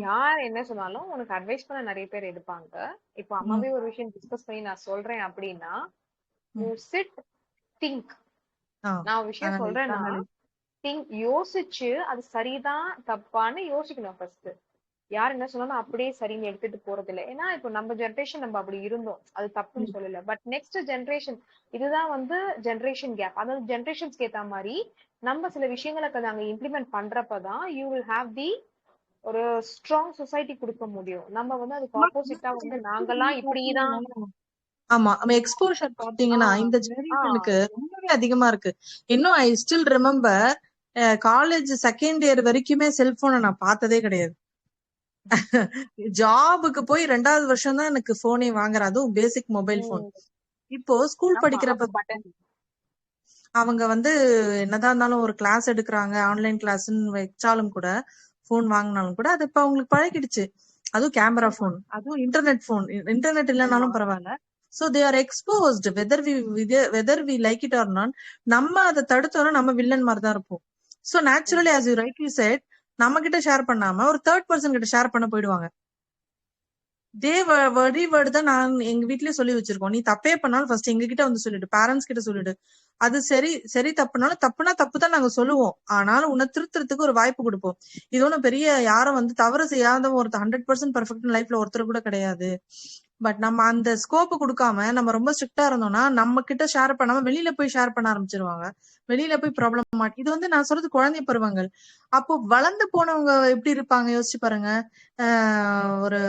Speaker 2: யார் என்ன சொன்னாலும் உனக்கு அட்வைஸ் பண்ண நிறைய பேர் இருப்பாங்க. இப்போ அம்மாவே ஒரு விஷயம் டிஸ்கஸ் பண்ணி நான் சொல்றேன் அப்படின்னா, யூ சிட் திங்க். நான் ஒரு விஷயம் சொல்றேன்னா திங்க், யோசிச்சு அது சரிதான் தப்பான்னு யோசிக்கணும் ஃபர்ஸ்ட். யார் என்ன சொன்னாலும் அப்படியே சரின்னு எடுத்துட்டு போறது இல்லை. ஏன்னா இப்போ நம்ம ஜென்ரேஷன் நம்ம அப்படி இருந்தோம், அது தப்புன்னு சொல்லல. பட் நெக்ஸ்ட் ஜென்ரேஷன், இதுதான் வந்து ஜென்ரேஷன் கேப். அதாவது ஜென்ரேஷன்ஸ்க்கு ஏத்த மாதிரி நம்ம சில விஷயங்களை நாங்க இம்ப்ளிமெண்ட் பண்றப்பதான் யூ வில் ஹாவ் தி ஒரு ஸ்ட்ராங் சொசைட்டி கொடுக்க முடியும். நம்ம வந்து அதுக்கு ஆப்போசிட்டா வந்து நாங்கெல்லாம் இப்படிதான்.
Speaker 5: ஆமா, எக்ஸ்போஷர் பாத்தீங்கன்னா இந்த ஜெனரேஷனுக்கு ரொம்பவே அதிகமா இருக்கு. இன்னும் I still remember college second year வரைக்குமே செல்போனை நான் பார்த்ததே கிடையாது. ஜாபுக்கு போய் 2வது வருஷம் தான் எனக்கு போனே வாங்குறேன், அதுவும் பேசிக் மொபைல் போன். இப்போ ஸ்கூல் படிக்கிறப்ப அவங்க வந்து என்னதான் இருந்தாலும் ஒரு கிளாஸ் எடுக்கிறாங்க, ஆன்லைன் கிளாஸ்ன்னு வச்சாலும் கூட, போன் வாங்கினாலும் கூட அது இப்ப அவங்களுக்கு பழகிடுச்சு. அதுவும் கேமரா போன், அதுவும் இன்டர்நெட் போன். இன்டர்நெட் இல்லைனாலும் பரவாயில்ல. So they are exposed whether we like it or not. நம்ம அதை தடுத்தோம்னா நம்ம வில்லன் மாதிரி தான் இருப்போம். So naturally as you rightly said, நம்ம கிட்ட ஷேர் பண்ணாம ஒரு தேர்ட் பர்சன் கிட்ட ஷேர் பண்ண போயிடுவாங்க. வேர்டு தான் நான் எங்க வீட்லயே சொல்லி வச்சிருக்கோம், நீ தப்பே பண்ணாலும் ஃபர்ஸ்ட் எங்க கிட்ட வந்து சொல்லிடு, பேரண்ட்ஸ் கிட்ட சொல்லிடு. அது சரி தப்புனாலும் தப்புனா தப்பு தான் நாங்க சொல்லுவோம், ஆனாலும் உன்னை திருத்துறதுக்கு ஒரு வாய்ப்பு கொடுப்போம். இது ஒன்னும் பெரிய யாரும் வந்து தவறு செய்யாத ஒருத்தர் 100% பெர்ஃபெக்ட் லைஃப்ல ஒருத்தர் கூட கிடையாது. பட் நம்ம அந்த ஸ்கோப் கொடுக்காம நம்ம ரொம்ப ஸ்ட்ரிக்டா இருந்தோம்னா நம்ம கிட்ட ஷேர் பண்ணாம வெளியில போய் ஷேர் பண்ண ஆரம்பிச்சிருவாங்க. வெளியில போய் ப்ராப்ளம் இது வந்து நான் சொல்றது குழந்தை பருவங்கள். அப்போ வளர்ந்து போனவங்க எப்படி இருப்பாங்க யோசிச்சு பாருங்க. ஒரு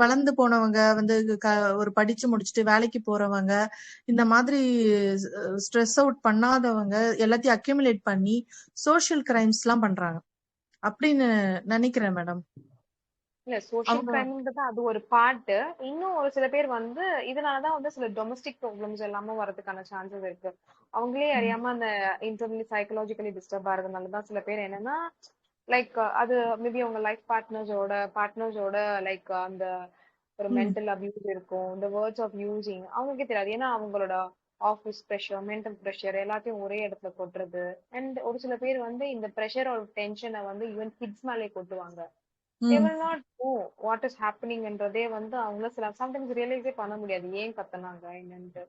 Speaker 5: வளர்ந்து போனவங்க வந்து ஒரு படிச்சு முடிச்சுட்டு வேலைக்கு போறவங்க, இந்த மாதிரி ஸ்ட்ரெஸ் அவுட் பண்ணாதவங்க எல்லாத்தையும் அக்யூமுலேட் பண்ணி சோஷியல் கிரைம்ஸ் எல்லாம் பண்றாங்க அப்படின்னு நினைக்கிறேன் மேடம்.
Speaker 2: இல்ல, சோஷியல் கிரைம்ன்றது அது ஒரு பார்ட். இன்னும் ஒரு சில பேர் வந்து இதனாலதான் வந்து சில டொமஸ்டிக் ப்ராப்ளம்ஸ் எல்லாமே வரதுக்கான சான்சஸ் இருக்கு. அவங்களே அறியாம அந்த இன்டர்னலி சைக்கலாஜிக்கலி டிஸ்டர்ப் ஆகிறதுனாலதான் சில பேர் என்னன்னா லைக் அது மேபி அவங்க லைஃப் பார்ட்னர்ஸோட லைக் அந்த ஒரு மென்டல் அபியூஸ் இருக்கும், இந்த வேர்ட்ஸ் ஆஃப் யூசிங் அவங்களுக்கே தெரியாது. ஏன்னா அவங்களோட ஆஃபீஸ் ப்ரெஷர், மென்டல் ப்ரெஷர் எல்லாத்தையும் ஒரே இடத்துல கொட்டுறது. அண்ட் ஒரு சில பேர் வந்து இந்த ப்ரெஷர் ஒரு டென்ஷனை வந்து ஈவன் கிட்ஸ் மேலே கொட்டுவாங்க. they will not know what is happening என்றதே வந்து அவங்கள சில சம்டைம்ஸ் ரியலைஸே பண்ண முடியாது ஏன் கத்துனாங்க என்னன்ட்டு.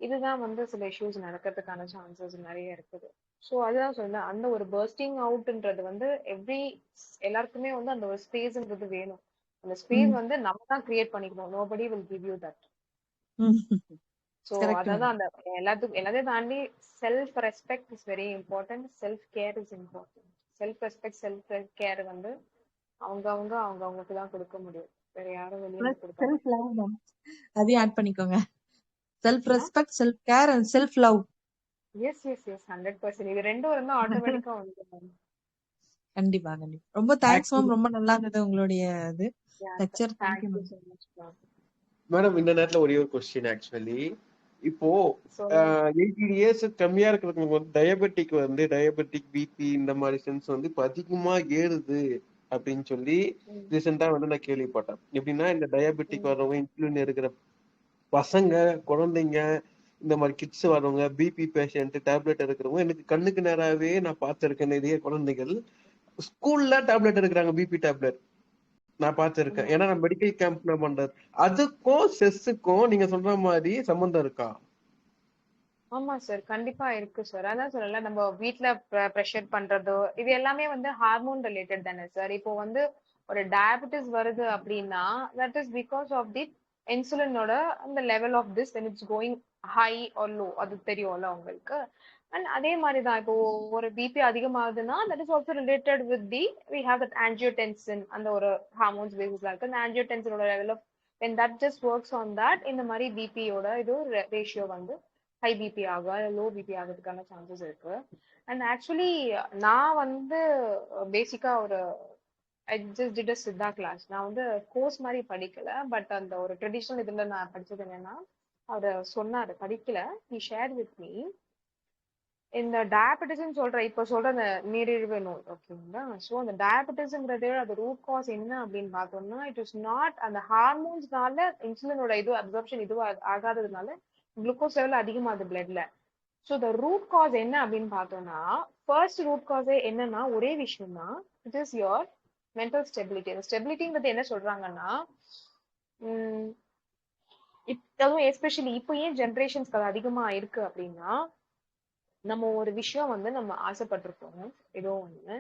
Speaker 2: இதுதான் வந்து சில இஷ்யூஸ் நடக்கிறதுக்கான சான்சஸ் நிறைய இருக்குது. ஸோ அதுதான் சொல்றேன், அந்த ஒரு பர்ஸ்டிங் அவுட்ன்றது வந்து எல்லாருக்குமே வந்து அந்த ஒரு ஸ்பேஸ்ன்றது வேணும். அந்த ஸ்பேஸ் வந்து நம்ம தான் கிரியேட் பண்ணிக்கணும். nobody will give you that. So அதாவது அந்த எல்லாத்தையும் தாண்டி self respect is very important, self care is important. Self respect self care வந்து அவங்களுக்கு தான் கொடுக்க முடியும், வேற யாரும் வெளியே கொடுக்க.
Speaker 5: அதையும் ஆட் பண்ணிக்கோங்க, self respect, self care and self love.
Speaker 2: Yes 100%. இது ரெண்டும் இருந்தா ஆட்டோமேட்டிக்கா வந்துடும்.
Speaker 5: கண்டிப்பா. ரொம்ப தேங்க்ஸ் மேம், ரொம்ப நல்லா இருந்தது உங்களுடைய இது லெக்சர்.
Speaker 1: மேடம் இந்த நேரத்துல ஒரே ஒரு क्वेश्चन ஆக்சுவலி இப்போ
Speaker 2: சொல்லுங்க.
Speaker 1: 18 இயர்ஸ் கம்மியா இருக்கிறவங்க வந்து டயபெட்டிக் பிபி இந்த மாதிரி சென்ஸ் வந்து இப்ப அதிகமா ஏறுது அப்படின்னு சொல்லி
Speaker 2: ம்,
Speaker 1: ரீசெண்டா வந்து நான் கேள்விப்பட்டேன். எப்படின்னா இந்த டயபெட்டிக்
Speaker 2: ம்.
Speaker 1: வர்றவங்க, இன்சுலின் இருக்கிற பசங்க, குழந்தைங்க, இந்த மாதிரி கிட்ஸ் வர்றவங்க, பிபி பேஷண்ட், டேப்லெட் எடுக்கிறவங்க, எனக்கு கண்ணுக்கு நேராவே நான் பார்த்திருக்கேன். நிறைய குழந்தைகள் ஸ்கூல்ல டேப்லெட் எடுக்கிறாங்க, பிபி டேப்லெட் நான் பார்த்திருக்கேன்.
Speaker 2: ஆமா.
Speaker 1: ஏன்னா நான் மெடிக்கல் கேம்ப்ல பண்றது. அதுக்கும் செஸ்ஸுக்கும் நீங்க சொல்ற மாதிரி சம்பந்தம் இருக்கா?
Speaker 2: ஆமா சார். கண்டிப்பா இருக்கு சார். அதான் சொல்லல நம்ம வீட்ல பிரஷர் பண்றதோ, இது எல்லாமே வந்து ஹார்மோன் ரிலேட்டட் தானே சார். இப்போ வந்து ஒரு டயபிட்டிஸ் வருது அப்படின்னா, that is because of the இன்சுலினோட அந்த level of this when it's going high or low அது தெரியும்ல உங்களுக்கு. அண்ட் அதே மாதிரி தான் இப்போ ஒரு பிபி அதிகமாகுதுன்னா that is also related with the we have that angiotensin அந்த ஒரு ஹார்மோன்ஸ் பேசிஸ்ல இருக்கு. அந்த ஆன்ஜியோடென்சினோட level of when that just works on that இந்த மாதிரி பிபியோட இது ரேஷியோ வந்து ஹை பிபி ஆகும், லோ பிபி ஆகிறதுக்கான சான்சஸ் இருக்கு. அண்ட் ஆக்சுவலி நான் வந்து பேசிக்கா ஒரு I just did a Siddha class. நான் வந்து கோர்ஸ் மாதிரி படிக்கல, பட் அந்த ஒரு ட்ரெடிஷனல் இதுல நான் படிச்சது என்னன்னா, அவர் சொன்னாரு படிக்கல. ஹி ஷேர் வித் மீ இந்த டயபெட்டிஸ் சொல்ற இப்ப சொல்ற அந்த நீரிழிவு நோய் ஓகேங்களா. ஸோ அந்த டயபெட்டிஸ்ங்கிறது அது ரூட் காஸ் என்ன அப்படின்னு பார்த்தோம்னா, இட் இஸ் நாட் அந்த ஹார்மோன்ஸ்னால இன்சுலினோட இது அப்சர்ப்ஷன் இது ஆகாததுனால குளுக்கோஸ் லெவல் அதிகமாகுது பிளட்ல. ஸோ த ரூட் காஸ் என்ன அப்படின்னு பார்த்தோம்னா, ஃபர்ஸ்ட் ரூட் காஸே என்னன்னா ஒரே விஷயம் தான், it is your mental stability. அந்த ஸ்டெபிலிட்டிங்கிறது என்ன சொல்றாங்கன்னா, உம் அதுவும் எஸ்பெஷலி இப்போ ஏன் ஜென்ரேஷன்ஸ்க்கு அது அதிகமா இருக்கு அப்படின்னா, நம்ம ஒரு விஷயம் வந்து நம்ம ஆசைப்பட்டிருப்போம் ஏதோ ஒண்ணு,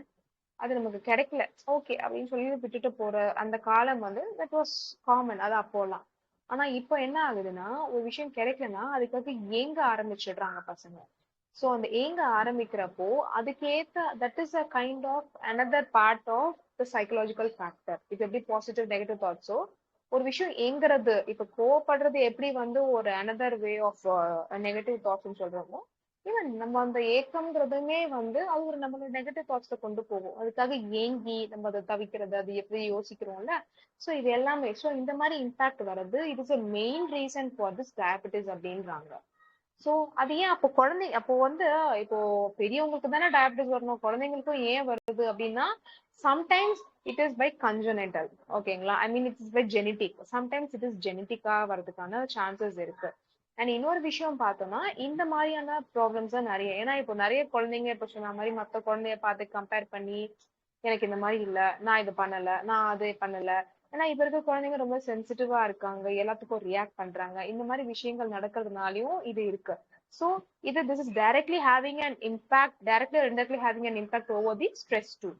Speaker 2: அது நமக்கு கிடைக்கல ஓகே அப்படின்னு சொல்லி விட்டுட்டு போற அந்த காலம் வந்து தட் வாஸ் காமன் அது அப்போலாம். ஆனா இப்போ என்ன ஆகுதுன்னா, ஒரு விஷயம் கிடைக்கலன்னா அதுக்காக ஏங்க ஆரம்பிச்சிடுறாங்க பசங்க. சோ அந்த ஏங்க ஆரம்பிக்கிறப்போ அதுக்கேத்த that is a kind of another part of the psychological factor. இது எப்படி பாசிட்டிவ் நெகட்டிவ் தாட்ஸோ ஒரு விஷயம் ஏங்குறது இப்ப கோவப்படுறது எப்படி வந்து ஒரு அனதர் வே ஆஃப் நெகட்டிவ் தாட்ஸ்ன்னு சொல்றோமோ, ஈவன் நம்ம அந்த ஏக்கம்ங்கிறதுமே வந்து அது ஒரு நம்மளோட நெகட்டிவ் தாட்ஸ்ல கொண்டு போகும். அதுக்காக ஏங்கி நம்ம அதை தவிக்கிறது அது எப்படி யோசிக்கிறோம்ல. சோ இது எல்லாமே சோ இந்த மாதிரி இம்பாக்ட் வர்றது it is a main reason for this diabetes அப்படின்றாங்க. சோ அது ஏன் அப்போ குழந்தை அப்போ வந்து இப்போ பெரியவங்களுக்கு தானே டயபிட்டிஸ் வரணும், குழந்தைங்களுக்கும் ஏன் வருது அப்படின்னா, sometimes it is by congenital ஓகேங்களா. I mean it is by genetic. Sometimes it is ஜெனட்டிக்கா வரதுக்கான சான்சஸ் இருக்கு. அண்ட் இன்னொரு விஷயம் பார்த்தோம்னா இந்த மாதிரியான ப்ராப்ளம்ஸ் தான் நிறைய. ஏன்னா இப்போ நிறைய குழந்தைங்க இப்ப சொன்ன மாதிரி மத்த குழந்தைய பார்த்து கம்பேர் பண்ணி எனக்கு இந்த மாதிரி இல்ல, நான் இது பண்ணல, நான் அது பண்ணல. ஏன்னா இப்ப இருக்க குழந்தைங்க ரொம்ப சென்சிட்டிவா இருக்காங்க, எல்லாத்துக்கும் ரியாக்ட் பண்றாங்க. இந்த மாதிரி விஷயங்கள் நடக்கிறதுனாலயும் இது இருக்கு. சோ இது this is directly having an impact, directly indirectly having an impact over the stress too.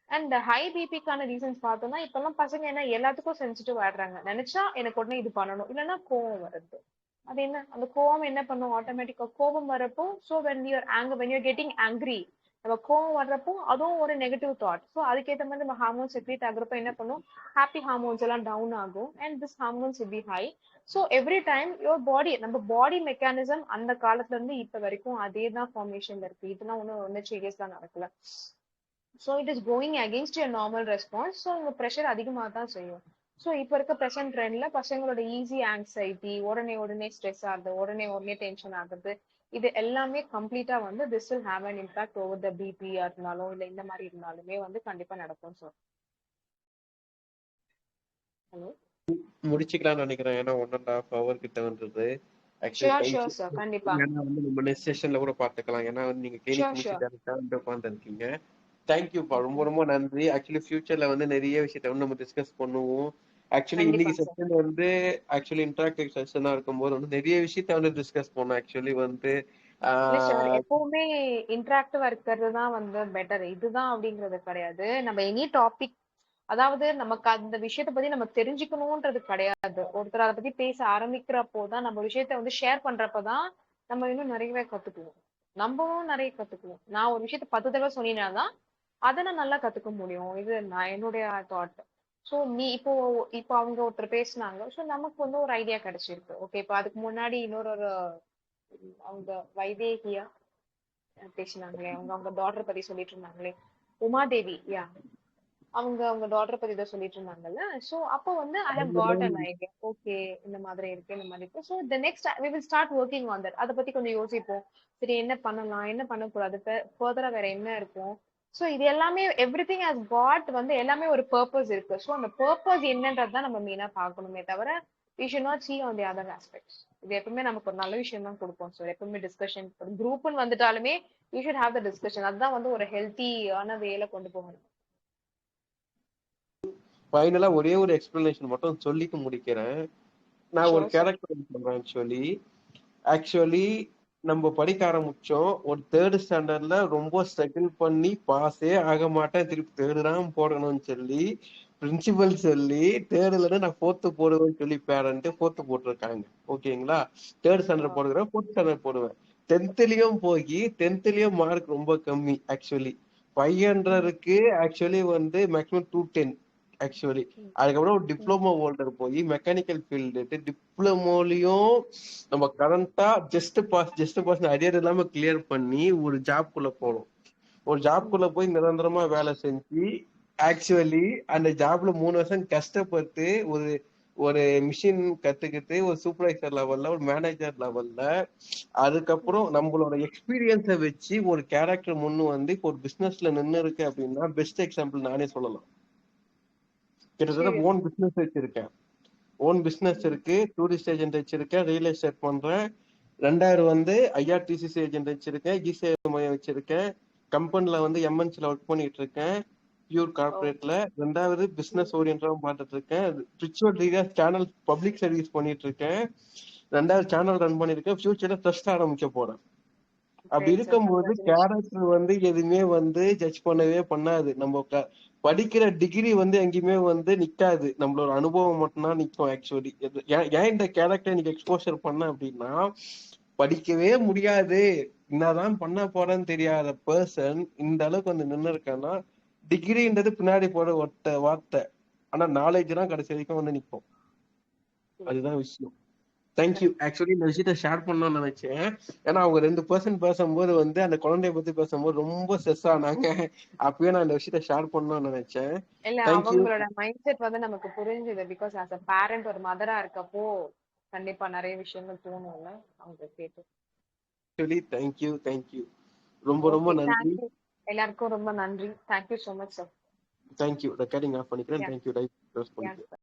Speaker 2: And இந்த ஹை பிபிக்கான ரீசன்ஸ் பார்த்தோம்னா இப்பெல்லாம் பசங்க என்ன எல்லாத்துக்கும் சென்சிட்டிவ் ஆடுறாங்க. நினைச்சா எனக்கு உடனே இது பண்ணணும், இல்லைன்னா கோவம் வருது. அது என்ன அந்த கோவம் என்ன பண்ணும், ஆட்டோமேட்டிக்கா கோவம் வரப்போ so when you're anger when you're getting angry நம்ம கோவம் வர்றப்போ அதுவும் ஒரு நெகட்டிவ் தாட். ஸோ அதுக்கேற்ற மாதிரி நம்ம ஹார்மோன்ஸ் செக்ரீட் ஆகுறப்ப என்ன பண்ணும், ஹாப்பி ஹார்மோன்ஸ் எல்லாம் டவுன் ஆகும் and this hormones will be high. So every time your body நம்ம பாடி மெக்கானிசம் அந்த காலத்துல இருந்து இப்ப வரைக்கும் அதே தான் ஃபார்மேஷன்ல இருக்கு. இதெல்லாம் ஒன்றும் சேஞ்சஸ் தான் நடக்கல. So it is going against your normal response. So உங்க ப்ரெஷர் அதிகமாக தான் செய்யும். ஸோ இப்போ இருக்க ப்ரெசன்ட் ட்ரெண்ட்ல பசங்களோட ஈஸி ஆங்ஸைட்டி, உடனே உடனே ஸ்ட்ரெஸ் ஆகுது, உடனே உடனே டென்ஷன் ஆகுது, இது எல்லாமே கம்ப்ளீட்டா வந்து this will have an impact over the BP இருந்தாலும் இல்ல இந்த மாதிரி இருந்தாலுமே வந்து கண்டிப்பா நடக்கும் சார். ஹலோ
Speaker 1: முடிச்சுக்கலாம்னு நினைக்கிறேன். ஏன்னா 1.5 hour கிட்ட வந்தது. Actually
Speaker 2: sure
Speaker 1: time
Speaker 2: sure sir கண்டிப்பா.
Speaker 1: ஏன்னா வந்து நம்ம நெக்ஸ்ட் செஷன்ல கூட பார்த்துக்கலாம். ஏன்னா வந்து நீங்க கிளினிக்
Speaker 2: ஷியோர்
Speaker 1: முடிச்சு
Speaker 2: ஷியோர்.
Speaker 1: டேரக்டா வந்து உட்காந்துருக்கீங்க. தேங்க்யூப்பா, ரொம்ப
Speaker 2: ஓகே
Speaker 1: ரொம்ப நன்றி. ஆக்சுவலி ஃபியூச்சர்ல வந்து நிறைய விஷயத்த வந்து நம்ம டிஸ்கஸ் பண்ணுவோம். ஆக்சுவலி
Speaker 2: கண்டிப்பா
Speaker 1: இன்னைக்கு
Speaker 2: சார்.
Speaker 1: செஷன் வந்து ஆக்சுவலி இன்டராக்டிவ் செஷனா இருக்கும்போது வந்து நிறைய விஷயத்த வந்து டிஸ்கஸ் பண்ணோம். ஆக்சுவலி வந்து
Speaker 2: இல்ல சார்
Speaker 1: ஆஹ்
Speaker 2: எப்பவுமே இன்டராக்டிவா இருக்கிறது தான் வந்து பெட்டர். இதுதான் அப்படிங்கிறது கிடையாது. நம்ம எனி டாபிக் அதாவது நமக்கு அந்த விஷயத்த பத்தி நம்ம தெரிஞ்சுக்கணும்ன்றது கிடையாது. ஒருத்தர் அதை பத்தி பேச ஆரம்பிக்கிறப்போதான் நம்ம விஷயத்த வந்து ஷேர் பண்றப்பதான் நம்ம இன்னும் நிறையவே கத்துக்குவோம். நம்மளும் நிறைய கத்துக்குவோம். நான் ஒரு விஷயத்த 10 தடவை சொன்னீங்கன்னாதான் அதை நான் நல்லா கத்துக்க முடியும். இது நான் என்னுடைய தாட். சோ நீ இப்போ இப்போ அவங்க ஒருத்தர் பேசினாங்க, சோ நமக்கு வந்து ஒரு ஐடியா கிடைச்சிருக்கு. ஓகே இப்போ அதுக்கு முன்னாடி இன்னொரு அவங்க வைதேகியா பேசினாங்களே, அவங்க அவங்க டாட்டர் பத்தி சொல்லிட்டு இருந்தாங்களே, உமாதேவி யா அவங்க டாட்டர் பத்தி தான் சொல்லிட்டு இருந்தாங்கல்ல. சோ அப்போ வந்து I have got an idea. Okay, இந்த மாதிரி இருக்கு, இந்த மாதிரி இருக்கு. So the next we will start working on that. அத பத்தி கொஞ்சம் யோசிப்போம். சரி, என்ன பண்ணலாம், என்ன பண்ணக்கூடாது, ஃபர்தரா வேற என்ன இருக்கும். சோ இது எல்லாமே எவ்ரிதிங் ஹஸ் காட் வந்து எல்லாமே ஒரு பர்பஸ் இருக்கு. சோ அந்த பர்பஸ் என்னன்றது தான் நம்ம மெயினா பார்க்கணுமே தவிர we should not see on the other aspects. இது எப்பவுமே நமக்கு ஒரு நல்ல விஷயம் தான் கொடுப்போம். ஸோ எப்பவுமே discussion குரூப்னு வந்துட்டாலுமே we should have the discussion. அதுதான் வந்து ஒரு ஹெல்த்தியான வேல கொண்டு போகணும்.
Speaker 1: ஃபைனலா ஒரே ஒரு எக்ஸ்பிளனேஷன் மட்டும் சொல்லிட்டு முடிக்கிறேன். நான் ஒரு
Speaker 2: Sure, sir.
Speaker 1: கேரக்டர் சொல்றேன். ஆக்சுவலி நம்ம படிக்க ஆரம்பிச்சோம். ஒரு தேர்ட் ஸ்டாண்டர்ட்ல ரொம்ப ஸ்ட்ரகிள் பண்ணி பாஸே ஆக மாட்டேன், திருப்பி தேர்டு தான் போடணும்னு சொல்லி பிரின்சிபல் சொல்லி தேர்டுல நான் ஃபோர்த்து போடுவேன்னு சொல்லி பேரண்ட் ஃபோர்த்து போட்டிருக்காங்க. ஓகேங்களா? தேர்ட் ஸ்டாண்டர்ட் போடுறேன், ஃபோர்த் ஸ்டாண்டர்ட் போடுவேன். 10th போய் 10th மார்க் ரொம்ப கம்மி. ஆக்சுவலி 500க்கு ஆக்சுவலி வந்து மேக்ஸிமம் 210 ஆக்சுவலி. அதுக்கப்புறம் ஒரு டிப்ளமோ ஹோல்டர் போய் மெக்கானிக்கல் ஃபீல்டு டிப்ளமோலயும் நம்ம கரண்டா ஜஸ்ட் பாஸ் அரியர் இல்லாம கிளியர் பண்ணி ஒரு ஜாப்குள்ள போனோம். ஒரு ஜாப்குள்ள போய் நிரந்தரமா வேலை செஞ்சு ஆக்சுவலி அந்த ஜாப்ல 3 வருஷம் கஷ்டப்பட்டு ஒரு ஒரு மிஷின் கத்துக்கிட்டு ஒரு சூப்பர்வைசர் லெவல்ல ஒரு மேனேஜர் லெவல்ல அதுக்கப்புறம் நம்மளோட எக்ஸ்பீரியன்ஸை வச்சு ஒரு கேரக்டர் முன்னு வந்து இப்போ ஒரு பிசினஸ்ல நின்று இருக்கு அப்படின்னா பெஸ்ட் எக்ஸாம்பிள் நானே சொல்லலாம். கிட்டத்தட்ட ஓன் பிசினஸ் வச்சிருக்கேன். ஓன் பிசினஸ் இருக்கு, டூரிஸ்ட் ஏஜென்ட் வச்சிருக்கேன், ரியல் எஸ்டேட் பண்றேன். 2000 வந்து ஐஆர்டிசிசி ஏஜென்ட் வச்சிருக்கேன், ஜிசிஐ மையம் வச்சிருக்கேன், கம்பெனில வந்து எம்என்சில ஒர்க் பண்ணிட்டு இருக்கேன், பியூர் கார்பரேட்ல. 2வது பிசினஸ் ஓரியன்டாவும் பார்த்துட்டு இருக்கேன், ஸ்பிரிச்சுவல் ரீதியா சேனல் பப்ளிக் சர்வீஸ் பண்ணிட்டு இருக்கேன், 2வது சேனல் ரன் பண்ணிருக்கேன், ஃபியூச்சர்ல ட்ரஸ்ட் ஆரம்பிக்க போறேன். அப்படி இருக்கும்போது கேரக்டர் வந்து எதுவுமே வந்து ஜட்ஜ் பண்ணவே பண்ணாது. நம்ம படிக்கிற டிகிரி வந்து எங்கேயுமே வந்து நிக்காது, நம்மளோட அனுபவம் மட்டும்தான் நிக்கும். ஆக்சுவலி ஏன் இந்த கேரக்டர் எனக்கு எக்ஸ்போஷர் பண்ண அப்படின்னா, படிக்கவே முடியாது, என்னதான் பண்ண போறேன்னு தெரியாத பர்சன் இந்த அளவுக்கு வந்து நின்று இருக்கேன்னா டிகிரின்றது பின்னாடி போட ஒட்ட வார்த்தை, ஆனா நாலேஜ் தான் கடைசி வரைக்கும் வந்து நிக்கும். அதுதான் விஷயம். தேங்க்யூ. ஆக்சுவலி இந்த விஷயத்த ஷேர் பண்ணணும்னு நினைச்சேன். ஏன்னா அவங்க 2% பேசும்போது வந்து அந்த குழந்தைய பத்தி பேசும்போது ரொம்ப ஸ்ட்ரெஸ் ஆனாங்க. அப்பயே நான் இந்த விஷயத்த ஷேர் பண்ணணும்னு நினைச்சேன்.
Speaker 2: இல்ல,
Speaker 1: தேங்க்யூ.
Speaker 2: அவங்களோட மைண்ட் செட் வந்து நமக்கு புரிஞ்சுது. பிகாஸ் ஆஸ் அ பேரண்ட், ஒரு மதரா இருக்கப்போ கண்டிப்பா நிறைய விஷயங்கள் தோணும்ல அவங்க கேட்டு.
Speaker 1: Actually thank you. ரொம்ப ரொம்ப நன்றி.
Speaker 2: எல்லாருக்கும் ரொம்ப நன்றி. Thank you so much sir.
Speaker 1: Thank you. Recording off பண்ணிக்கிறேன். தேங்க்யூ. லைவ் க்ளோஸ் பண்ணிக்கிறேன்.